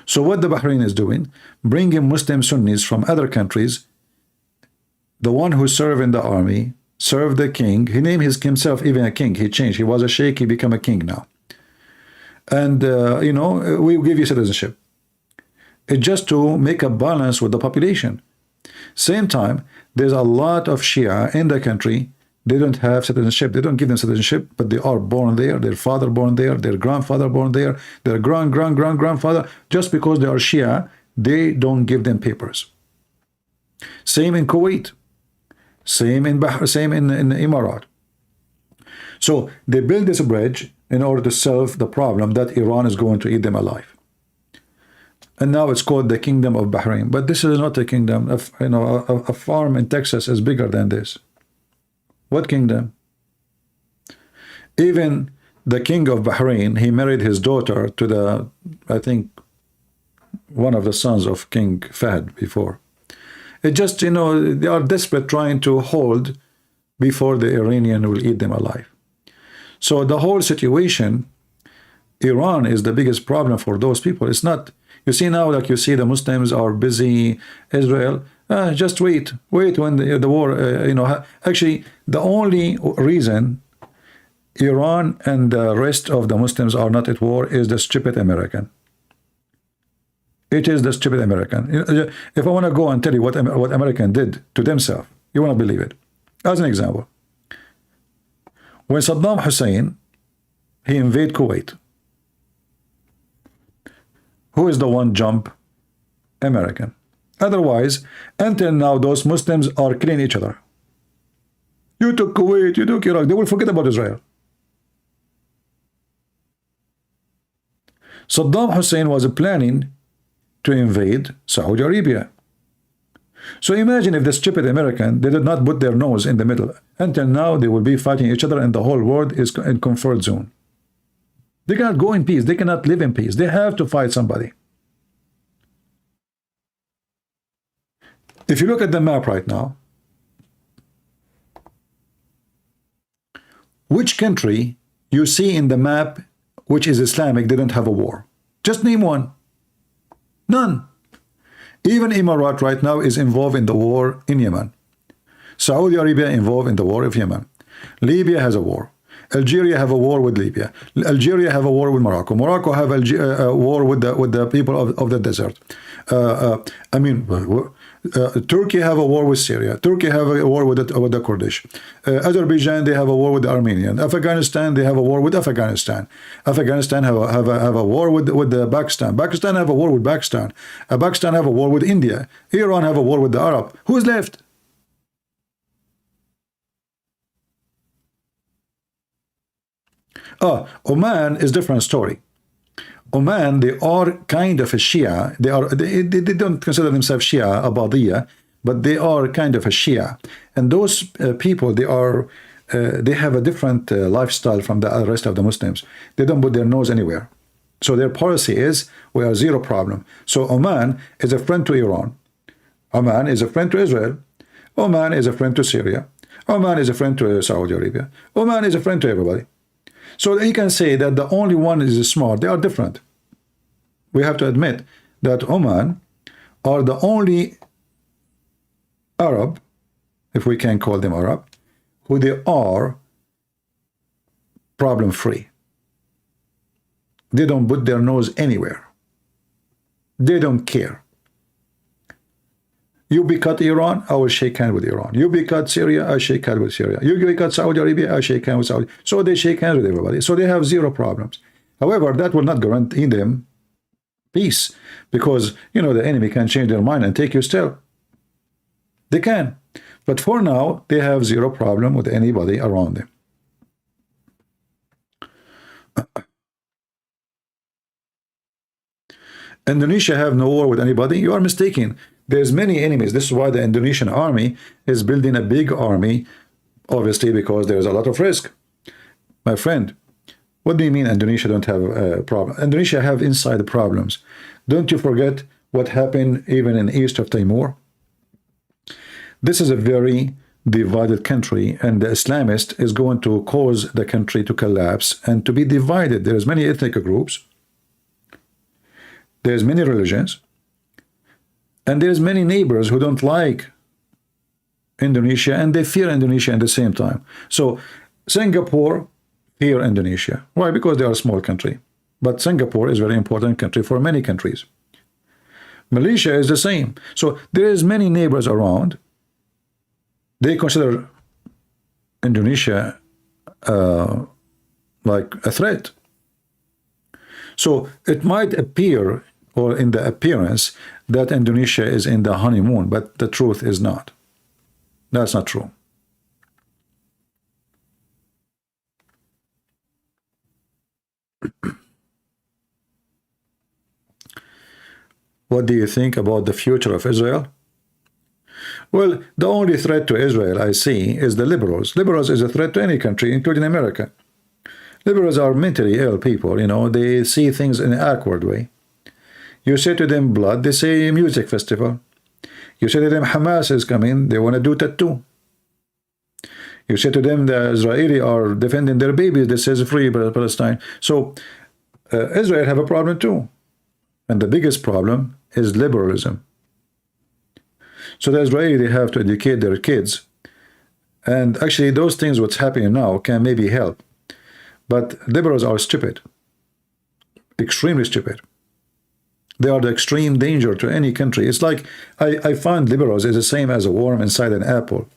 So what the Bahrain is doing, bringing Muslim Sunnis from other countries, the one who served in the army, served the king, he named himself even a king, he changed, he was a sheikh, he became a king now. And, you know, we give you citizenship. It's just to make a balance with the population. Same time, there's a lot of Shia in the country. They don't have citizenship. They don't give them citizenship, but they are born there. Their father born there. Their grandfather born there. Their grandfather. Just because they are Shia, they don't give them papers. Same in Kuwait. Same in Emirates. So they build this bridge in order to solve the problem that Iran is going to eat them alive. And now it's called the Kingdom of Bahrain. But this is not a kingdom. A farm in Texas is bigger than this. What kingdom? Even the king of Bahrain, he married his daughter to the, I think, one of the sons of King Fahd before. It just, you know, they are desperate trying to hold before the Iranian will eat them alive. So the whole situation, Iran is the biggest problem for those people. It's not, you see now, like you see the Muslims are busy, Israel, just wait when the war, you know, actually the only reason Iran and the rest of the Muslims are not at war is the stupid American. It is the stupid American. If I want to go and tell you what American did to themselves, you want to believe it. As an example, when Saddam Hussein, he invaded Kuwait, who is the one jump? American. Otherwise, until now, those Muslims are killing each other. You took Kuwait, you took Iraq. They will forget about Israel. Saddam Hussein was planning to invade Saudi Arabia. So imagine if the stupid American, they did not put their nose in the middle. Until now, they will be fighting each other and the whole world is in comfort zone. They cannot go in peace. They cannot live in peace. They have to fight somebody. If you look at the map right now, which country you see in the map which is Islamic, they don't have a war? Just name one. None. Even Emirates right now is involved in the war in Yemen. Saudi Arabia involved in the war of Yemen. Libya has a war. Algeria have a war with Libya. Algeria have a war with Morocco. Morocco have a war with the people of the desert. I mean, Turkey have a war with Syria. Turkey have a war with the Kurdish. Azerbaijan, they have a war with the Armenian. Afghanistan, they have a war with Afghanistan. Afghanistan have a war with the Pakistan. Pakistan have a war with Pakistan. Pakistan have a war with India. Iran have a war with the Arab. Who's left? Oman is different story. Oman, they are kind of a Shia. They don't consider themselves Shia, Abadiyya, but they are kind of a Shia. And those people, they have a different lifestyle from the rest of the Muslims. They don't put their nose anywhere. So their policy is, we are zero problem. So Oman is a friend to Iran. Oman is a friend to Israel. Oman is a friend to Syria. Oman is a friend to Saudi Arabia. Oman is a friend to everybody. So you can say that the only one is smart. They are different. We have to admit that Oman are the only Arab, if we can call them Arab, who they are problem-free. They don't put their nose anywhere. They don't care. You boycott Iran, I will shake hands with Iran. You boycott Syria, I shake hands with Syria. You boycott Saudi Arabia, I shake hands with Saudi. So they shake hands with everybody. So they have zero problems. However, that will not guarantee them peace, because, you know, the enemy can change their mind and take you still. They can. But for now, they have zero problem with anybody around them. Indonesia have no war with anybody. You are mistaken. There's many enemies. This is why the Indonesian army is building a big army, obviously, because there's a lot of risk. My friend, what do you mean Indonesia don't have a problem? Indonesia have inside problems. Don't you forget what happened even in east of Timor? This is a very divided country, and the Islamist is going to cause the country to collapse and to be divided. There's many ethnic groups. There's many religions. And there's many neighbors who don't like Indonesia, and they fear Indonesia at the same time. So Singapore fear Indonesia. Why? Because they are a small country. But Singapore is a very important country for many countries. Malaysia is the same. So there is many neighbors around. They consider Indonesia like a threat. So it might appear, or in the appearance, that Indonesia is in the honeymoon, but the truth is not. That's not true. What do you think about the future of Israel? Well, the only threat to Israel I see is the liberals. Liberals is a threat to any country, including America. Liberals are mentally ill people, you know, they see things in an awkward way. You say to them blood, they say music festival. You say to them Hamas is coming, they want to do tattoo. You say to them the Israeli are defending their babies, this says free Palestine. So Israel have a problem too. And the biggest problem is liberalism. So the Israeli, they have to educate their kids. And actually those things what's happening now can maybe help. But liberals are stupid. Extremely stupid. They are the extreme danger to any country. It's like, I find liberals is the same as a worm inside an apple.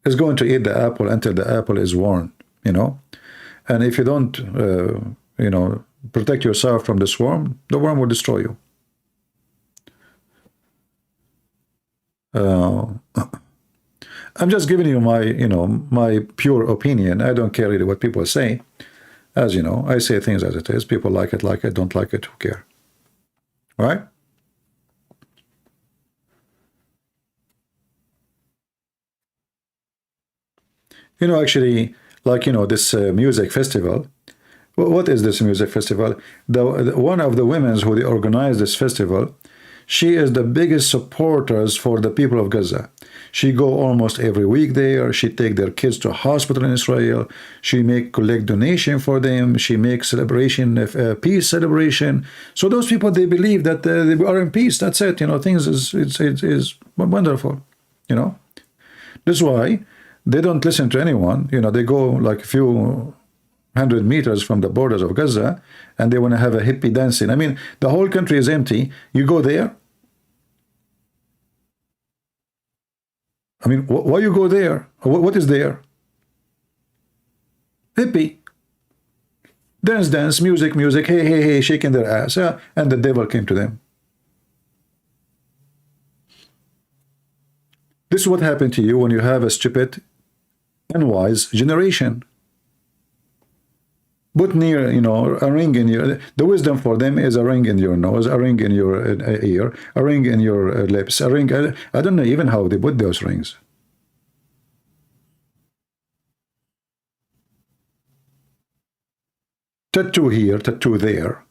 It's going to eat the apple until the apple is worn, you know. And if you don't, you know, protect yourself from this worm, the worm will destroy you. I'm just giving you my, you know, my pure opinion. I don't care really what people say. As you know, I say things as it is. People like it, don't like it, who care? Right? You know, actually, like, you know, this music festival. What is this music festival? One of the women who organized this festival, she is the biggest supporters for the people of Gaza. She go almost every week there. She take their kids to a hospital in Israel. She collect donation for them. She makes celebration, peace celebration. So those people, they believe that they are in peace. That's it. You know, things is wonderful. You know, that's why they don't listen to anyone. You know, they go like a few 100 meters from the borders of Gaza, and they want to have a hippie dancing. I mean, the whole country is empty. You go there. I mean, why you go there? What is there? Hippie. Dance, dance, music, music, hey, hey, hey, shaking their ass. Yeah, and the devil came to them. This is what happened to you when you have a stupid and wise generation. Put near, you know, a ring in your... The wisdom for them is a ring in your nose, a ring in your ear, a ring in your lips, a ring... I don't know even how they put those rings. Tattoo here, tattoo there.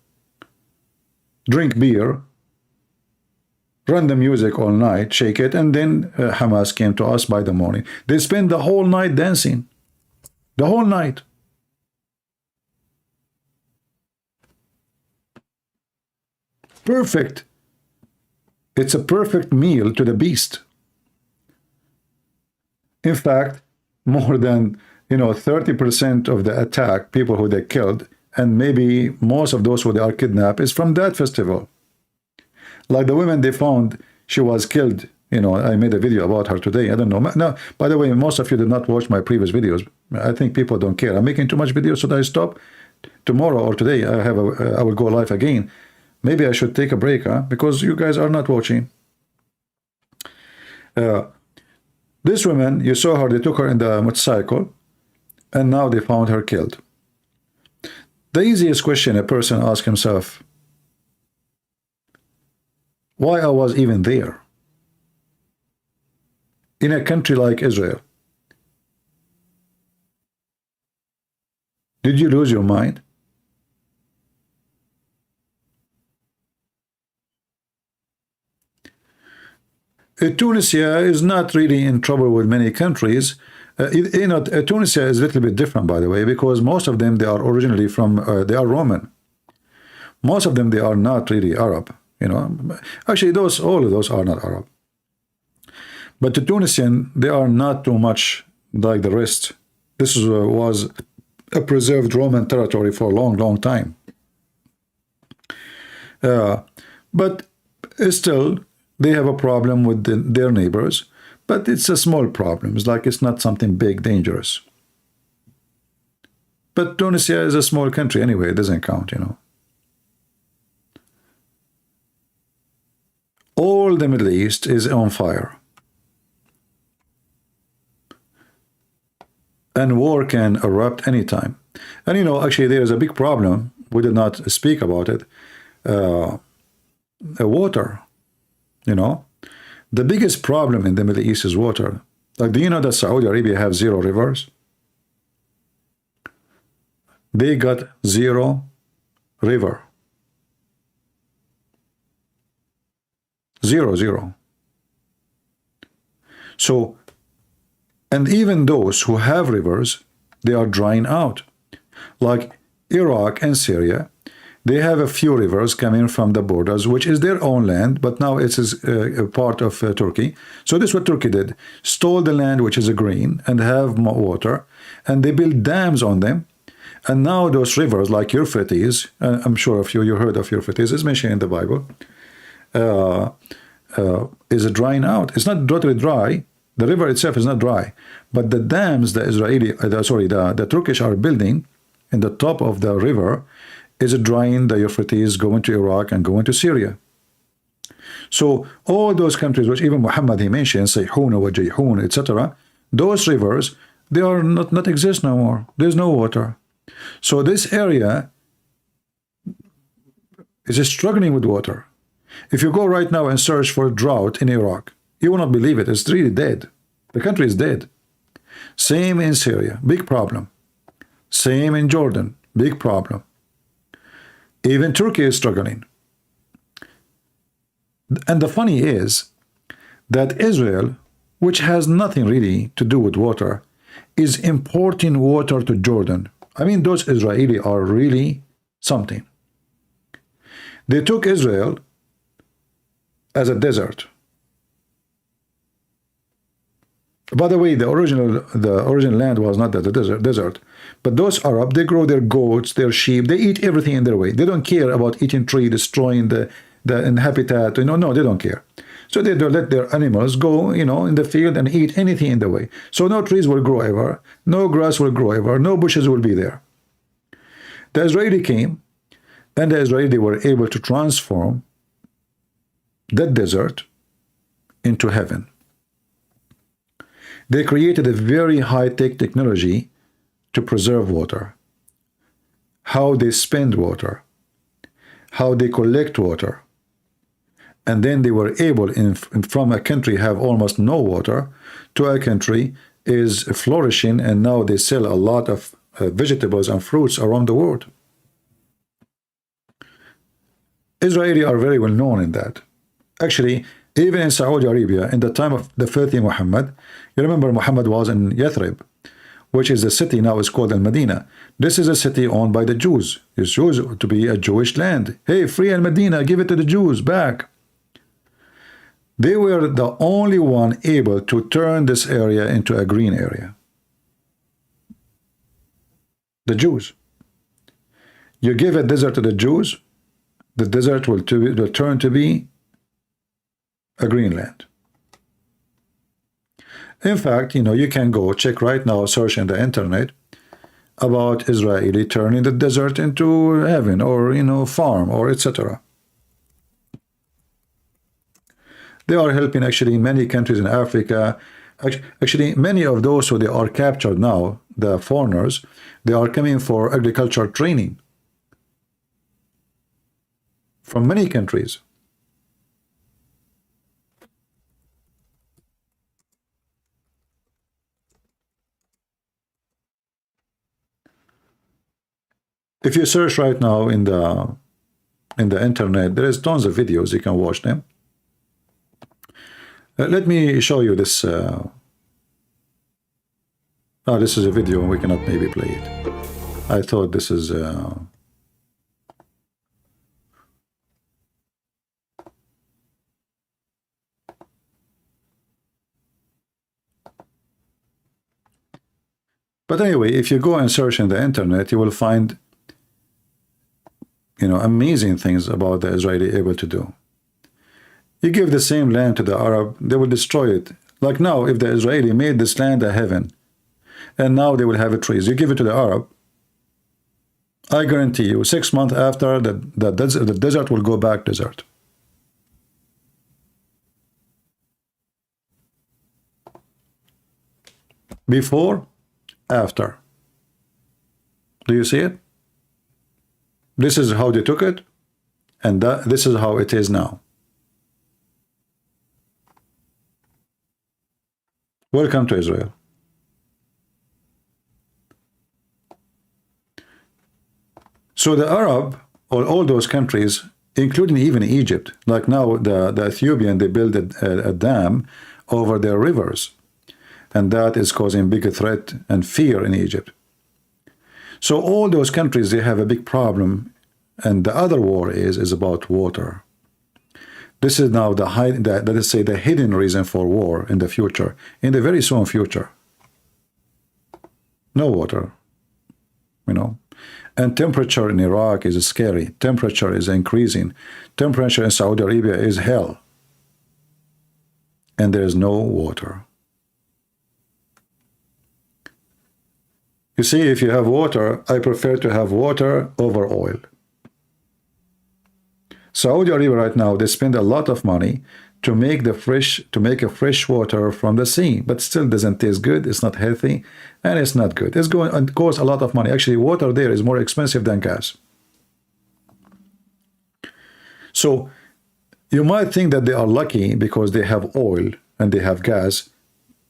Drink beer. Run the music all night, shake it, and then Hamas came to us by the morning. They spent the whole night dancing. The whole night. Perfect. It's a perfect meal to the beast. In fact, more than 30% of the attack, people who they killed, and maybe most of those who they are kidnapped, is from that festival. Like the woman they found, she was killed. I made a video about her today. I don't know. No, by the way, most of you did not watch my previous videos. I think people don't care. I'm making too much videos, so that I stop. Tomorrow or today, I will go live again. Maybe I should take a break, because you guys are not watching. This woman, you saw her, they took her in the motorcycle, and now they found her killed. The easiest question a person asks himself, why I was even there? In a country like Israel. Did you lose your mind? Tunisia is not really in trouble with many countries. Tunisia is a little bit different, by the way, because most of them, they are originally from, they are Roman. Most of them, they are not really Arab. Actually, all of those are not Arab. But the Tunisian, they are not too much like the rest. This was a preserved Roman territory for a long, long time. But still, they have a problem with their neighbors, but it's a small problem. It's not something big, dangerous. But Tunisia is a small country anyway. It doesn't count, All the Middle East is on fire. And war can erupt anytime. And actually there is a big problem. We did not speak about it. Water. The biggest problem in the Middle East is water. Like, do you know that Saudi Arabia have 0 rivers? They got 0 river. 0. So, and even those who have rivers, they are drying out. Like Iraq and Syria, they have a few rivers coming from the borders, which is their own land, but now it is a part of Turkey. So this is what Turkey did. Stole the land, which is green, and have more water, and they built dams on them. And now those rivers, like Euphrates, I'm sure you heard of Euphrates, it's mentioned in the Bible, is drying out. It's not totally dry. The river itself is not dry, but the dams the Turkish are building in the top of the river is drying the Euphrates, going to Iraq and going to Syria. So all those countries, which even Muhammad he mentioned, Sayhun wa Jayhun, etc., those rivers, they are not exist no more. There's no water. So this area is struggling with water. If you go right now and search for drought in Iraq, you will not believe it. It's really dead. The country is dead. Same in Syria, big problem. Same in Jordan, big problem. Even Turkey is struggling. And the funny is that Israel, which has nothing really to do with water, is importing water to Jordan. I mean, those Israeli are really something. They took Israel as a desert. By the way, the original land was not the desert. But those Arab, they grow their goats, their sheep, they eat everything in their way. They don't care about eating tree, destroying the habitat. No, they don't care. So they don't let their animals go, in the field and eat anything in the way. So no trees will grow ever, no grass will grow ever, no bushes will be there. The Israeli came, and the Israeli were able to transform that desert into heaven. They created a very high-tech technology to preserve water, how they spend water, how they collect water. And then they were able, from a country have almost no water, to a country is flourishing, and now they sell a lot of vegetables and fruits around the world. Israeli are very well known in that. Actually, even in Saudi Arabia, in the time of the filthy Muhammad, you remember Muhammad was in Yathrib, which is a city now is called Al-Medina. This is a city owned by the Jews. It's Jews to be a Jewish land. Hey, free Al-Medina, give it to the Jews back. They were the only one able to turn this area into a green area. The Jews. You give a desert to the Jews, the desert will turn to be a green land. In fact, you can go check right now, search in the internet about Israeli turning the desert into heaven, or farm, or etc. They are helping actually many countries in Africa. Actually, many of those who they are captured now, the foreigners, they are coming for agricultural training from many countries. If you search right now in the internet, there is tons of videos, you can watch them. Let me show you this. This is a video, and we cannot maybe play it. I thought this is. But anyway, if you go and search in the internet, you will find, amazing things about the Israeli able to do. You give the same land to the Arab, they will destroy it. Like now, if the Israeli made this land a heaven, and now they will have trees, you give it to the Arab, I guarantee you, 6 months after, the desert will go back desert. Before, after. Do you see it? This is how they took it, and this is how it is now. Welcome to Israel. So the Arab, or all those countries, including even Egypt, like now the Ethiopian, they built a dam over their rivers, and that is causing big threat and fear in Egypt. So all those countries, they have a big problem, and the other war is about water. This is now let us say the hidden reason for war in the future, in the very soon future. No water, And temperature in Iraq is scary. Temperature is increasing. Temperature in Saudi Arabia is hell. And there is no water. You see, if you have water, I prefer to have water over oil. Saudi Arabia right now, they spend a lot of money to make a fresh water from the sea, but still doesn't taste good, it's not healthy, and it's not good. It's going to cost a lot of money. Actually, water there is more expensive than gas. So you might think that they are lucky because they have oil and they have gas,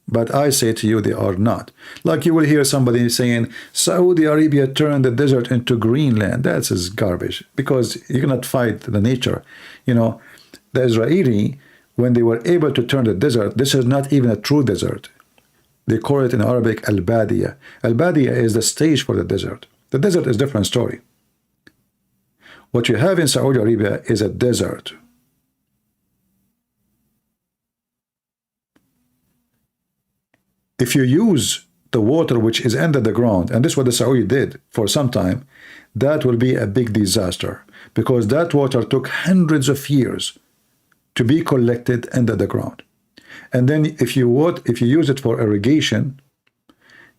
but I say to you, they are not. Like you will hear somebody saying, Saudi Arabia turned the desert into Greenland. That's just garbage, because you cannot fight the nature. The Israeli, when they were able to turn the desert, this is not even a true desert. They call it in Arabic al-Badiya. Al-Badiya is the stage for the desert. The desert is a different story. What you have in Saudi Arabia is a desert. if you use the water which is under the ground, and this is what the Saudi did for some time, that will be a big disaster, because that water took hundreds of years to be collected under the ground. And then if you use it for irrigation,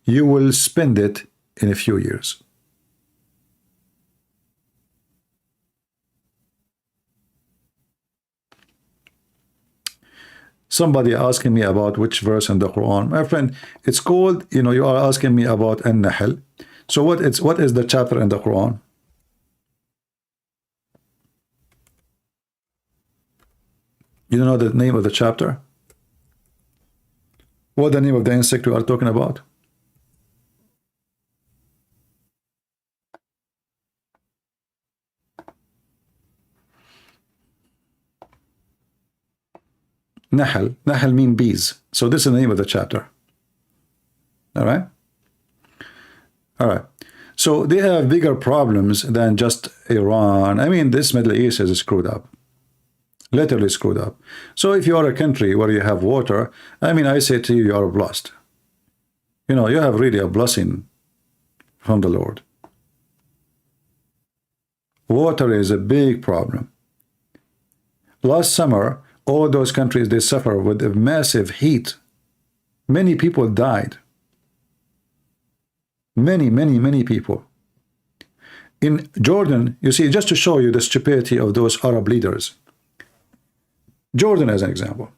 you will spend it in a few years. Somebody asking me about which verse in the Quran. My friend, it's called, you are asking me about An-Nahl. So what is the chapter in the Quran? You don't know the name of the chapter? What the name of the insect we are talking about? Nahl. Nahl mean bees. So this is the name of the chapter. All right? All right. So they have bigger problems than just Iran. I mean, this Middle East is screwed up. Literally screwed up. So if you are a country where you have water, I mean, I say to you, you are blessed. You have really a blessing from the Lord. Water is a big problem. Last summer, all those countries, they suffer with a massive heat. Many people died. Many people. In Jordan, you see, just to show you the stupidity of those Arab leaders. Jordan as an example.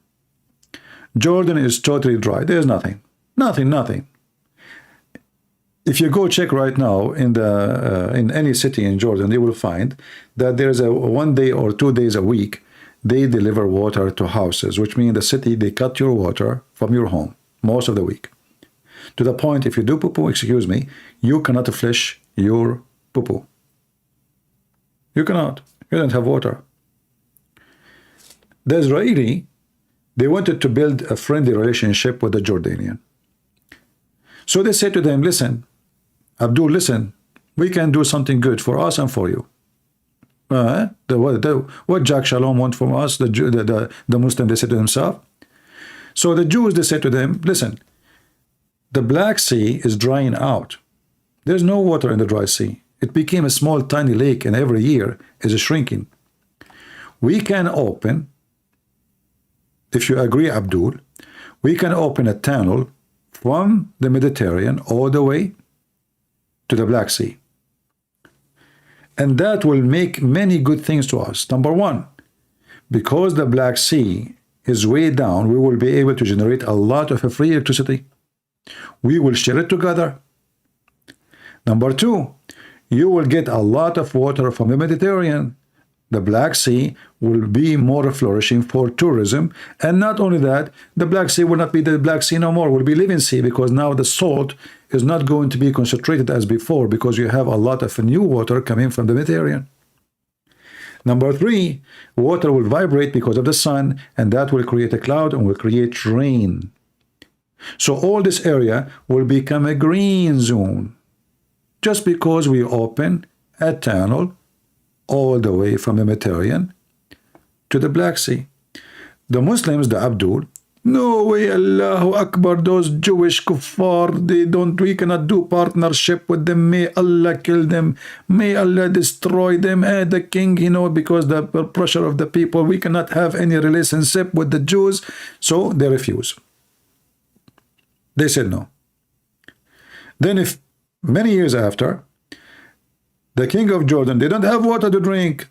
Jordan is totally dry. There's nothing. Nothing. If you go check right now in any city in Jordan, you will find that there's a 1 day or 2 days a week they deliver water to houses, which means the city, they cut your water from your home most of the week. To the point, if you do poo-poo, excuse me, you cannot flush your poo-poo. You cannot. You don't have water. The Israeli, they wanted to build a friendly relationship with the Jordanian. So they said to them, listen, Abdul, listen, we can do something good for us and for you. What Jack Shalom want from us, the Muslim, they said to themselves. So the Jews, they said to them, listen, the Black Sea is drying out. There's no water in the dry sea. It became a small tiny lake, and every year is shrinking. We can open, if you agree, Abdul, we can open a tunnel from the Mediterranean all the way to the Black Sea. And that will make many good things to us. Number one, because the Black Sea is way down, we will be able to generate a lot of free electricity. We will share it together. Number two, you will get a lot of water from the Mediterranean. The Black Sea will be more flourishing for tourism. And not only that, the Black Sea will not be the Black Sea no more. It will be living sea, because now the salt is not going to be concentrated as before, because you have a lot of new water coming from the Mediterranean. Number three, water will vibrate because of the sun, and that will create a cloud and will create rain. So all this area will become a green zone, just because we open a tunnel all the way from the Mediterranean to the Black Sea. The Muslims, the Abdul, no way, Allahu Akbar, those Jewish kuffar, we cannot do partnership with them. May Allah kill them. May Allah destroy them. The king, because the pressure of the people, we cannot have any relationship with the Jews. So they refuse. They said no. Then if many years after, the king of Jordan, they don't have water to drink.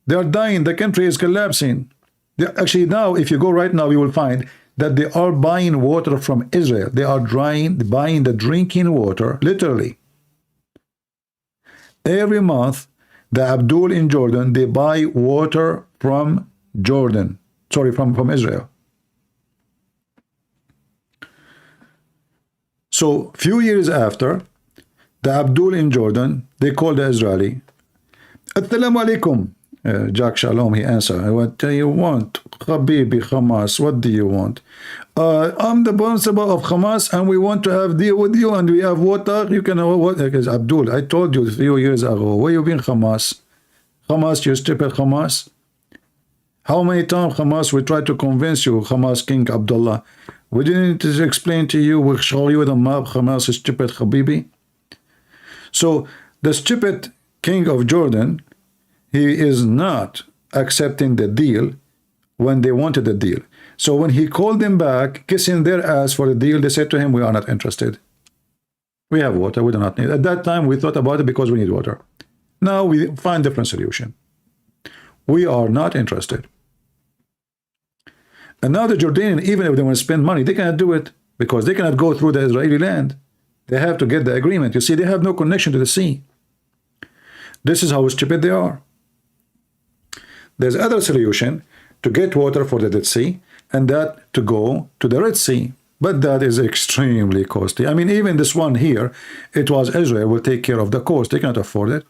They are dying. The country is collapsing. Actually, now, if you go right now, you will find that they are buying water from Israel. They are buying the drinking water, literally. Every month, the Abdul in Jordan, they buy water from Jordan. Sorry, from Israel. So, few years after, the Abdul in Jordan, they called the Israeli. Assalamu alaikum. Jack Shalom, he answered. What do you want? Habibi Hamas, what do you want? I'm the principal of Hamas, and we want to have deal with you, and we have water. You can have water. Because Abdul, I told you a few years ago, where you been, Hamas? Hamas, you stupid Hamas. How many times Hamas will try to convince you, Hamas King Abdullah? We didn't explain to you, we'll show you the map, Hamas is stupid, Habibi. So the stupid king of Jordan, he is not accepting the deal when they wanted the deal. So when he called them back, kissing their ass for the deal, they said to him, we are not interested. We have water, we do not need. At that time, we thought about it because we need water. Now we find different solution. We are not interested. And now the Jordanian, even if they want to spend money, they cannot do it because they cannot go through the Israeli land. They have to get the agreement. You see, they have no connection to the sea. This is how stupid they are. There's other solution to get water for the Dead Sea, and that to go to the Red Sea. But that is extremely costly. I mean, even this one here, it was Israel will take care of the cost. They cannot afford it.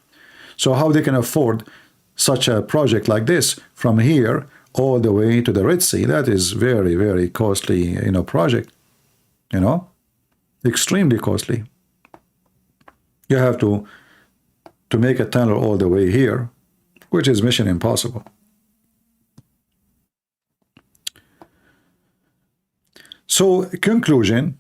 So how they can afford such a project like this from here all the way to the Red Sea? That is very, very costly, project. Extremely costly. You have to make a tunnel all the way here, which is mission impossible. So, conclusion,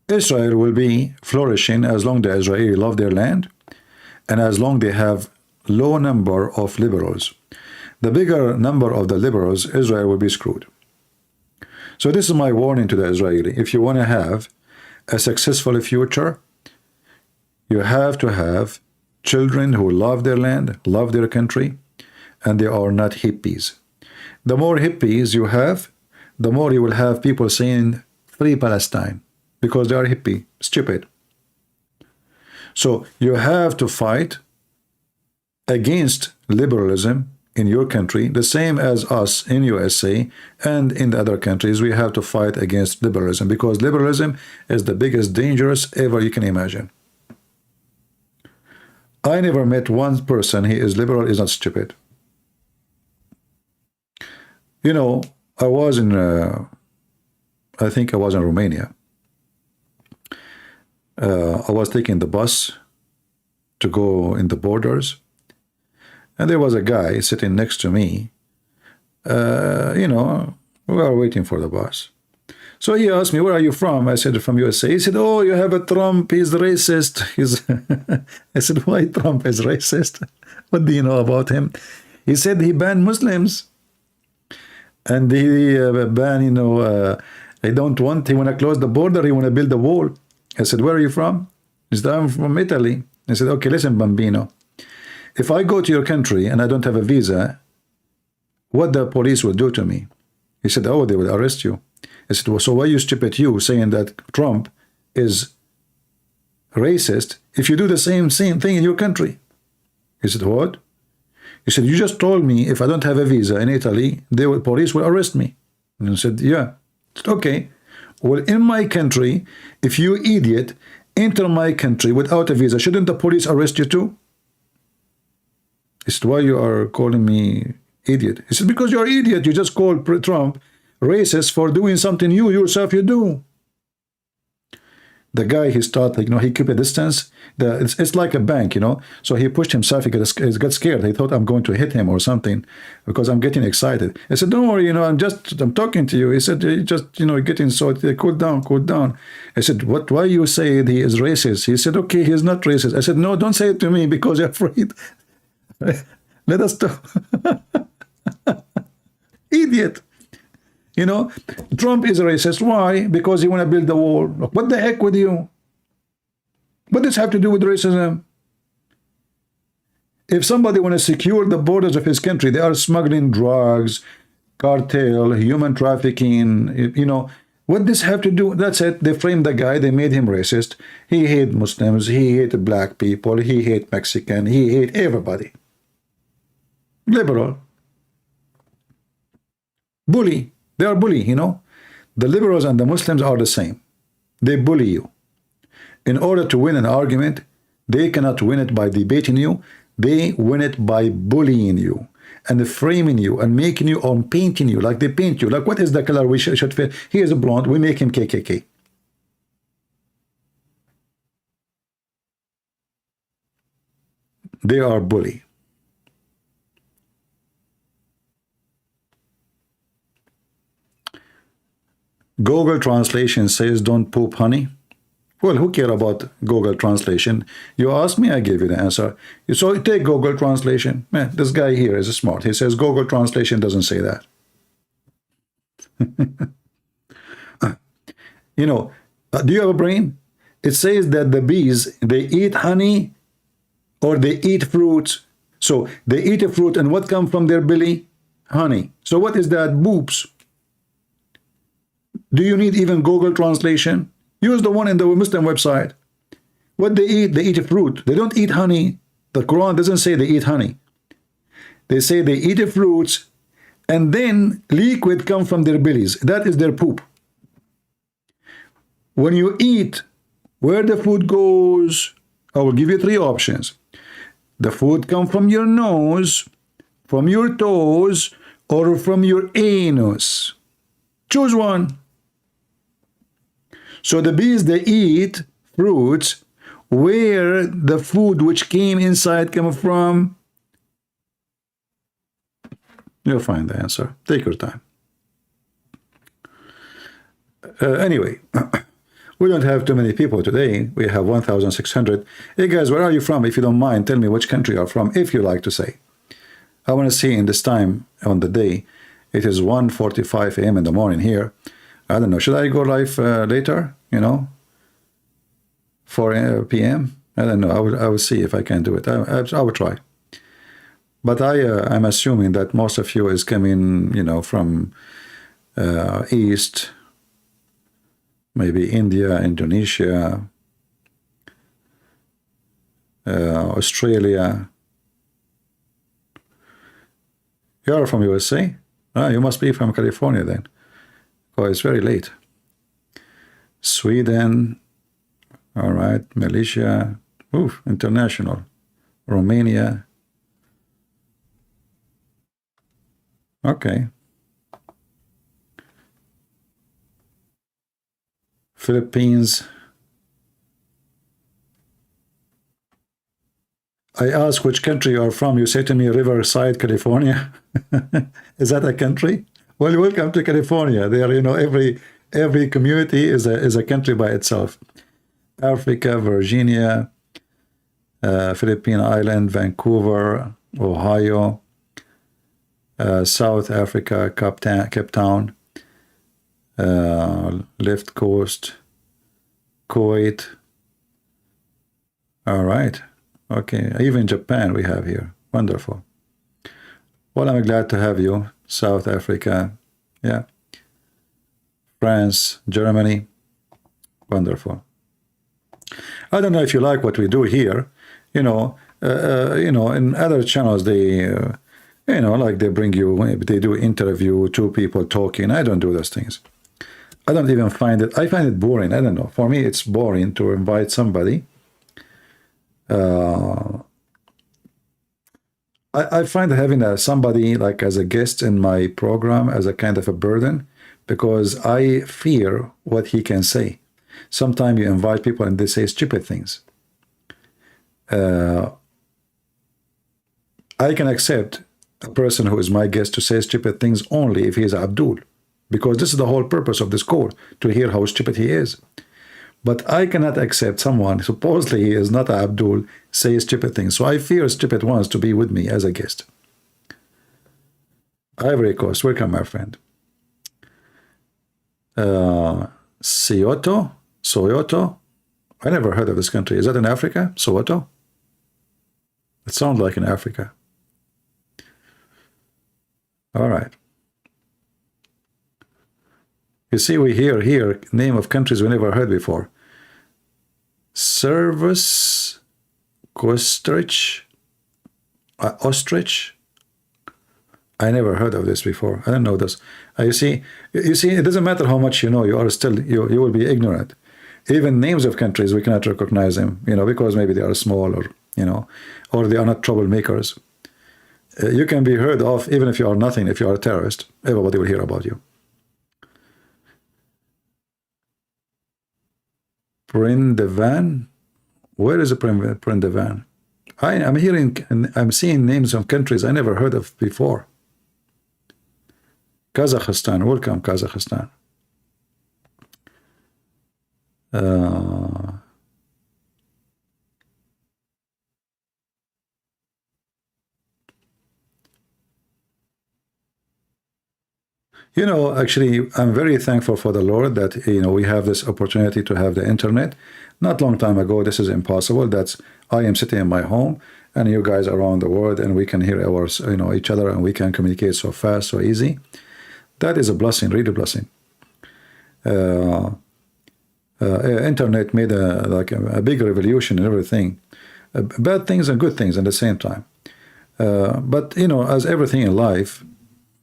Israel will be flourishing as long as the Israelis love their land and as long they have low number of liberals. The bigger number of the liberals, Israel will be screwed. So this is my warning to the Israeli. If you want to have a successful future, you have to have children who love their land, love their country, and they are not hippies. The more hippies you have, the more you will have people saying free Palestine because they are hippie, stupid. So you have to fight against liberalism in your country, the same as us in USA and in the other countries. We have to fight against liberalism because liberalism is the biggest dangerous ever you can imagine. I never met one person he is liberal, is not stupid. I was in, I think I was in Romania. I was taking the bus to go in the borders, and there was a guy sitting next to me. We were waiting for the bus. So he asked me, where are you from? I said, from USA. He said, oh, you have a Trump, he's racist. I said, why Trump is racist? What do you know about him? He said he banned Muslims. And he banned, he want to close the border, he want to build a wall. I said, where are you from? He said, I'm from Italy. I said, okay, listen, Bambino. If I go to your country and I don't have a visa, what the police will do to me? He said, oh, they will arrest you. I said, well, so why you stupid you saying that Trump is racist if you do the same thing in your country? He said, what? He said, you just told me if I don't have a visa in Italy, police will arrest me. And I said, yeah. I said, okay. Well, in my country, if you idiot enter my country without a visa, shouldn't the police arrest you too? He said, why you are calling me idiot? He said, because you're an idiot. You just called Trump racist for doing something you yourself you do. The guy, he started, he kept a distance. It's like a bank, So he pushed himself. He got scared. He thought I'm going to hit him or something because I'm getting excited. I said, don't worry, I'm talking to you. He said, just, getting so, cool down. I said, why you say he is racist? He said, okay, he's not racist. I said, no, don't say it to me because you're afraid. Let us talk. Idiot. Trump is a racist. Why? Because he want to build the wall. Look, what the heck with you? What does this have to do with racism? If somebody want to secure the borders of his country, they are smuggling drugs, cartel, human trafficking, what does this have to do? That's it. They framed the guy. They made him racist. He hate Muslims. He hate black people. He hate Mexican. He hate everybody. Liberal. Bully. They are bully, The liberals and the Muslims are the same. They bully you. In order to win an argument, they cannot win it by debating you. They win it by bullying you and framing you and making you or painting you like they paint you. Like, what is the color we should fit? He is a blonde. We make him KKK. they are bully. Google Translation says don't poop honey. Well, who care about Google Translation? You asked me, I gave you the answer. So take Google Translation. Man, this guy here is smart. He says Google Translation doesn't say that. You know, do you have a brain? It says that the bees, they eat honey or they eat fruits. So they eat a fruit, and what comes from their belly? Honey. So what is that? Boobs. Do you need even Google Translation? Use the one in the Muslim website. What they eat a fruit. They don't eat honey. The Quran doesn't say they eat honey. They say they eat fruits, and then liquid comes from their bellies. That is their poop. When you eat, where the food goes, I will give you 3 options. The food comes from your nose, from your toes, or from your anus. Choose one. So the bees, they eat fruits where the food which came inside come from. You'll find the answer. Take your time. Anyway, we don't have too many people today. We have 1,600. Hey guys, where are you from? If you don't mind, tell me which country you're from, if you like to say. I want to see in this time on the day. It is 1:45 a.m. in the morning here. I don't know. Should I go live later? You know, 4 p.m. I don't know. I will see if I can do it. I will try. But I'm assuming that most of you is coming, you know, from East, maybe India, Indonesia, Australia. You are from USA? Ah, you must be from California then. Oh, it's very late. Sweden, all right, Malaysia, oof, international, Romania. Okay. Philippines. I ask which country you are from. You say to me Riverside, California. Is that a country? Well, welcome to California. There, you know, every community is a country by itself. Africa, Virginia, Philippine Island, Vancouver, Ohio, South Africa, Cape Town, left coast, Kuwait. All right. Okay. Even Japan we have here. Wonderful. Well, I'm glad to have you. South Africa, yeah, France, Germany, wonderful. I don't know if you like what we do here, you know, in other channels they, you know, like they bring you, they do interview, 2 people talking. I don't do those things. I don't even find it. I find it boring. I don't know. For me, it's boring to invite somebody. I find having somebody like as a guest in my program as a kind of a burden, because I fear what he can say. Sometimes you invite people and they say stupid things. I can accept a person who is my guest to say stupid things only if he is Abdul, because this is the whole purpose of this call, to hear how stupid he is. But I cannot accept someone, supposedly he is not Abdul, say stupid things. So I fear stupid ones to be with me as a guest. Ivory Coast, welcome, my friend. Soweto? I never heard of this country. Is that in Africa? Soweto? It sounds like in Africa. All right. You see, we hear here name of countries we never heard before. Service, Ostrich. I never heard of this before. I don't know this. You see, it doesn't matter how much you know. You are still you will be ignorant. Even names of countries we cannot recognize them. You know, because maybe they are small, or you know, or they are not troublemakers. You can be heard of even if you are nothing. If you are a terrorist, everybody will hear about you. Prindevan? Where is Prindevan? I'm hearing and I'm seeing names of countries I never heard of before. Kazakhstan, welcome Kazakhstan. You know, actually, I'm very thankful for the Lord that, you know, we have this opportunity to have the internet. Not long time ago, this is impossible. I am sitting in my home and you guys around the world, and we can hear our, you know, each other, and we can communicate so fast, so easy. That is a blessing, really a blessing. Internet made a big revolution in everything, bad things and good things at the same time. But you know, as everything in life,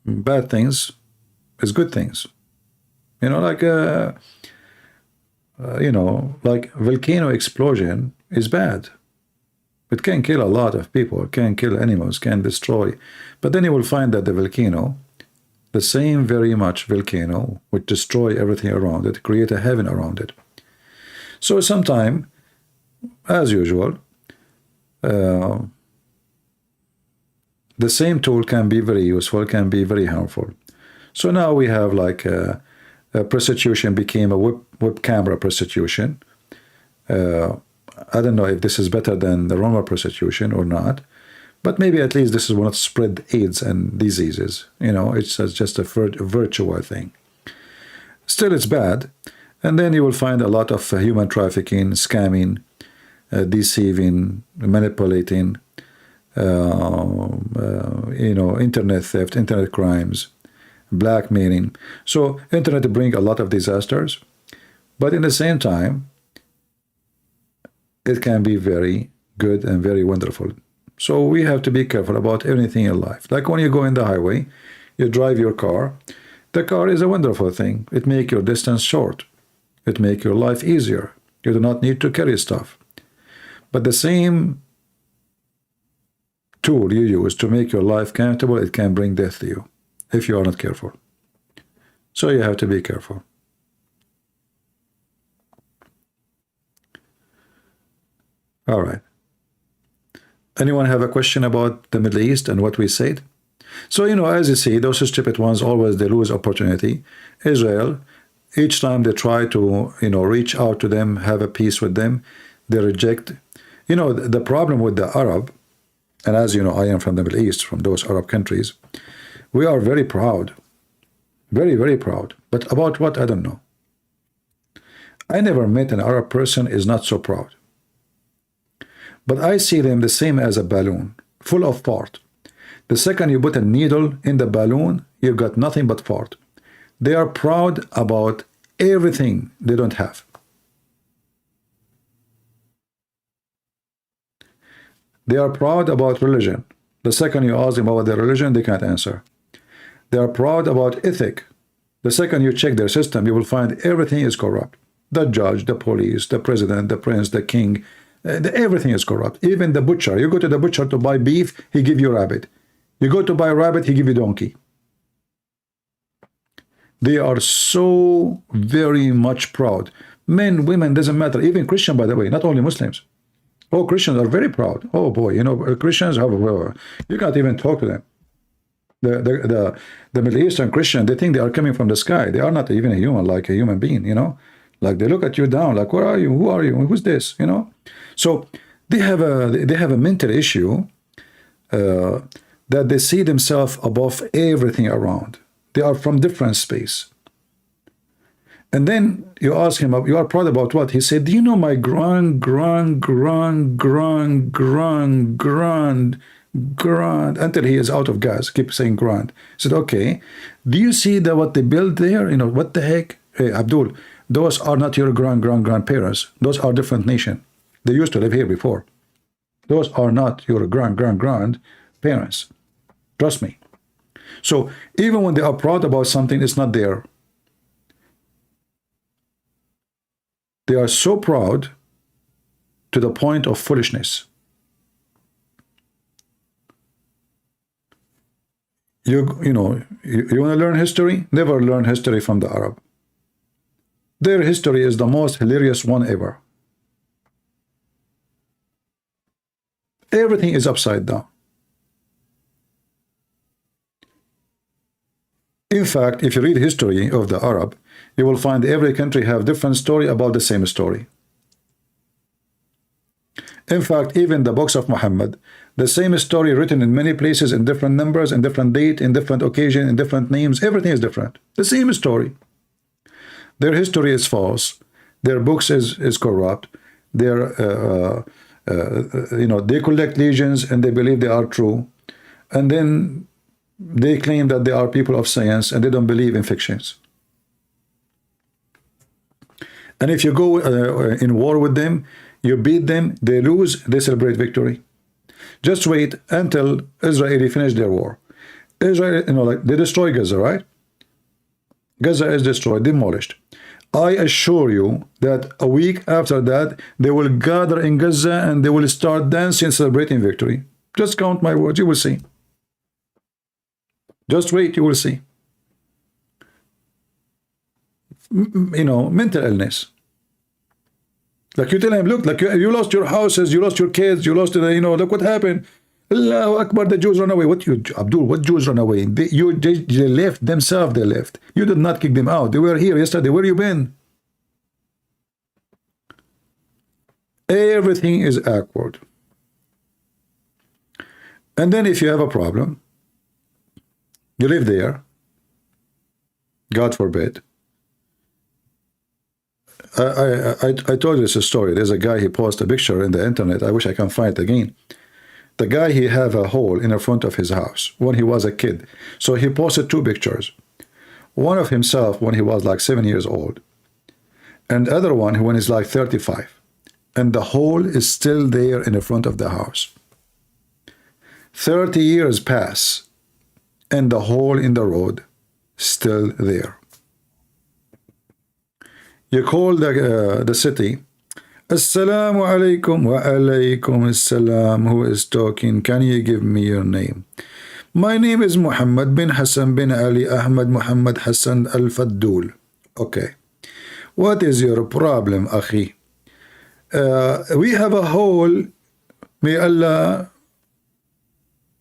bad things is good things. You know, like you know, like volcano explosion is bad. It can kill a lot of people, can kill animals, can destroy. But then you will find that the volcano, the same very much volcano, would destroy everything around it, create a heaven around it. So sometime, as usual, the same tool can be very useful, can be very harmful. So now we have like a prostitution became a web camera prostitution. I don't know if this is better than the normal prostitution or not, but maybe at least this is what spread AIDS and diseases. You know, it's just a virtual thing. Still, it's bad. And then you will find a lot of human trafficking, scamming, deceiving, manipulating, you know, internet theft, internet crimes, blackmailing. So internet bring a lot of disasters, but in the same time, it can be very good and very wonderful. So we have to be careful about anything in life. Like when you go in the highway, you drive your car. The car is a wonderful thing. It makes your distance short. It makes your life easier. You do not need to carry stuff. But the same tool you use to make your life comfortable, it can bring death to you if you are not careful. So you have to be careful. All right. Anyone have a question about the Middle East and what we said? So, you know, as you see, those stupid ones always, they lose opportunity. Israel, each time they try to, you know, reach out to them, have a peace with them, they reject. You know, the problem with the Arab, and as you know, I am from the Middle East, from those Arab countries, we are very proud. Very, very proud. But about what, I don't know. I never met an Arab person is not so proud. But I see them the same as a balloon, full of fart. The second you put a needle in the balloon, you've got nothing but fart. They are proud about everything they don't have. They are proud about religion. The second you ask them about their religion, they can't answer. They are proud about ethic. The second you check their system, you will find everything is corrupt. The judge, the police, the president, the prince, the king, everything is corrupt. Even the butcher. You go to the butcher to buy beef, he give you rabbit. You go to buy rabbit, he give you donkey. They are so very much proud. Men, women, doesn't matter. Even Christian, by the way, not only Muslims. Oh, Christians are very proud. Oh boy, you know, Christians have, you can't even talk to them. The Middle Eastern Christian, they think they are coming from the sky. They are not even a human, like a human being, you know. Like they look at you down, like, where are you? Who are you? Who's this? You know. So they have a mental issue that they see themselves above everything around. They are from different space. And then you ask him, you are proud about what? He said, do you know my grand, until he is out of gas, keep saying grand. He said, okay, do you see what they built there? You know, what the heck? Hey, Abdul, those are not your grandparents. Those are different nation. They used to live here before. Those are not your grandparents. Trust me. So even when they are proud about something, it's not there. They are so proud to the point of foolishness. You know, you want to learn history? Never learn history from the Arab. Their history is the most hilarious one ever. Everything is upside down. In fact, if you read history of the Arab, you will find every country have different story about the same story. In fact, even the books of Muhammad, the same story written in many places, in different numbers, in different date, in different occasion, in different names, everything is different. The same story. Their history is false. Their books is corrupt. Their you know, they collect legends and they believe they are true, and then they claim that they are people of science and they don't believe in fictions. And if you go in war with them, you beat them, they lose, they celebrate victory. Just wait until Israel finish their war. Israel, you know, like they destroy Gaza, right? Gaza is destroyed, demolished. I assure you that a week after that, they will gather in Gaza and they will start dancing, celebrating victory. Just count my words, you will see. Just wait, you will see. You know, mental illness. Like you tell him, look, like you lost your houses, you lost your kids, you lost, you know, look what happened. Allahu Akbar, the Jews run away. What you, Abdul, what Jews run away? They left themselves, they left. You did not kick them out. They were here yesterday. Where you been? Everything is awkward. And then if you have a problem, you live there, God forbid. I told you this story. There's a guy, he posted a picture in the internet. I wish I can find it again. The guy, he have a hole in the front of his house when he was a kid. So he posted two pictures. One of himself when he was like 7 years old, and the other one when he's like 35. And the hole is still there in the front of the house. 30 years pass, and the hole in the road still there. You call the city. Assalamu alaikum wa alaikum assalam. Who is talking? Can you give me your name? My name is Muhammad bin Hassan bin Ali Ahmad Muhammad Hassan al-Faddul. Okay. What is your problem, akhi? We have a hole. May Allah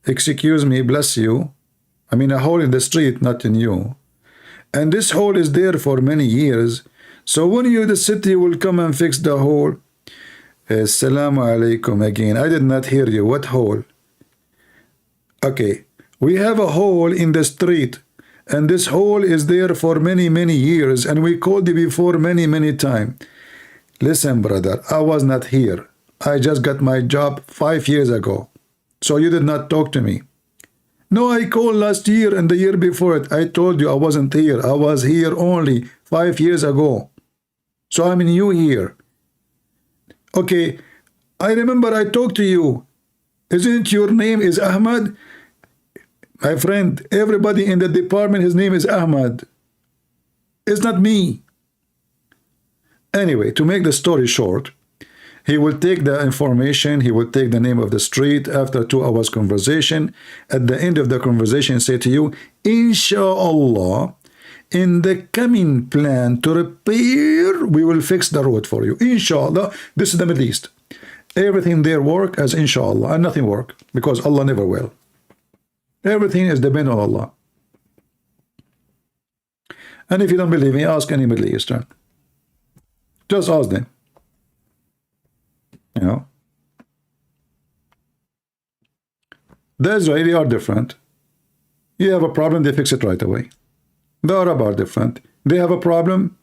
excuse me, bless you. I mean, a hole in the street, not in you. And this hole is there for many years. So when you, the city, will come and fix the hole. Assalamu alaikum again. I did not hear you. What hole? Okay. We have a hole in the street. And this hole is there for many, many years. And we called you before many times. Listen, brother, I was not here. I just got my job 5 years ago. So you did not talk to me. No, I called last year and the year before it. I told you I wasn't here. I was here only 5 years ago. So I'm new here. Okay, I remember I talked to you. Isn't your name is Ahmad? My friend, everybody in the department, his name is Ahmad. It's not me. Anyway, to make the story short, he will take the information, he will take the name of the street after 2 hours conversation. At the end of the conversation, say to you, Inshallah, in the coming plan to repair, we will fix the road for you. Inshallah, this is the Middle East. Everything there work as inshallah, and nothing work, because Allah never will. Everything is dependent on Allah. And if you don't believe me, ask any Middle Eastern. Just ask them. You know, the Israeli are different. You have a problem, they fix it right away. The Arab are different. They have a problem,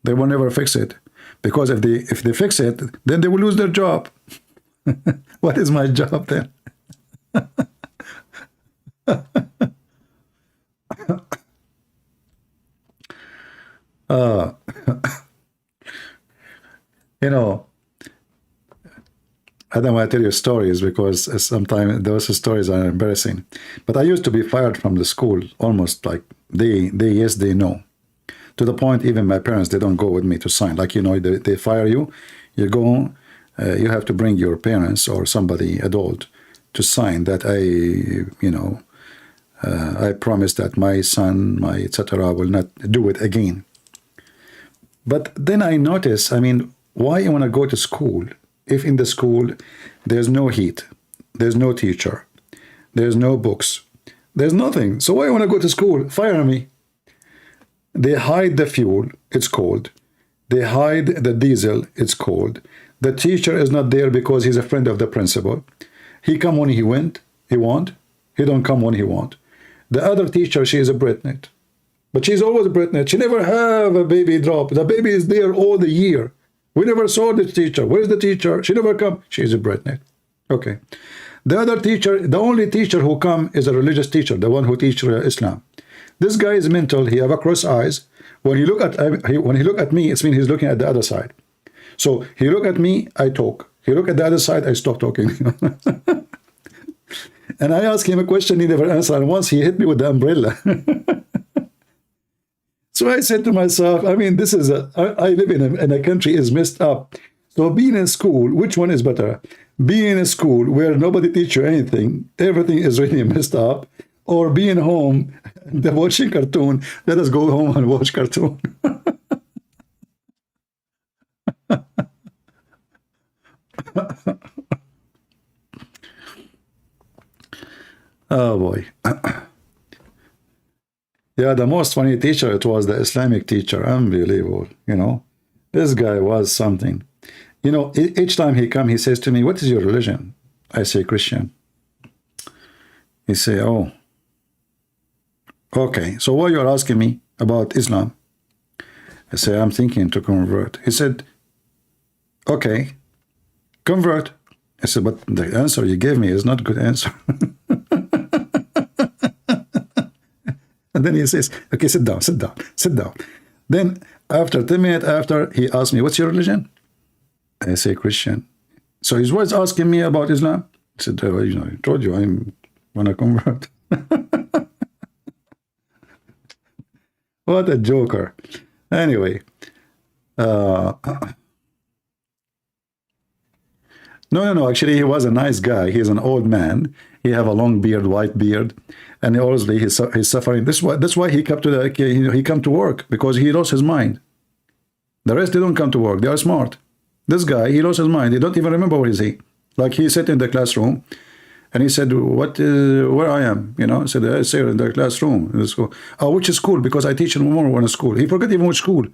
they will never fix it. Because if they fix it, then they will lose their job. What is my job then? You know, I don't want to tell you stories because sometimes those stories are embarrassing. But I used to be fired from the school, almost like they yes, they no. To the point, even my parents, they don't go with me to sign. Like, you know, they fire you, you go, you have to bring your parents or somebody adult to sign that I promise that my son, my etc. will not do it again. But then I notice, I mean, why you want to go to school if in the school there's no heat, There's no teacher. There's no books. There's nothing. So why you want to go to school? Fire me. They hide the fuel. It's cold. They hide the diesel. It's cold. The teacher is not there because he's a friend of the principal. He come when he want. He don't come when he want. The other teacher, she is a pregnant. But she's always pregnant. She never have a baby drop. The baby is there all the year. We never saw the teacher. Where's the teacher? She never come. She is a pregnant. Okay. The other teacher, the only teacher who come is a religious teacher, the one who teaches Islam. This guy is mental. He have a cross eyes. When he look at me, it means he's looking at the other side. So he look at me, I talk. He look at the other side, I stop talking. And I asked him a question, he never answered. And once he hit me with the umbrella. So I said to myself, I mean, this is I live in a country is messed up. So being in school, which one is better? Being in a school where nobody teach you anything, everything is really messed up, or being home, watching cartoon. Let us go home and watch cartoon. Oh boy. Yeah, the most funny teacher, it was the Islamic teacher. Unbelievable, you know. This guy was something. You know, each time he come, he says to me, what is your religion? I say Christian. He say, oh, okay. So why you are asking me about Islam? I say, I'm thinking to convert. He said, okay, convert. I said, but the answer you gave me is not a good answer. And then he says, okay, sit down, sit down, sit down. Then after 10 minutes after, he asked me, what's your religion? I say Christian. So he was asking me about Islam. I said, you know, I told you I'm gonna convert. What a joker. Anyway. No, actually he was a nice guy. He's an old man. He have a long beard, white beard, and obviously he's suffering. That's why he come to work, because he lost his mind. The rest, they don't come to work. They are smart. This guy, he lost his mind. He don't even remember where is he. Like he sat in the classroom, and he said, where I am? You know, I said, I say in the classroom. In the school. Oh, which school? Because I teach in more than one school. He forgot even which school.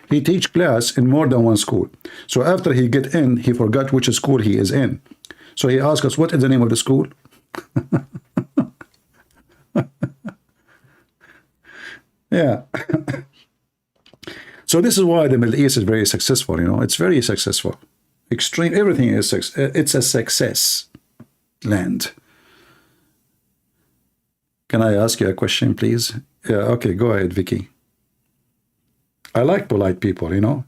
He teach class in more than one school. So after he get in, he forgot which school he is in. So he asked us, what is the name of the school? Yeah. So this is why the Middle East is very successful. You know, it's very successful. Extreme, everything is it's a success land. Can I ask you a question, please? Yeah, okay, go ahead, Vicky. I like polite people, you know.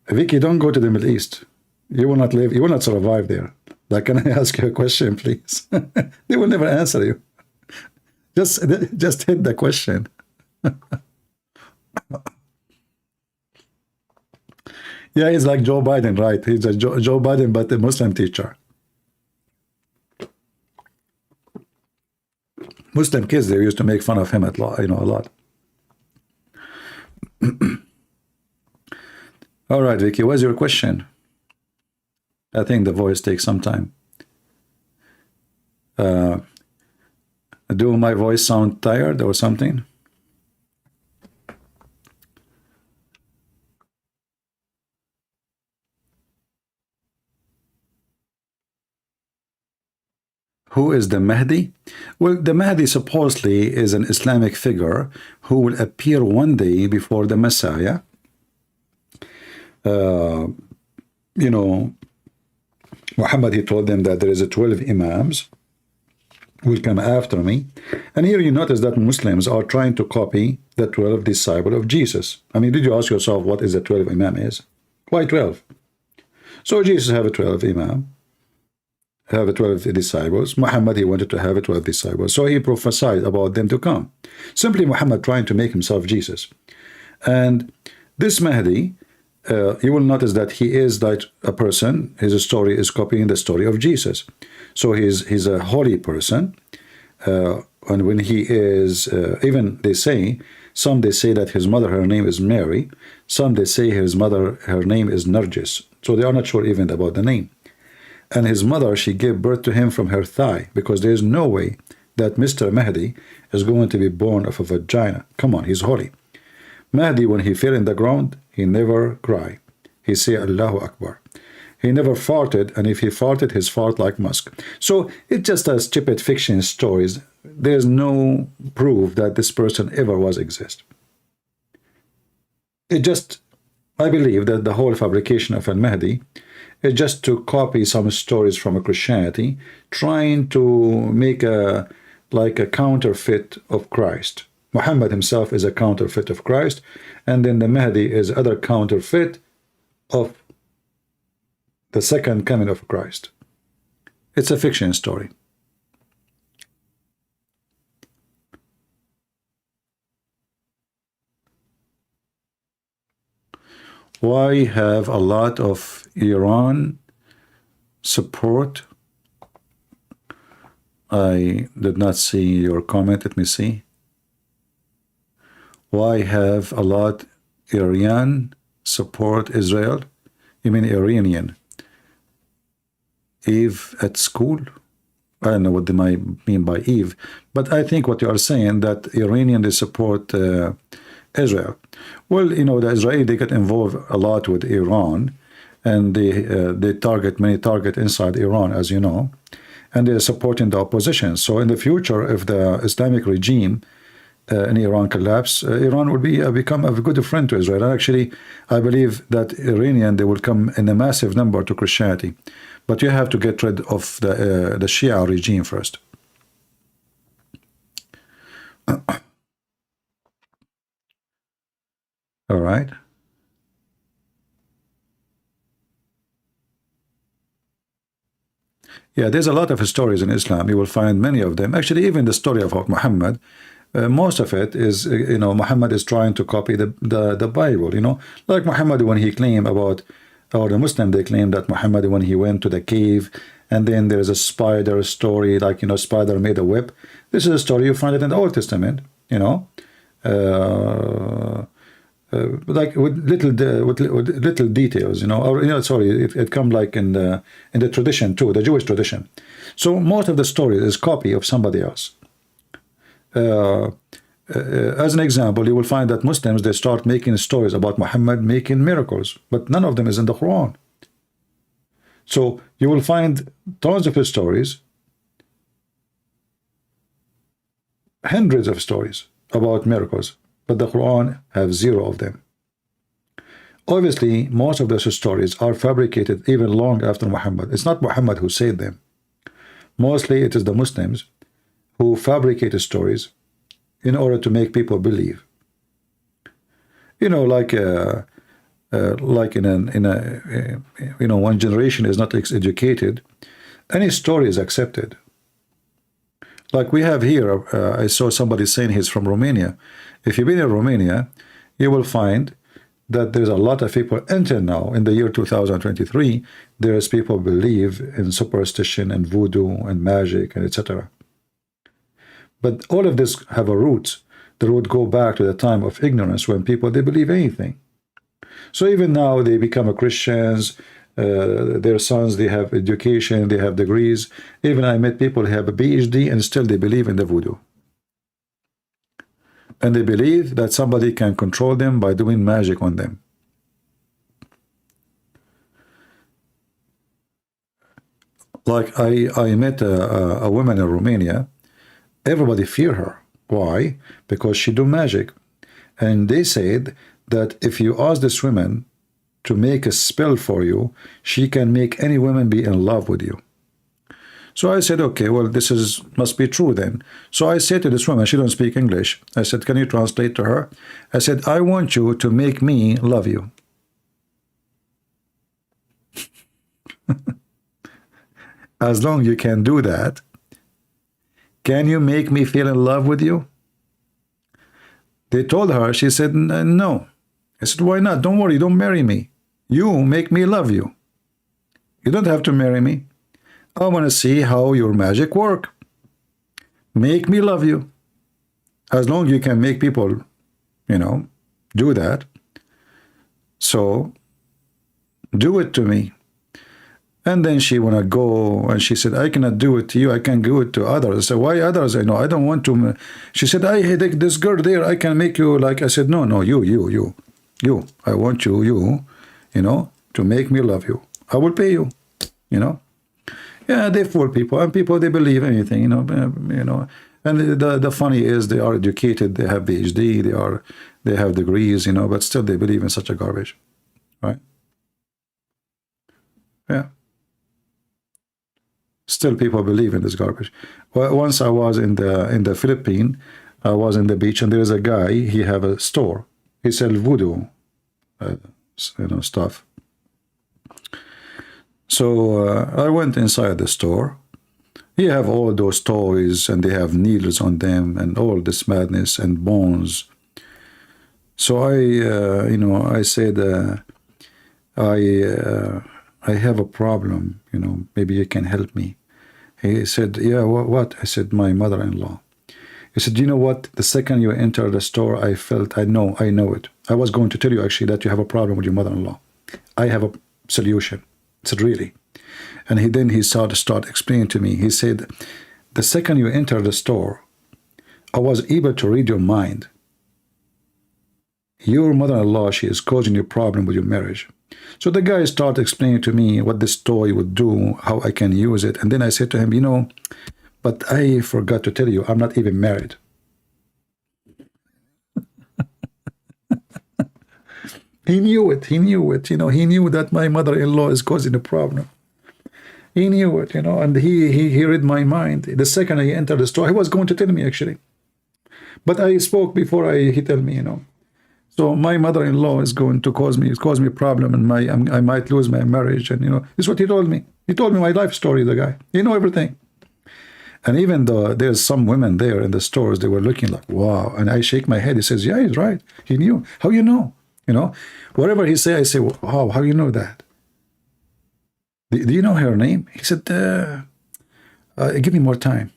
Vicky, don't go to the Middle East. You will not live, you will not survive there. Like, can I ask you a question, please? They will never answer you. Just hit the question. Yeah, he's like Joe Biden, right? He's a Joe Biden, but a Muslim teacher. Muslim kids, they used to make fun of him a lot. All right, Vicky, what's your question? I think the voice takes some time. Do my voice sound tired or something? Who is the Mahdi? Well, the Mahdi supposedly is an Islamic figure who will appear one day before the Messiah. You know, Muhammad, he told them that there is 12 Imams will come after me. And here you notice that Muslims are trying to copy the 12 disciples of Jesus. I mean, did you ask yourself what is the 12 Imam is? Why 12? So Jesus have a 12 Imam. Have 12 disciples. Muhammad, he wanted to have 12 disciples. So he prophesied about them to come. Simply Muhammad trying to make himself Jesus. And this Mahdi, you will notice that he is like a person. His story is copying the story of Jesus. So he's a holy person. And when he is, even they say, some they say that his mother, her name is Mary. Some they say his mother, her name is Nargis. So they are not sure even about the name. and his mother, she gave birth to him from her thigh, because there is no way that Mr. Mahdi is going to be born of a vagina. Come on, he's holy. Mahdi, when he fell in the ground, he never cried. He say Allahu Akbar. He never farted, and if he farted, his fart like musk. So it's just a stupid fiction stories. There's no proof that this person ever was exist. It just, I believe that the whole fabrication of al-Mahdi is just to copy some stories from a Christianity, trying to make a counterfeit of Christ. Muhammad himself is a counterfeit of Christ, and then the Mahdi is other counterfeit of the second coming of Christ. It's a fiction story. Why have a lot of Iran support? I did not see your comment. Let me see. Why have a lot Iran support Israel? You mean Iranian? Eve at school? I don't know what they might mean by Eve, but I think what you are saying, that Iranian, they support Israel. Well, you know, the Israeli, they get involved a lot with Iran, and they target many targets inside Iran, as you know, and they're supporting the opposition. So in the future, if the Islamic regime in Iran collapse, Iran will become a good friend to Israel. And actually, I believe that Iranian, they will come in a massive number to Christianity, but you have to get rid of the Shia regime first. All right. Yeah, there's a lot of stories in Islam. You will find many of them. Actually, even the story of Muhammad, most of it is, you know, Muhammad is trying to copy the Bible, you know, like Muhammad when he claimed about, or the Muslim, they claim that Muhammad when he went to the cave, and then there's a spider story, like, you know, spider made a whip. This is a story you find it in the Old Testament, you know, like with little details, you know, or, you know, sorry, it come like in the tradition too, the Jewish tradition. So most of the story is copy of somebody else. As an example, you will find that Muslims, they start making stories about Muhammad making miracles, but none of them is in the Quran. So you will find tons of stories, hundreds of stories about miracles, but the Quran have 0 of them. Obviously, most of those stories are fabricated even long after Muhammad. It's not Muhammad who said them. Mostly it is the Muslims who fabricate stories in order to make people believe. You know, like in a you know, one generation is not educated, any story is accepted. Like we have here, I saw somebody saying he's from Romania. If you've been in Romania, you will find that there's a lot of people until now, in the year 2023, there's people believe in superstition and voodoo and magic and etc. But all of this have a root. The root go back to the time of ignorance when people, they believe anything. So even now they become a Christians, their sons, they have education, they have degrees. Even I met people who have a PhD and still they believe in the voodoo. And they believe that somebody can control them by doing magic on them. Like I met a woman in Romania. Everybody fear her. Why? Because she do magic. And they said that if you ask this woman to make a spell for you, she can make any woman be in love with you. So I said, okay, well, this must be true then. So I said to this woman, she don't speak English. I said, can you translate to her? I said, I want you to make me love you. As long as you can do that, can you make me feel in love with you? They told her, she said, no. I said, why not? Don't worry, don't marry me. You make me love you. You don't have to marry me. I want to see how your magic work. Make me love you. As long as you can make people, you know, do that. So, do it to me. And then she wanna go, and she said, I cannot do it to you, I can do it to others. So why others? I know, I don't want to. She said, I hate this girl there, I can make you like. I said, no, you. I want you know, to make me love you. I will pay you, you know. Yeah, they're fool people, and people, they believe anything, you know. And the funny is, they are educated, they have PhD, they have degrees, you know, but still they believe in such a garbage, right? Yeah. Still people believe in this garbage. Well, once I was in the Philippines, I was in the beach, and there is a guy, he have a store. He sell voodoo, you know, stuff. So I went inside the store. He have all those toys, and they have needles on them, and all this madness and bones. So I, you know, I said, I have a problem, you know, maybe you can help me. He said, yeah, what? I said, my mother-in-law. He said, you know what? The second you enter the store, I felt, I know it. I was going to tell you actually that you have a problem with your mother-in-law. I have a solution. I said, really? And then he started explaining to me. He said, the second you enter the store, I was able to read your mind. Your mother-in-law, she is causing you a problem with your marriage. So the guy started explaining to me what this toy would do, how I can use it. And then I said to him, you know, but I forgot to tell you, I'm not even married. He knew it, you know, he knew that my mother-in-law is causing a problem. He knew it, you know, and he read my mind. The second I entered the store, he was going to tell me actually. But I spoke before he told me, you know. So my mother-in-law is going to cause me a problem, and I might lose my marriage. And you know, this is what he told me. He told me my life story, the guy. He know everything. And even though there's some women there in the stores, they were looking like, wow. And I shake my head. He says, yeah, he's right. He knew. How you know? You know, whatever he say, I say, wow, how you know that? Do you know her name? He said, give me more time.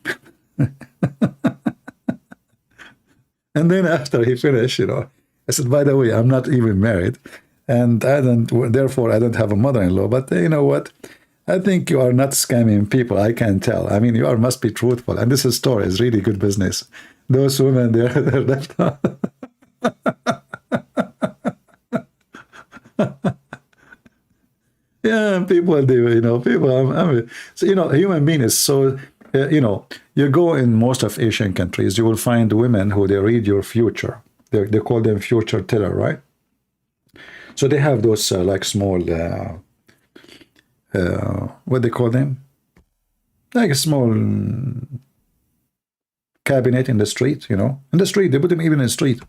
And then after he finished, you know, I said, by the way, I'm not even married, and therefore I don't have a mother-in-law. But you know what? I think you are not scamming people. I can tell. I mean, you must be truthful. And this store is really good business. Those women, they're left. Yeah, people do. You know, people. So you know, a human being is so. You know, you go in most of Asian countries, you will find women who they read your future. They call them future teller, right? So they have those like small, what they call them? Like a small cabinet in the street, you know? In the street, they put them even in the street.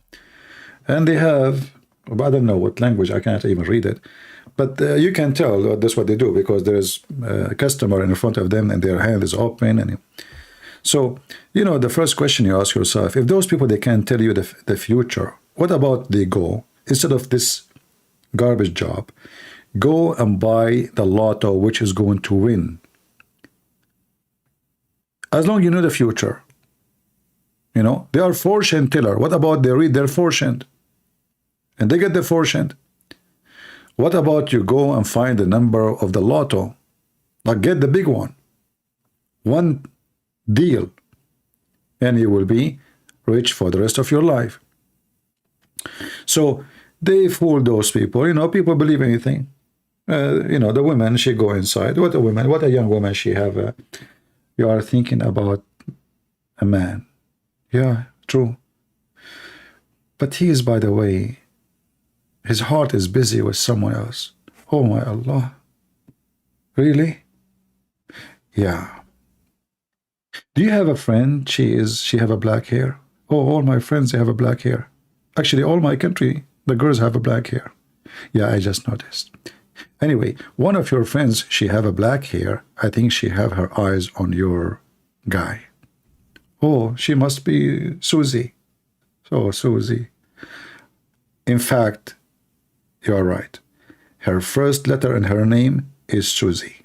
And they have, I don't know what language, I can't even read it. But you can tell that's what they do, because there's a customer in front of them and their hand is open. And so, you know, the first question you ask yourself, if those people, they can tell you the future, what about they go, instead of this garbage job, go and buy the lotto, which is going to win. As long as you know the future. You know, they are fortune teller. What about they read their fortune? And they get the fortune. What about you go and find the number of the lotto? Like get the big one. One deal. And you will be rich for the rest of your life. So they fool those people. You know, people believe anything. You know, the woman, she go inside. What a young woman she have. You are thinking about a man. Yeah, true. But he is, by the way, his heart is busy with someone else. Oh my Allah. Really? Yeah. Do you have a friend? She have a black hair? Oh, all my friends, they have a black hair. Actually, all my country, the girls have a black hair. Yeah, I just noticed. Anyway, one of your friends, she have a black hair. I think she have her eyes on your guy. Oh, she must be Susie. Oh, Susie. In fact, you are right. Her first letter in her name is Susie.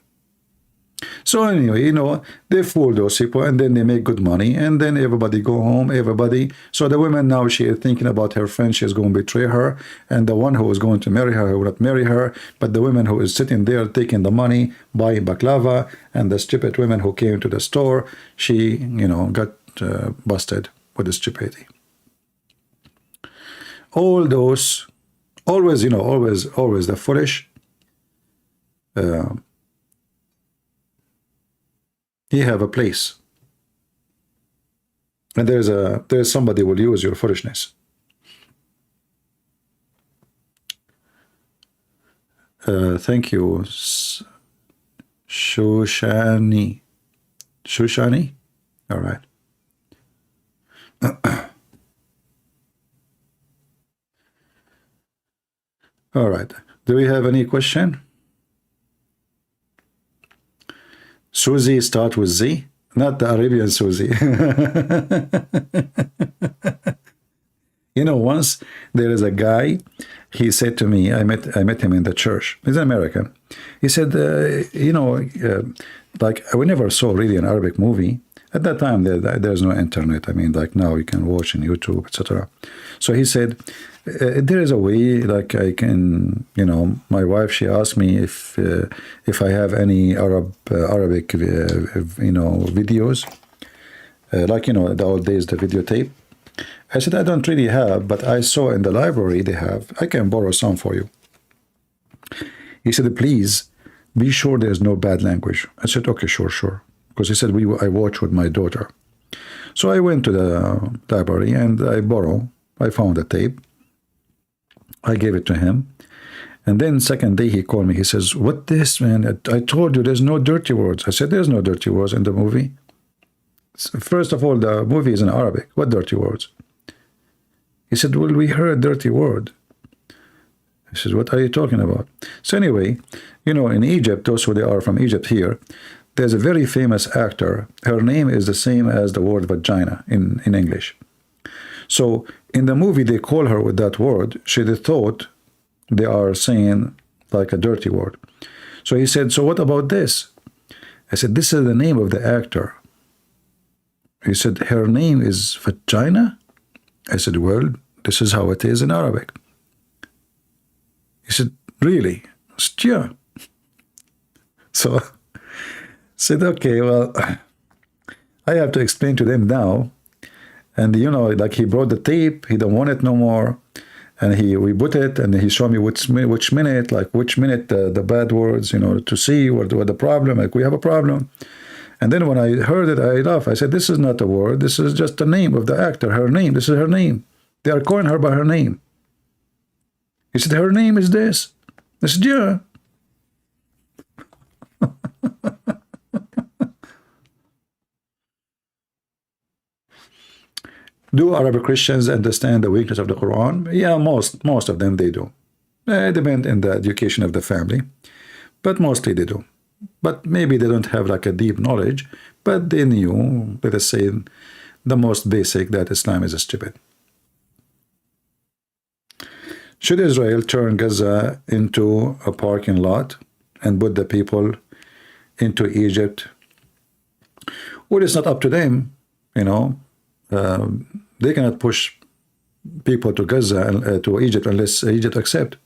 So anyway, you know, they fool those people and then they make good money and then everybody go home, everybody. So the woman now, she is thinking about her friend, she's going to betray her, and the one who is going to marry her, who will not marry her, but the woman who is sitting there taking the money, buying baklava, and the stupid woman who came to the store, she, you know, got busted with the stupidity. All those, always, you know, always the foolish, he have a place, and there's somebody who will use your foolishness. Thank you, Shushani. All right. All right. Do we have any question? Susie start with Z, not the Arabian Susie. You know, once there is a guy, he said to me, I met him in the church. He's an American. He said, you know, like we never saw really an Arabic movie. At that time, there's no internet. I mean, like now you can watch on YouTube, etc. So he said, there is a way, like I can, you know, my wife, she asked me if I have any Arabic, you know, videos, like, you know, the old days, the videotape. I said, I don't really have, but I saw in the library they have. I can borrow some for you. He said, please be sure there's no bad language. I said, okay, sure. Because he said, I watch with my daughter. So I went to the library and I found a tape. I gave it to him. And then second day he called me. He says, what this, man? I told you there's no dirty words. I said, there's no dirty words in the movie. First of all, the movie is in Arabic. What dirty words? He said, well, we heard a dirty word. I said, what are you talking about? So anyway, you know, in Egypt, those who they are from Egypt here, there's a very famous actor. Her name is the same as the word vagina in English. So in the movie, they call her with that word. She thought they are saying like a dirty word. So he said, so what about this? I said, this is the name of the actor. He said, her name is vagina? I said, well, this is how it is in Arabic. He said, really? I said, yeah. So I said, okay, well, I have to explain to them now. And, you know, like he brought the tape, he don't want it no more. And we put it, and he showed me which minute the bad words, you know, to see what the problem, like we have a problem. And then when I heard it, I laughed. I said, this is not a word. This is just the name of the actor, her name. This is her name. They are calling her by her name. He said, her name is this. I said, yeah. Do Arabic Christians understand the weakness of the Quran? Yeah, most of them, they do. It depends on the education of the family, but mostly they do. But maybe they don't have like a deep knowledge, but they knew, let us say, the most basic, that Islam is stupid. Should Israel turn Gaza into a parking lot and put the people into Egypt? Well, it's not up to them, you know. They cannot push people to Gaza, to Egypt, unless Egypt accept.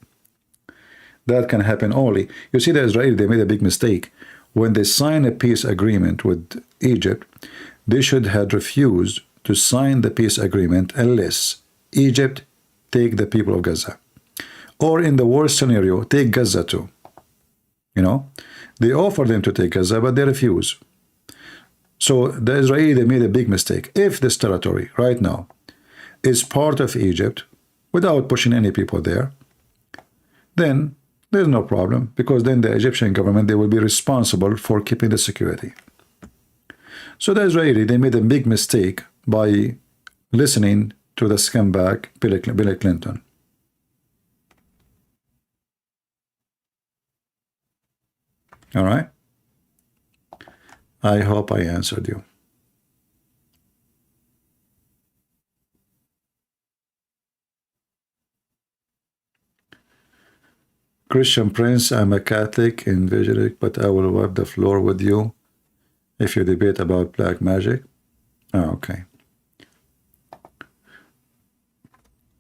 That can happen only. You see, the Israelis, they made a big mistake. When they signed a peace agreement with Egypt, they should have refused to sign the peace agreement unless Egypt take the people of Gaza. Or in the worst scenario, take Gaza too. You know, they offer them to take Gaza, but they refuse. So the Israelis, they made a big mistake. If this territory right now is part of Egypt, without pushing any people there, then there's no problem, because then the Egyptian government, they will be responsible for keeping the security. So the Israelis, they made a big mistake by listening to the scumbag Bill Clinton. All right? I hope I answered you. Christian Prince, I'm a Catholic, evangelic, but I will wipe the floor with you If you debate about black magic? Oh, okay.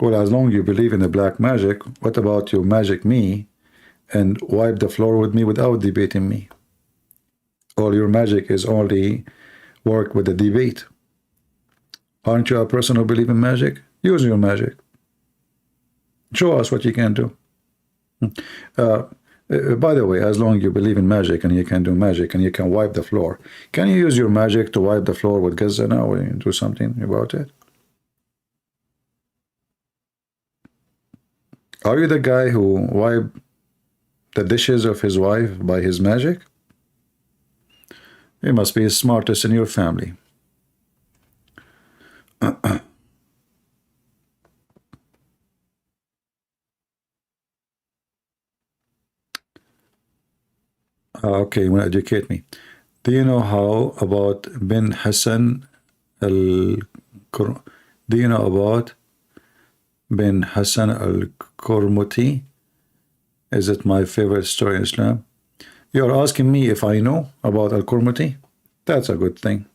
Well, as long as you believe in the black magic, what about you magic me and wipe the floor with me without debating me? All your magic is only work with the debate. Aren't you a person who believes in magic? Use your magic. Show us what you can do. By the way, as long as you believe in magic and you can do magic and you can wipe the floor, can you use your magic to wipe the floor with Gaza now and do something about it? Are you the guy who wiped the dishes of his wife by his magic? You must be the smartest in your family. Okay, you want to educate me. Do you know how about bin Hassan al? Do you know about bin Hassan al-Qurmuti? Is it my favorite story in Islam? You're asking me if I know about al-Qurmuti? That's a good thing.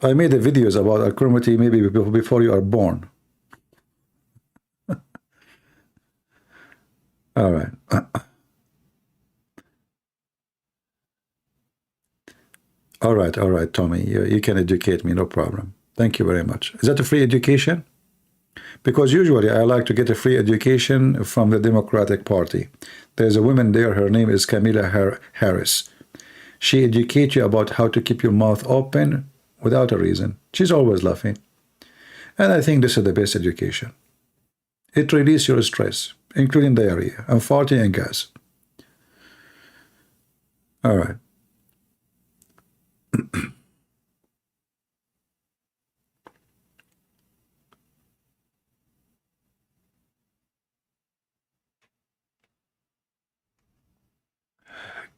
I made the videos about al-Qurmuti maybe before you are born. All right. All right, Tommy. You can educate me, no problem. Thank you very much. Is that a free education? Because usually I like to get a free education from the Democratic Party. There's a woman there, her name is Kamala Harris. She educates you about how to keep your mouth open without a reason. She's always laughing. And I think this is the best education. It releases your stress, including diarrhea and farting and gas. All right.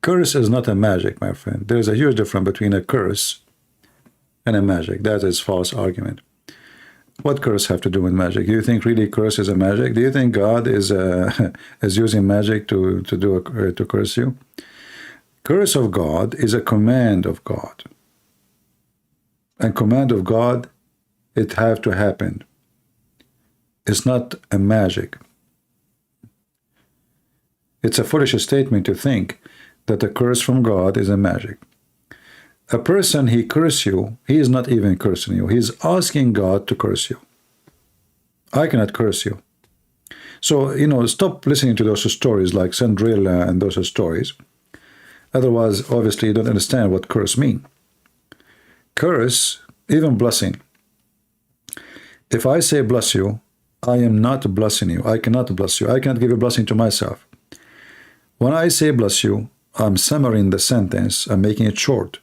Curse is not a magic, my friend. There's a huge difference between a curse and a magic. That is false argument. What curse have to do with magic? Do you think really curse is a magic? Do you think God is is using magic to curse you? Curse of God is a command of God. And command of God, it have to happen. It's not a magic. It's a foolish statement to think that a curse from God is a magic. A person, he curse you, he is not even cursing you. He's asking God to curse you. I cannot curse you. So, stop listening to those stories like Cinderella and those stories. Otherwise, obviously, you don't understand what curse mean. Curse, even blessing. If I say bless you, I am not blessing you. I cannot bless you. I cannot give a blessing to myself. When I say bless you, I'm summarizing the sentence. I'm making it short,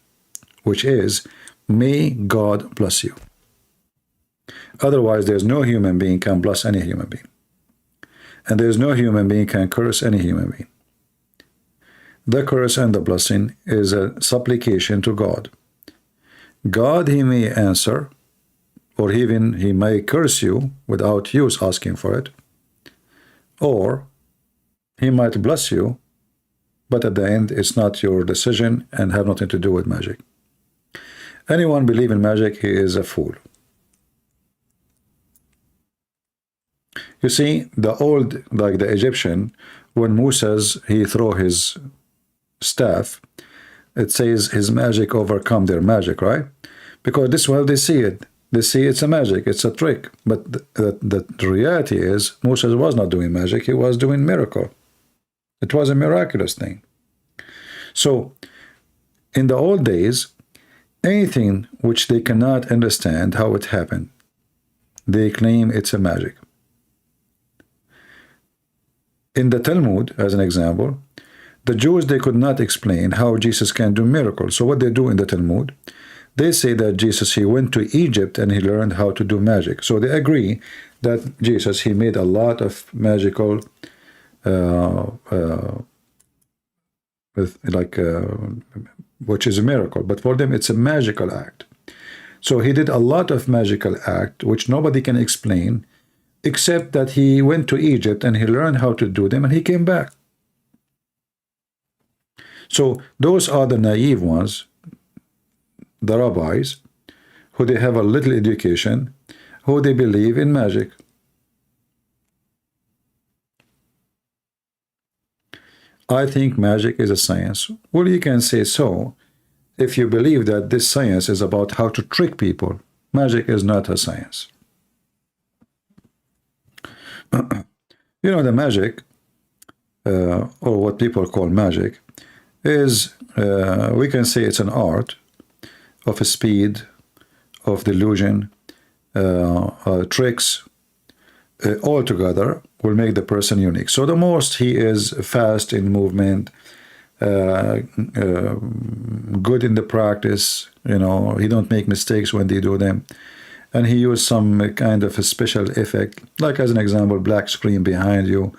which is, may God bless you. Otherwise, there's no human being can bless any human being. And there's no human being can curse any human being. The curse and the blessing is a supplication to God. God, he may answer, or even he may curse you without you asking for it, or he might bless you, but at the end, it's not your decision and have nothing to do with magic. Anyone believe in magic, he is a fool. You see, the old, like the Egyptian, when Moses, he throw his staff, it says his magic overcome their magic, right? Because this is how they see it. They see it's a magic, it's a trick. But the reality is, Moses was not doing magic, he was doing miracle. It was a miraculous thing. So, in the old days, anything which they cannot understand how it happened, they claim it's a magic. In the Talmud, as an example, the Jews, they could not explain how Jesus can do miracles. So what they do in the Talmud, they say that Jesus, he went to Egypt and he learned how to do magic. So they agree that Jesus, he made a lot of magical which is a miracle, but for them it's a magical act. So he did a lot of magical act which nobody can explain, except that he went to Egypt and he learned how to do them and he came back. So those are the naive ones, the rabbis, who they have a little education, who they believe in magic. I think magic is a science. Well, you can say so if you believe that this science is about how to trick people. Magic is not a science. You know, the magic, or what people call magic, is, we can say it's an art of speed, of delusion, tricks, all together will make the person unique. So the most he is fast in movement, good in the practice, you know, he don't make mistakes when they do them, and he used some kind of a special effect, like as an example, black screen behind you,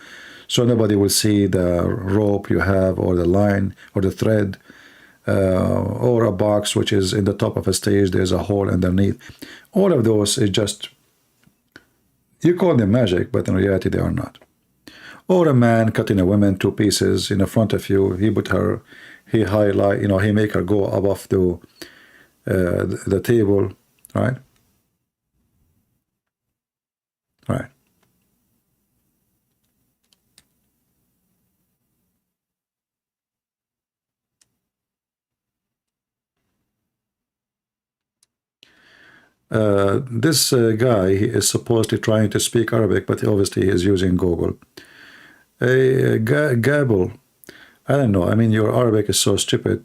so nobody will see the rope you have, or the line, or the thread, or a box which is in the top of a stage, there's a hole underneath. All of those is just, you call them magic, but in reality they are not. Or a man cutting a woman 2 pieces in the front of you, he put her, he highlight, you know, he make her go above the table, right? Right. This guy, he is supposedly trying to speak Arabic, but obviously he is using Google. Gabble, I don't know. I mean, your Arabic is so stupid.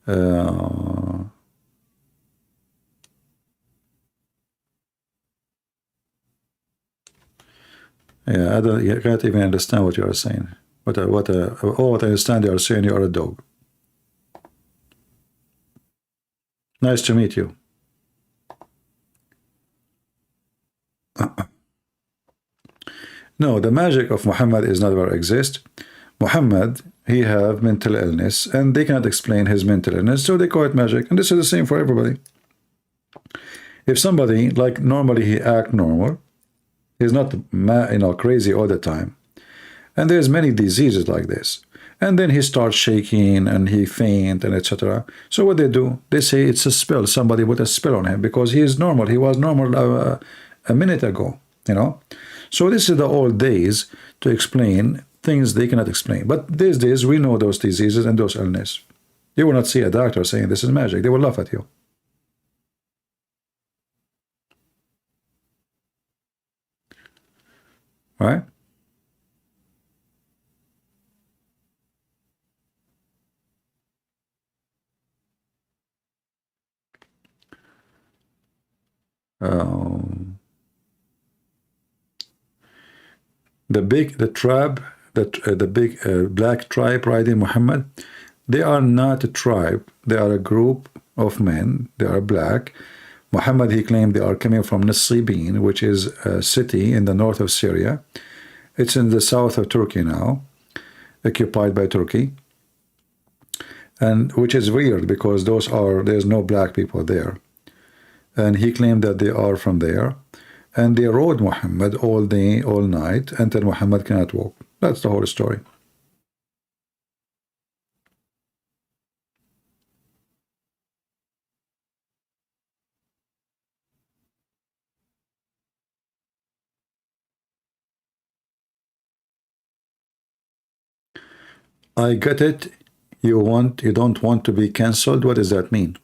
Yeah, I can't even understand what you are saying. What I understand, you are saying you are a dog. Nice to meet you. No, the magic of Muhammad is not ever exist. Muhammad, he have mental illness, and they cannot explain his mental illness, so they call it magic. And this is the same for everybody. If somebody, like normally he act normal, he's not, you know, crazy all the time, and there's many diseases like this, and then he starts shaking and he faint and etc. So what they do, they say it's a spell. Somebody put a spell on him because he is normal. He was normal a minute ago, you know. So this is the old days to explain things they cannot explain. But these days we know those diseases and those illness. You will not see a doctor saying this is magic. They will laugh at you. Right? The big black tribe riding Muhammad, they are not a tribe. They are a group of men. They are black. Muhammad, he claimed they are coming from Nasibin, which is a city in the north of Syria. It's in the south of Turkey now, occupied by Turkey, and which is weird because there's no black people there. And he claimed that they are from there, and they rode Muhammad all day, all night, until Muhammad cannot walk. That's the whole story. I get it. You don't want to be cancelled. What does that mean?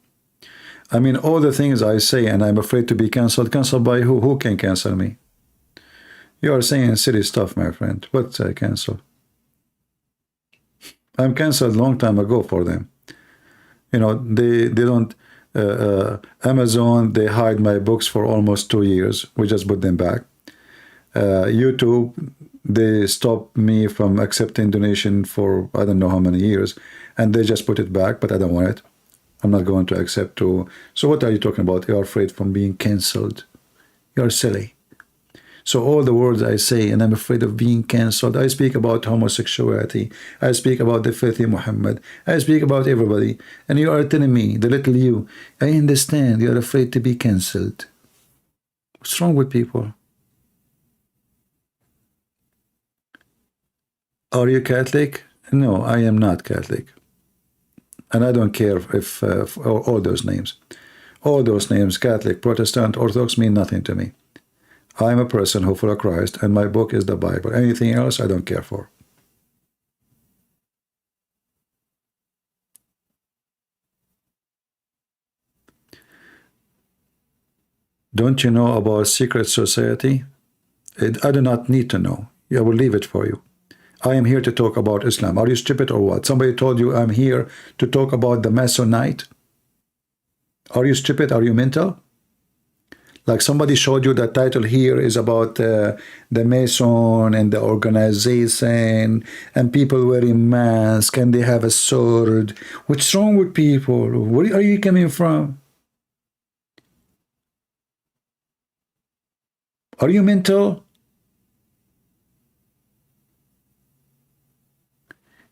I mean, all the things I say, and I'm afraid to be cancelled. Cancelled by who? Who can cancel me? You are saying silly stuff, my friend. What's cancel? I'm cancelled long time ago for them. You know, they don't. Amazon, they hide my books for almost 2 years. We just put them back. YouTube, they stopped me from accepting donation for I don't know how many years, and they just put it back, but I don't want it. I'm not going to accept to. So what are you talking about? You're afraid from being cancelled. You're silly. So all the words I say, and I'm afraid of being cancelled. I speak about homosexuality. I speak about the filthy Muhammad. I speak about everybody. And you are telling me, the little you, I understand you're afraid to be cancelled. What's wrong with people? Are you Catholic? No, I am not Catholic. And I don't care if all those names. All those names, Catholic, Protestant, Orthodox, mean nothing to me. I'm a person who follows Christ, and my book is the Bible. Anything else, I don't care for. Don't you know about secret society? I do not need to know. I will leave it for you. I am here to talk about Islam. Are you stupid or what? Somebody told you I'm here to talk about the Masonite? Are you stupid? Are you mental? Like somebody showed you the title here is about the Mason and the organization and people wearing masks and they have a sword. What's wrong with people? Where are you coming from? Are you mental?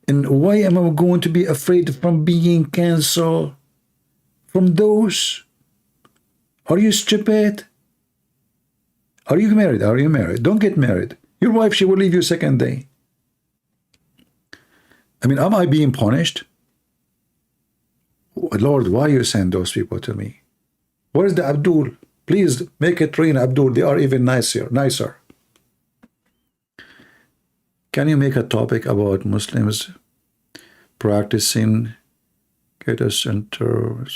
And why am I going to be afraid from being cancelled? From those? Are you stupid? Are you married? Are you married? Don't get married. Your wife, she will leave you second day. I mean, am I being punished? Lord, why you send those people to me? Where's the Abdul? Please make it rain, Abdul. They are even nicer. Can you make a topic about Muslims practicing Qur'an center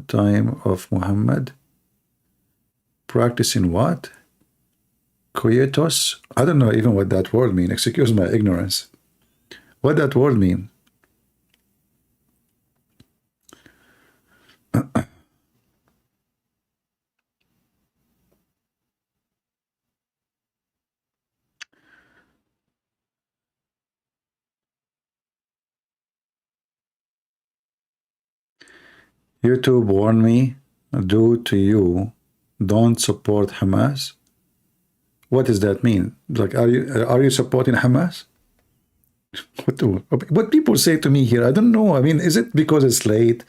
time of Muhammad? Practicing what? Quietos? I don't know even what that word means. Excuse my ignorance. What that word mean? YouTube warned me, due to you, don't support Hamas. What does that mean? Like, are you supporting Hamas? What people say to me here, I don't know. I mean, is it because it's late?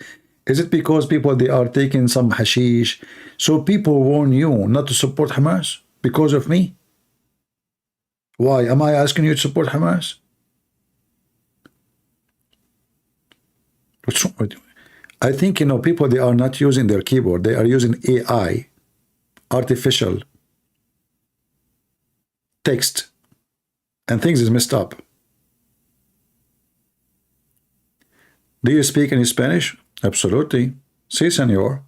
Is it because people, they are taking some hashish? So people warn you not to support Hamas because of me? Why? Am I asking you to support Hamas? What's wrong with you? I think, you know, people, they are not using their keyboard. They are using AI, artificial text, and things is messed up. Do you speak any Spanish? Absolutely. Sí, señor.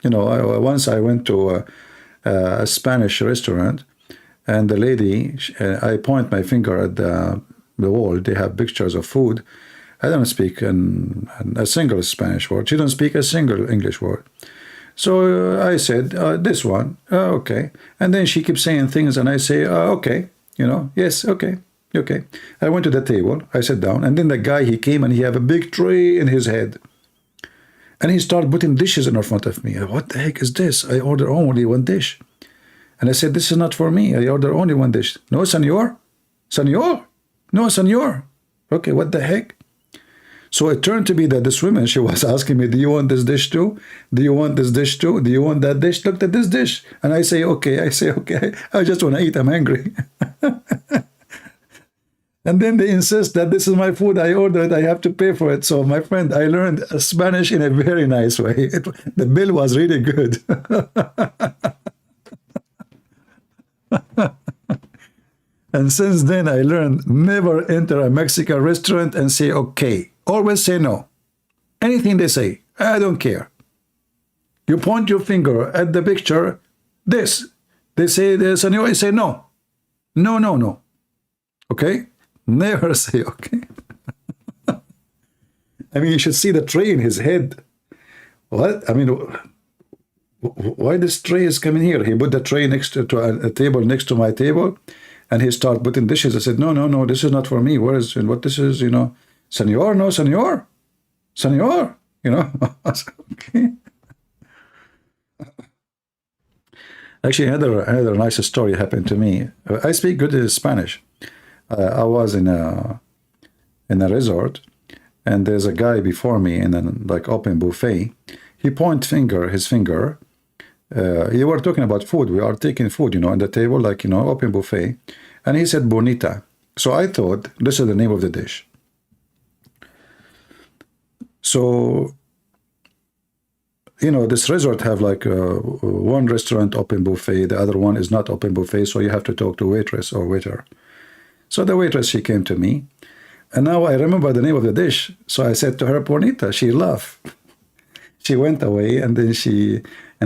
You know, once I went to a Spanish restaurant, and the lady, I point my finger at the wall. They have pictures of food. I don't speak a single Spanish word. She don't speak a single English word. So I said, this one, okay. And then she keeps saying things, and I say, okay, you know, yes, okay, okay. I went to the table, I sat down, and then the guy, he came, and he had a big tray in his head. And he started putting dishes in front of me. What the heck is this? I ordered only one dish. And I said, this is not for me. I ordered only one dish. No, senor? Senor? No, senor. Okay, what the heck? So it turned to be that this woman, she was asking me, do you want this dish too? Do you want this dish too? Do you want that dish? Look at this dish. And I say, okay. I just want to eat. I'm hungry. And then they insist that this is my food. I ordered. I have to pay for it. So my friend, I learned Spanish in a very nice way. The bill was really good. And since then, I learned never enter a Mexican restaurant and say, okay. Always say no. Anything they say, I don't care. You point your finger at the picture, this. They say this, and you say no. No, no, no. Okay? Never say okay. I mean, you should see the tray in his head. What? I mean, why this tray is coming here? He put the tray next to a table next to my table, and he started putting dishes. I said, no, no, no, this is not for me. Where is what this is, you know? Senor, no, senor. Senor, you know. Okay. Actually, another nice story happened to me. I speak good Spanish. I was in a resort, and there's a guy before me in an like open buffet. He point his finger. You were talking about food. We are taking food, you know, on the table, like, you know, open buffet. And he said bonita. So I thought this is the name of the dish. So, you know, this resort have like one restaurant open buffet, the other one is not open buffet, so you have to talk to waitress or waiter. So the waitress, she came to me, and now I remember the name of the dish. So I said to her, Bonita. She laughed. She went away, and then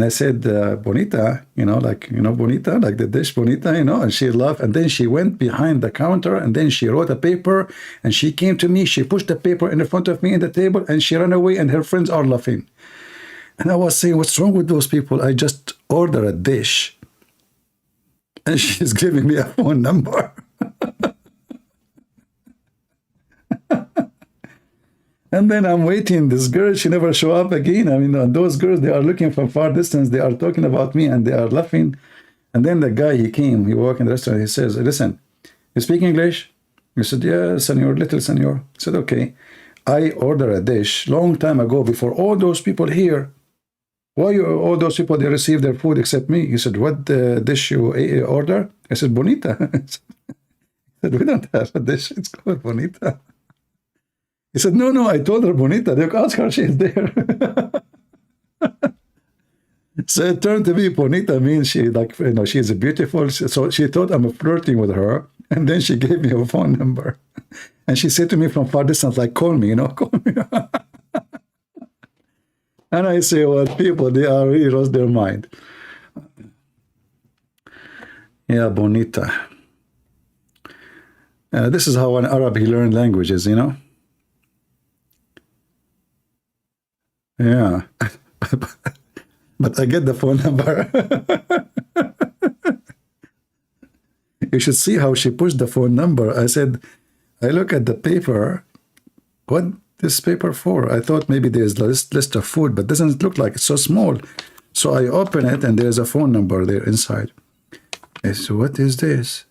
I said, Bonita, Bonita, like the dish Bonita, and she laughed. And then she went behind the counter, and then she wrote a paper, and she came to me. She pushed the paper in front of me in the table, and she ran away, and her friends are laughing. And I was saying, what's wrong with those people? I just ordered a dish, and she's giving me a phone number. And then I'm waiting. This girl, she never show up again. I mean, those girls, they are looking from far distance. They are talking about me, and they are laughing. And then the guy, he came. He walked in the restaurant. He says, listen, you speak English? I said, yeah, senor, little senor. I said, okay. I ordered a dish long time ago before all those people here. Why all those people, they received their food except me? He said, what dish you order? I said, Bonita. I said, we don't have a dish. It's called Bonita. He said, no, I told her Bonita. They ask her, she's there. So it turned to be Bonita means she, like, she's beautiful. So she thought I'm flirting with her. And then she gave me a phone number. And she said to me from far distance, like, call me, call me. And I say, well, people, they are really lost their mind. Yeah, Bonita. This is how an Arab, he learned languages, Yeah. But I get the phone number. You should see how she pushed the phone number. I said, I look at the paper. What this paper for? I thought maybe there's a list of food, but doesn't look like it's so small. So I open it, and there's a phone number there inside. I said, what is this?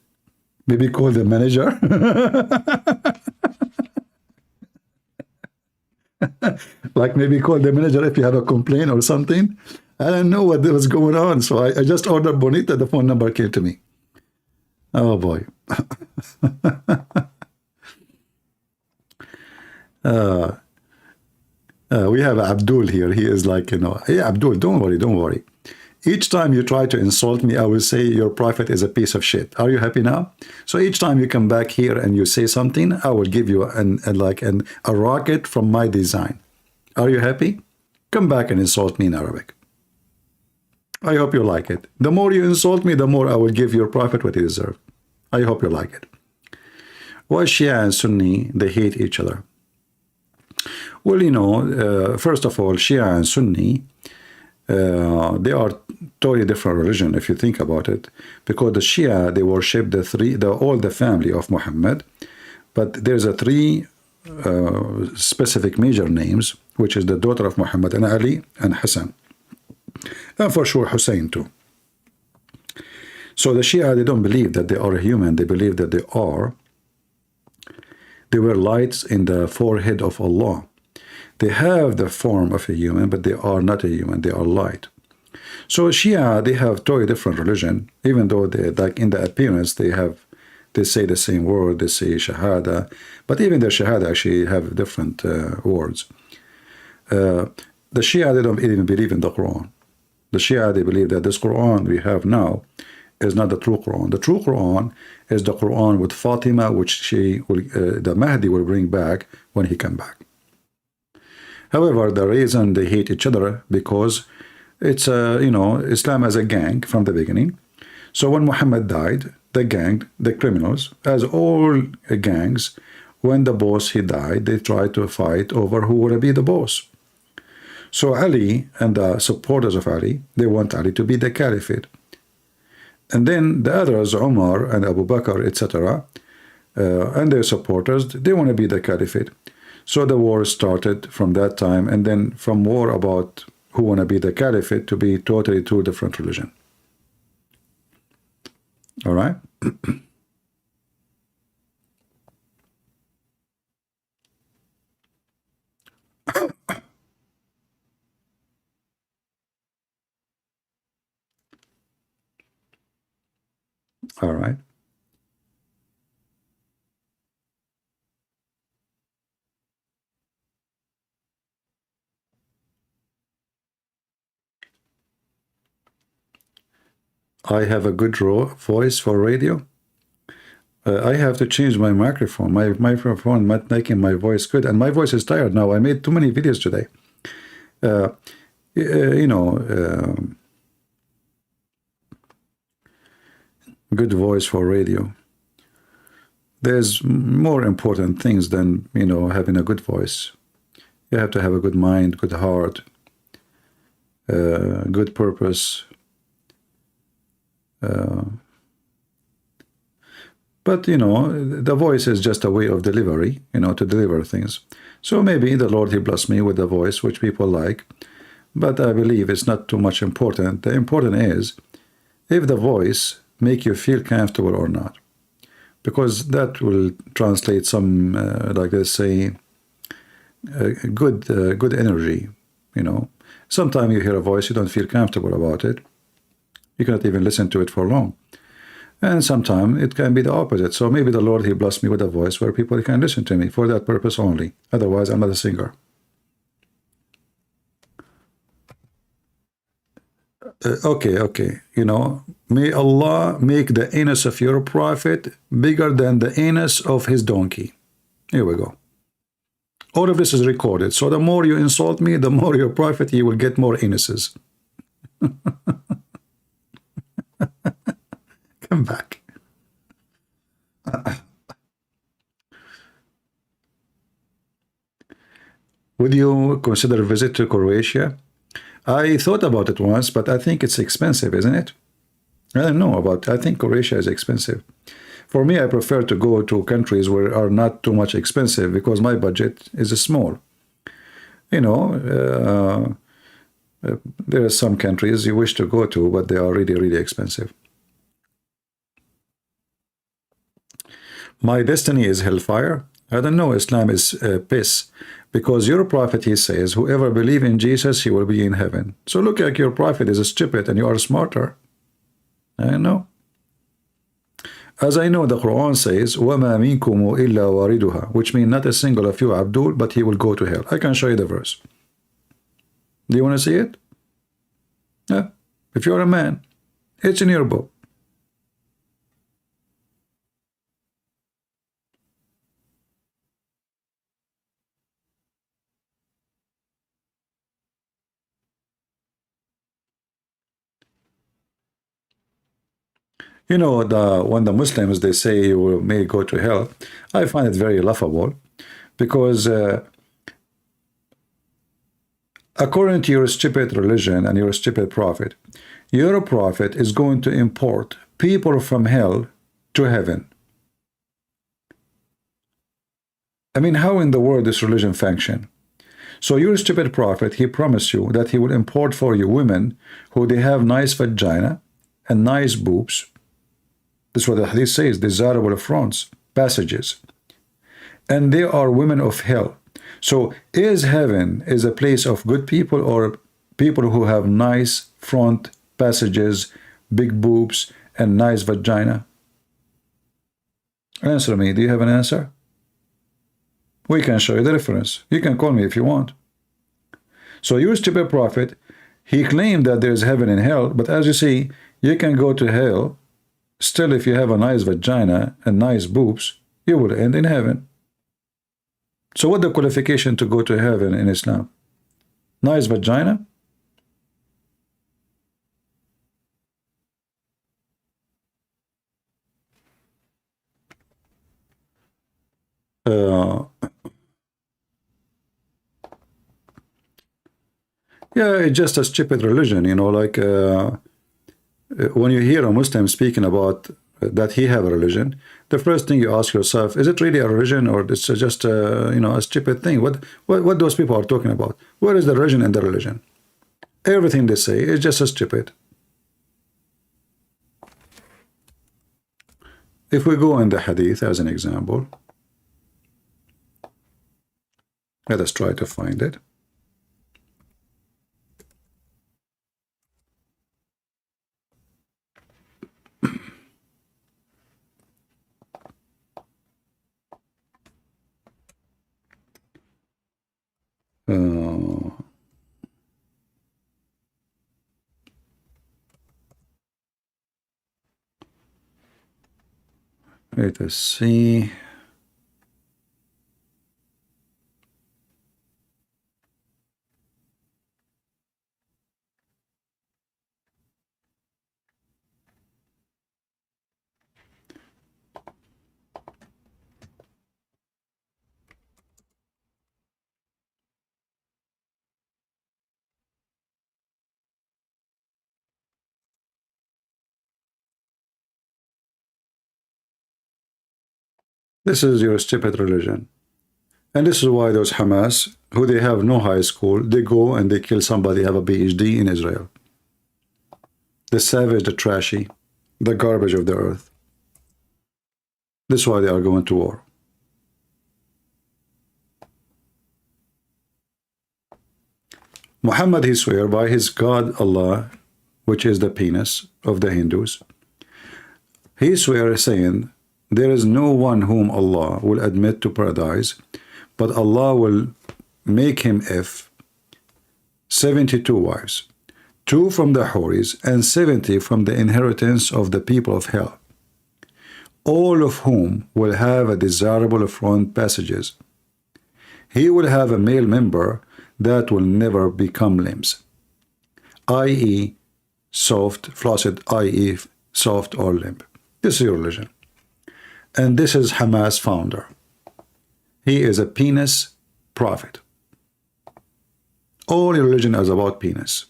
Maybe call the manager. Like maybe call the manager if you have a complaint or something. I don't know what was going on. So I just ordered Bonita. The phone number came to me. Oh, boy. We have Abdul here. He is like, hey, Abdul, don't worry. Each time you try to insult me, I will say your prophet is a piece of shit. Are you happy now? So each time you come back here and you say something, I will give you a rocket from my design. Are you happy? Come back and insult me in Arabic. I hope you like it. The more you insult me, the more I will give your prophet what he deserves. I hope you like it. Why Shia and Sunni, they hate each other? Well, first of all, Shia and Sunni, they are totally different religion if you think about it, because the Shia, they worship all the family of Muhammad, but there's three specific major names, which is the daughter of Muhammad, and Ali and Hassan, and for sure Hussein too. So the Shia, they don't believe that they are human. They believe that they were lights in the forehead of Allah. They have the form of a human, but they are not a human. They are light. So Shia, they have totally different religion, even though they, like in the appearance, they say the same word. They say Shahada, but even their Shahada actually have different words. The Shia, they don't even believe in the Quran. The Shia, they believe that this Quran we have now is not the true Quran. The true Quran is the Quran with Fatima, which the Mahdi will bring back when he come back. However, the reason they hate each other because it's Islam as a gang from the beginning. So when Muhammad died, the gang, the criminals, as all gangs, when the boss he died, they tried to fight over who would be the boss. So Ali and the supporters of Ali, they want Ali to be the caliphate. And then the others, Umar and Abu Bakr, etc., and their supporters, they want to be the caliphate. So the war started from that time, and then from war about who want to be the caliphate to be totally two different religion. All right? All right. I have a good voice for radio. I have to change my microphone. My microphone not making my voice good, and my voice is tired now. I made too many videos today. You know, good voice for radio. There's more important things than, you know, having a good voice. You have to have a good mind, good heart, good purpose. But, you know, the voice is just a way of delivery, you know, to deliver things. So maybe the Lord, He blessed me with a voice which people like, but I believe it's not too much important. The important is if the voice make you feel comfortable or not, because that will translate some, like they say, good energy, you know. Sometimes you hear a voice, you don't feel comfortable about it. You cannot even listen to it for long. And sometimes it can be the opposite. So maybe the Lord, He blessed me with a voice where people can listen to me for that purpose only. Otherwise, I'm not a singer. Okay. You know, may Allah make the anus of your prophet bigger than the anus of his donkey. Here we go. All of this is recorded. So the more you insult me, the more your prophet, he will get more anuses. Come back. Would you consider a visit to Croatia? I thought about it once, but I think it's expensive, isn't it? I don't know about, I think Croatia is expensive. For me, I prefer to go to countries where are not too much expensive because my budget is small. You know, there are some countries you wish to go to, but they are really, really expensive. My destiny is hellfire. I don't know, Islam is piss. Because your prophet, he says, whoever believes in Jesus, he will be in heaven. So look like your prophet is stupid and you are smarter. I know. As I know, the Quran says, وَمَا مِنْكُمُ إِلَّا وَارِدُهَا, which means not a single of you, Abdul, but he will go to hell. I can show you the verse. Do you want to see it? Yeah. If you're a man, it's in your book. You know, when the Muslims, they say you may go to hell, I find it very laughable because according to your stupid religion and your stupid prophet, your prophet is going to import people from hell to heaven. I mean, how in the world this religion function? So your stupid prophet, he promised you that he will import for you women who they have nice vagina and nice boobs. This is what the hadith says, desirable fronts, passages. And they are women of hell. So is heaven is a place of good people or people who have nice front passages, big boobs, and nice vagina? Answer me. Do you have an answer? We can show you the reference. You can call me if you want. So your stupid prophet, he claimed that there is heaven and hell, but as you see, you can go to hell. Still, if you have a nice vagina and nice boobs, you will end in heaven. So what the qualification to go to heaven in Islam? Nice vagina? Yeah, it's just a stupid religion, you know, like when you hear a Muslim speaking about that he have a religion, the first thing you ask yourself, is it really a religion or it's just you know, a stupid thing? What those people are talking about? Where is the religion in the religion? Everything they say is just a stupid. If we go in the hadith as an example, let us try to find it. Let us see. This is your stupid religion. And this is why those Hamas, who they have no high school, they go and they kill somebody have a PhD in Israel. The savage, the trashy, the garbage of the earth. This is why they are going to war. Muhammad, he swear by his God Allah, which is the penis of the Hindus. He swear saying, there is no one whom Allah will admit to paradise, but Allah will make him 72 wives, 2 from the Houris and 70 from the inheritance of the people of hell, all of whom will have a desirable front passages. He will have a male member that will never become limbs, i.e. soft, flaccid, i.e. soft or limp. This is your religion. And this is Hamas founder. He is a penis prophet. All your religion is about penis.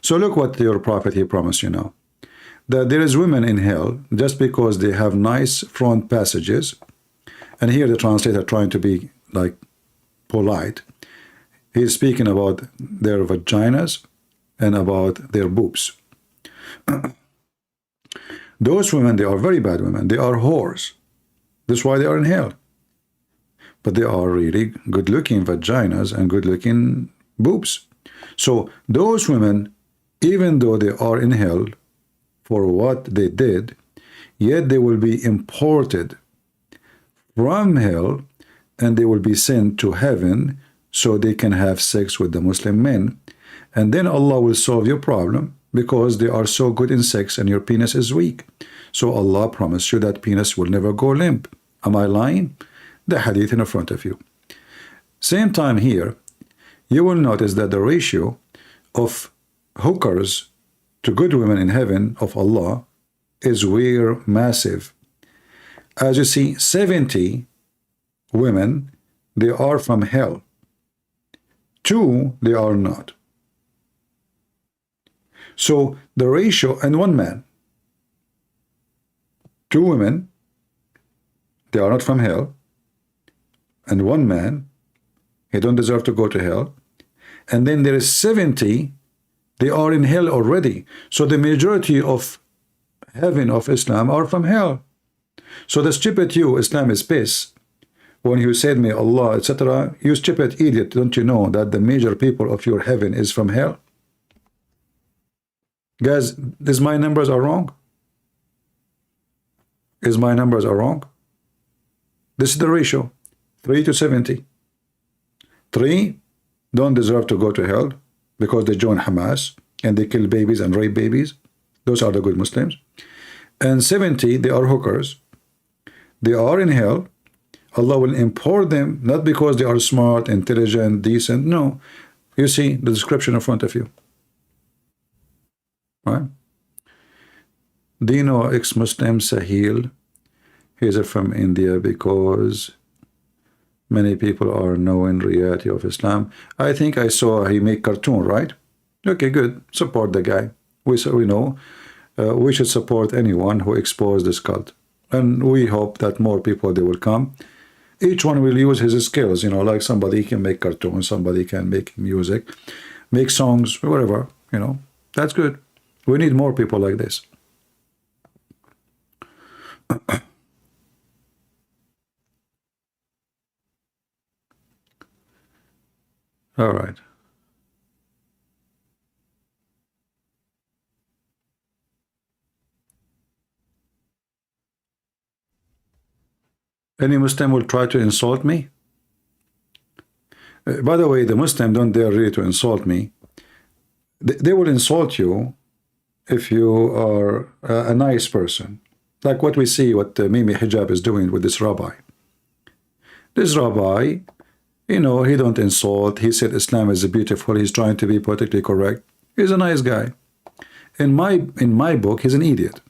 So look what your prophet he promised you now. That there is women in hell just because they have nice front passages. And here the translator trying to be like polite. He's speaking about their vaginas and about their boobs. Those women, they are very bad women. They are whores. That's why they are in hell. But they are really good-looking vaginas and good-looking boobs. So those women, even though they are in hell for what they did, yet they will be imported from hell and they will be sent to heaven so they can have sex with the Muslim men. And then Allah will solve your problem because they are so good in sex and your penis is weak. So Allah promised you that penis will never go limp. Am I lying? The hadith in front of you. Same time here, you will notice that the ratio of hookers to good women in heaven of Allah is very massive. As you see, 70 women, they are from hell. 2, they are not. So the ratio, and 1 man, 2 women, they are not from hell, and 1 man, he don't deserve to go to hell, and then there is 70, they are in hell already. So the majority of heaven of Islam are from hell. So the stupid you, Islam is piss. When you said me Allah, etc., you stupid idiot, don't you know that the major people of your heaven is from hell? Guys, is my numbers are wrong? Is my numbers are wrong? This is the ratio, 3 to 70. 3 don't deserve to go to hell because they join Hamas and they kill babies and rape babies. Those are the good Muslims. And 70, they are hookers. They are in hell. Allah will import them, not because they are smart, intelligent, decent. No. You see the description in front of you. Right? Do you know ex-Muslim Sahil? He is from India because many people are knowing reality of Islam. I think I saw he make cartoon, right? Okay, good. Support the guy. We know we should support anyone who expose this cult. And we hope that more people, they will come. Each one will use his skills, you know, like somebody can make cartoons, somebody can make music, make songs, whatever, you know. That's good. We need more people like this. All right. Any Muslim will try to insult me. By the way, the Muslim don't dare really to insult me. They will insult you if you are a nice person. Like what we see, what Mimi Hijab is doing with this rabbi. This rabbi, you know, he don't insult. He said Islam is beautiful. He's trying to be politically correct. He's a nice guy. In my book, he's an idiot.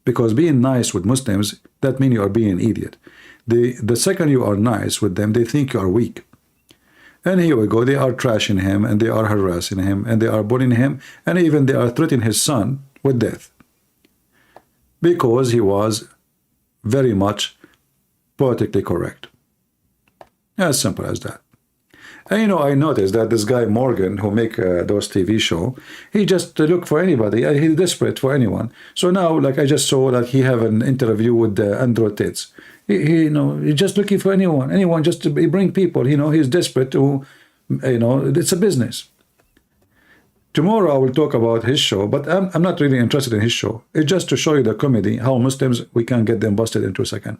Because being nice with Muslims, that means you are being an idiot. The second you are nice with them, they think you are weak. And here we go, they are trashing him, and they are harassing him, and they are bullying him, and even they are threatening his son with death. Because he was very much politically correct. As simple as that. And you know, I noticed that this guy Morgan, who make those TV show, he just look for anybody. He's desperate for anyone. So now, like I just saw that he have an interview with Andrew Tate. He, you know, he's just looking for anyone just to bring people. You know, he's desperate to, you know, it's a business. Tomorrow I will talk about his show, but I'm not really interested in his show. It's just to show you the comedy, how Muslims, we can get them busted in 2 seconds.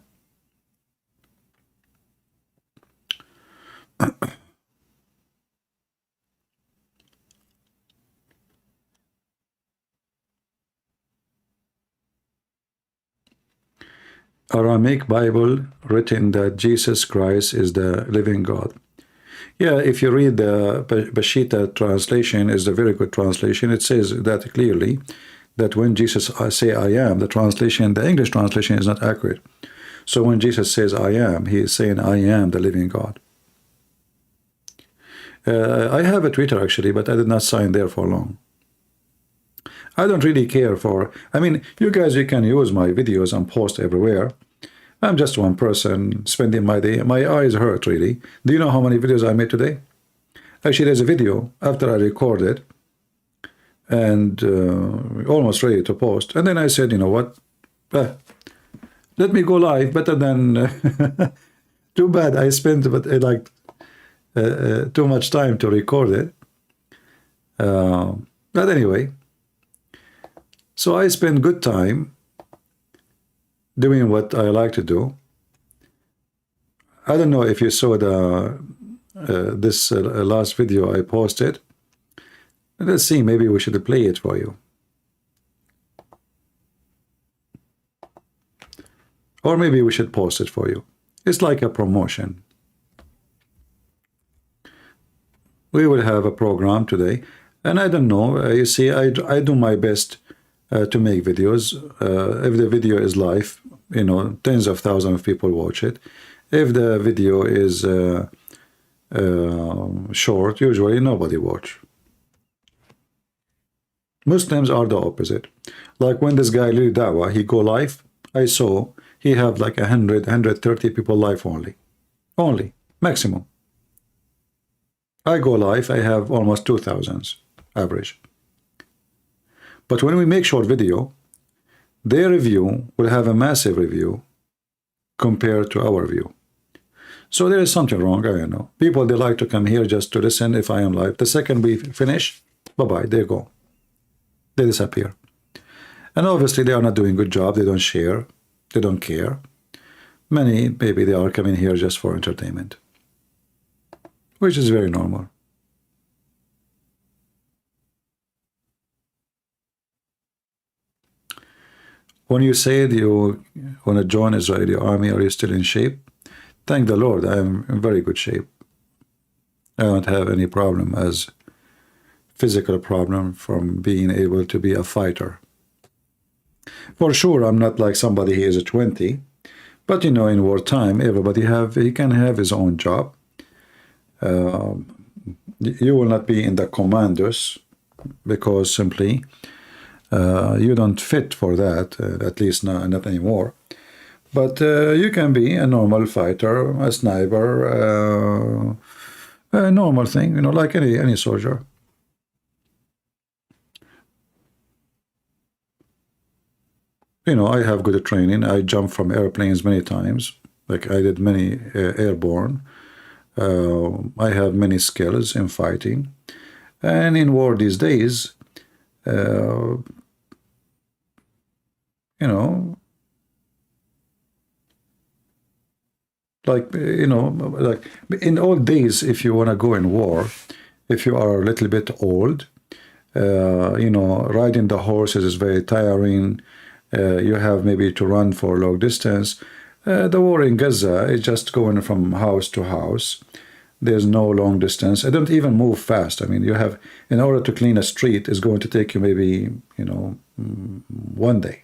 Aramaic Bible written that Jesus Christ is the living God. Yeah, if you read the Peshitta translation, is a very good translation. It says that clearly, that when Jesus say I am, the translation, the English translation is not accurate. So when Jesus says I am, he is saying I am the living God. I have a Twitter actually, but I did not sign there for long. I don't really care for, I mean, you guys, you can use my videos and post everywhere. I'm just one person spending my day. My eyes hurt, really. Do you know how many videos I made today? Actually, there's a video after I recorded and almost ready to post. And then I said, you know what? Let me go live better than... Too bad I spent like too much time to record it. But anyway, so I spend good time doing what I like to do. I don't know if you saw the this last video I posted. Let's see, maybe we should play it for you. Or maybe we should post it for you. It's like a promotion. We will have a program today. And I don't know, you see, I do my best to make videos. If the video is live, you know, tens of thousands of people watch it. If the video is short, usually nobody watch. Muslims are the opposite. Like when this guy Lil Dawa, he go live, I saw he have like 100, 130 people live only, maximum. I go live, I have almost 2,000 average. But when we make short video, their review will have a massive review compared to our view. So there is something wrong, I don't know. People, they like to come here just to listen if I am live. The second we finish, bye-bye, they go. They disappear. And obviously they are not doing a good job, they don't share, they don't care. Many, maybe they are coming here just for entertainment, which is very normal. When you said you want to join Israeli army, are you still in shape? Thank the Lord, I am in very good shape. I don't have any problem as physical problem from being able to be a fighter. For sure, I'm not like somebody who is 20, but you know, in wartime, everybody he can have his own job. You will not be in the commandos because simply you don't fit for that, at least not anymore. But you can be a normal fighter, a sniper, a normal thing, you know, like any soldier. You know, I have good training. I jump from airplanes many times. Like I did many airborne. I have many skills in fighting. And in war these days, you know, like, you know, like in old days, if you want to go in war, if you are a little bit old, you know, riding the horses is very tiring. you have maybe to run for long distance. The war in Gaza is just going from house to house. There's no long distance. I don't even move fast. I mean, you have, in order to clean a street, is going to take you maybe, you know, 1 day.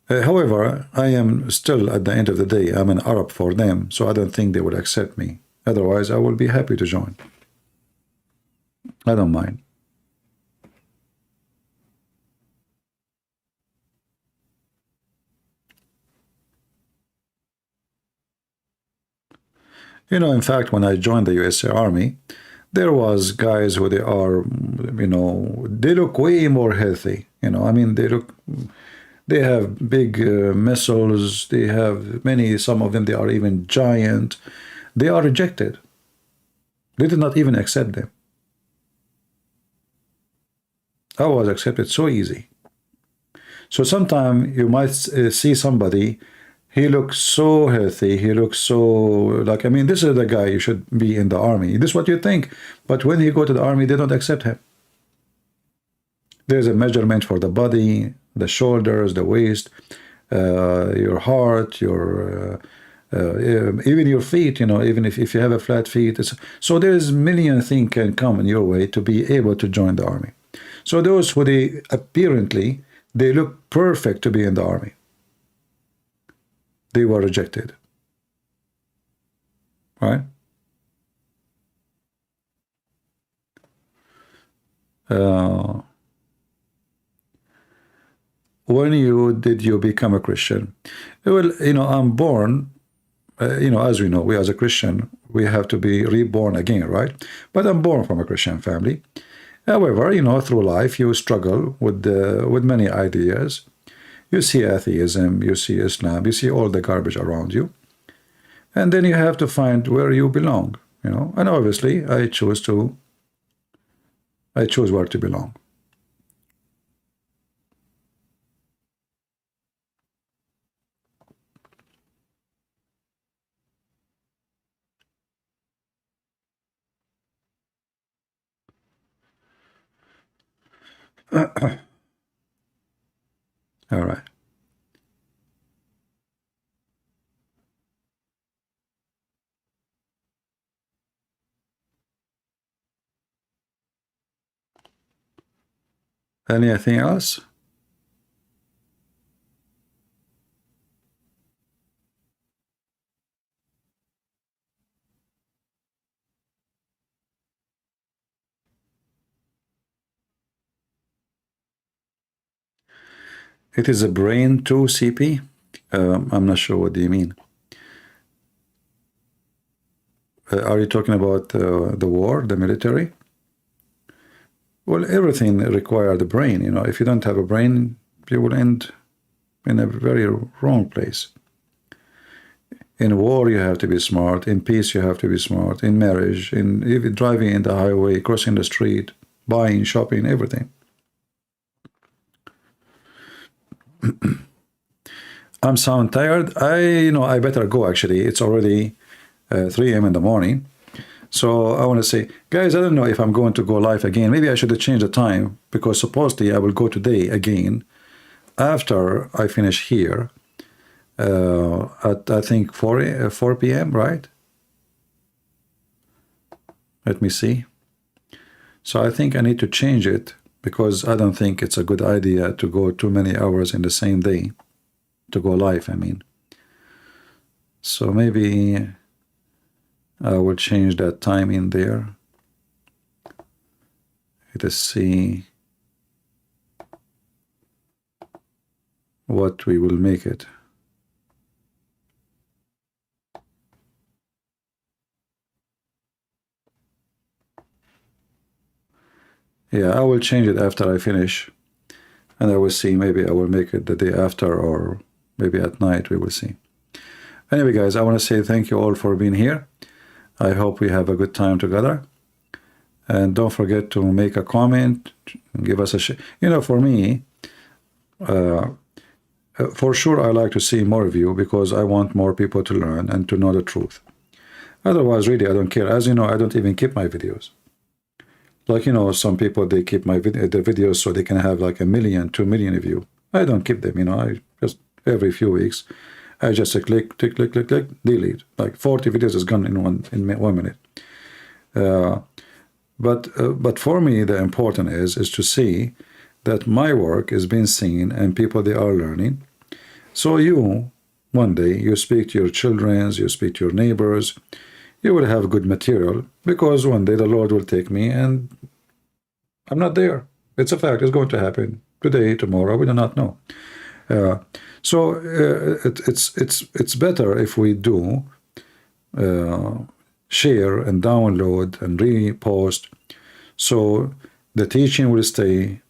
However, I am still, at the end of the day, I'm an Arab for them, so I don't think they would accept me. Otherwise, I will be happy to join. I don't mind. You know, in fact, when I joined the USA Army, there was guys who they are, you know, they look way more healthy. You know, I mean, they have big missiles. They have many, some of them, they are even giant. They are rejected. They did not even accept them. I was accepted so easy. So sometimes you might see somebody, he looks so healthy, he looks so, like, I mean, this is the guy you should be in the army. This is what you think. But when you go to the army, they don't accept him. There's a measurement for the body, the shoulders, the waist, your heart, your even your feet, you know, even if you have a flat feet. So there's million things can come in your way to be able to join the army. So those who they apparently, they look perfect to be in the army, they were rejected. Right? When did you become a Christian? Well, you know, I'm born, you know, as we know, we as a Christian, we have to be reborn again, right? But I'm born from a Christian family. However, you know, through life, you struggle with many ideas. You see atheism, you see Islam, you see all the garbage around you. And then you have to find where you belong, you know. And obviously, I chose where to belong. All right. Anything else? It is a brain 2 CP. I'm not sure what do you mean. Are you talking about the war, the military? Well, everything requires the brain. You know, if you don't have a brain, you will end in a very wrong place. In war, you have to be smart. In peace, you have to be smart. In marriage, in even driving in the highway, crossing the street, buying, shopping, everything. I'm sound tired. I better go actually. It's already 3 a.m. in the morning. So I want to say, guys, I don't know if I'm going to go live again. Maybe I should have changed the time, because supposedly I will go today again after I finish here at I think 4 p.m. right? Let me see. So I think I need to change it, because I don't think it's a good idea to go too many hours in the same day to go live, I mean. So maybe I will change that time in there. Let us see what we will make it. Yeah, I will change it after I finish, and I will see. Maybe I will make it the day after, or maybe at night, we will see. Anyway, guys, I want to say thank you all for being here. I hope we have a good time together. And don't forget to make a comment, give us a share. You know, for me, for sure, I like to see more of you, because I want more people to learn and to know the truth. Otherwise, really, I don't care. As you know, I don't even keep my videos. Like, you know, some people, they keep my their videos so they can have like 1 million, 2 million views. I don't keep them, you know. I just, every few weeks, I just click, delete. Like 40 videos is gone in 1 minute. But for me, the important is to see that my work is being seen and people, they are learning. So you, one day, you speak to your children, you speak to your neighbors, you will have good material, because one day the Lord will take me and I'm not there. It's a fact. It's going to happen today, tomorrow. We do not know. It's better if we do share and download and repost, so the teaching will stay.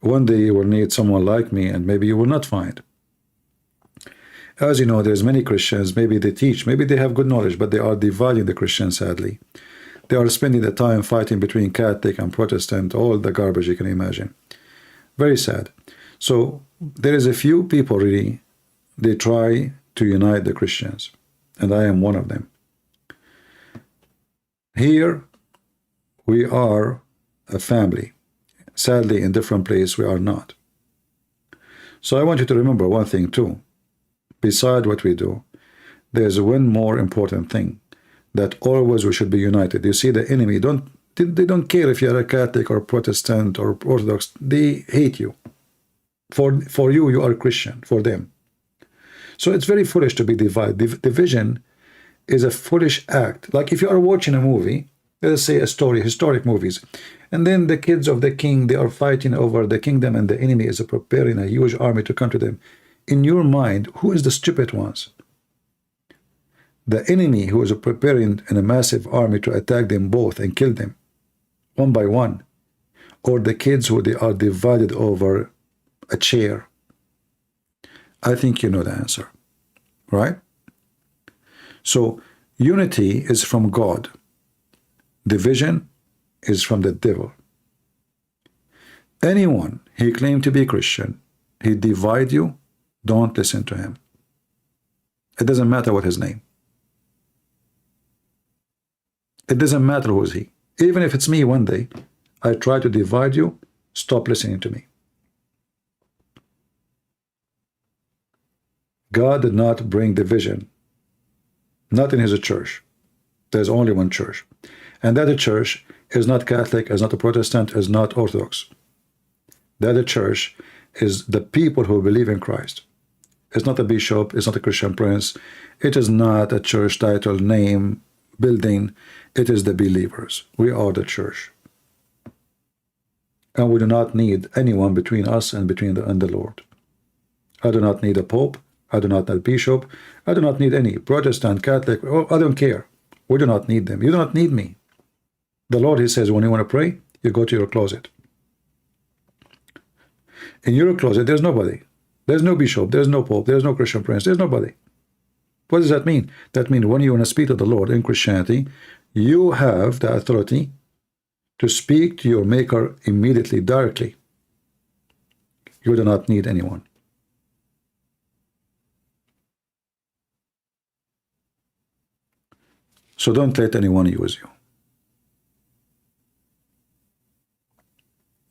One day you will need someone like me, and maybe you will not find. As you know, there's many Christians, maybe they teach, maybe they have good knowledge, but they are dividing the Christians, sadly. They are spending the time fighting between Catholic and Protestant, all the garbage you can imagine. Very sad. So there is a few people really, they try to unite the Christians, and I am one of them. Here we are a family. Sadly, in different places we are not. So I want you to remember one thing too. Beside what we do, there's one more important thing, that always we should be united. You see, the enemy, they don't care if you're a Catholic or Protestant or Orthodox. They hate you. For you, you are a Christian, for them. So it's very foolish to be divided. Division is a foolish act. Like if you are watching a movie, let us say a story, historic movies, and then the kids of the king, they are fighting over the kingdom, and the enemy is preparing a huge army to come to them. In your mind, who is the stupid ones? The enemy who is preparing a massive army to attack them both and kill them one by one, or the kids who they are divided over a chair? I think you know the answer, right? So unity is from God. Division is from the devil. Anyone he claimed to be Christian, he divide you, don't listen to him. It doesn't matter what his name. It doesn't matter who is he. Even if it's me one day, I try to divide you, stop listening to me. God did not bring division, not in his church. There's only one church. And that church is not Catholic, is not a Protestant, is not Orthodox. That church is the people who believe in Christ. It's not a bishop, it's not a Christian prince, it is not a church title, name, building. It is the believers. We are the church. And we do not need anyone between us and the Lord. I do not need a pope. I do not need a bishop. I do not need any Protestant, Catholic. I don't care. We do not need them. You do not need me. The Lord, he says, when you want to pray, you go to your closet. In your closet, there's nobody. There's no bishop. There's no pope. There's no Christian prince. There's nobody. What does that mean? That means when you want to speak to the Lord in Christianity, you have the authority to speak to your Maker immediately, directly. You do not need anyone. So don't let anyone use you.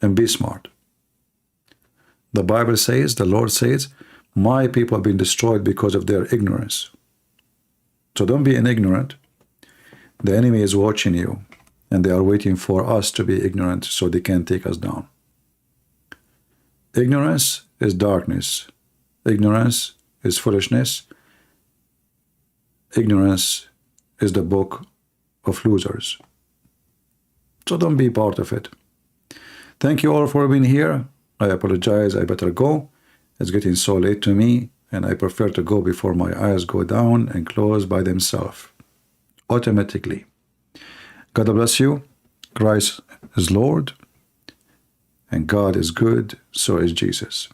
And be smart. The Bible says, the Lord says, my people have been destroyed because of their ignorance. So don't be ignorant. The enemy is watching you, and they are waiting for us to be ignorant so they can take us down. Ignorance is darkness. Ignorance is foolishness. Ignorance is the book of losers. So don't be part of it. Thank you all for being here. I apologize, I better go. It's getting so late to me, and I prefer to go before my eyes go down and close by themselves, automatically. God bless you. Christ is Lord, and God is good, so is Jesus.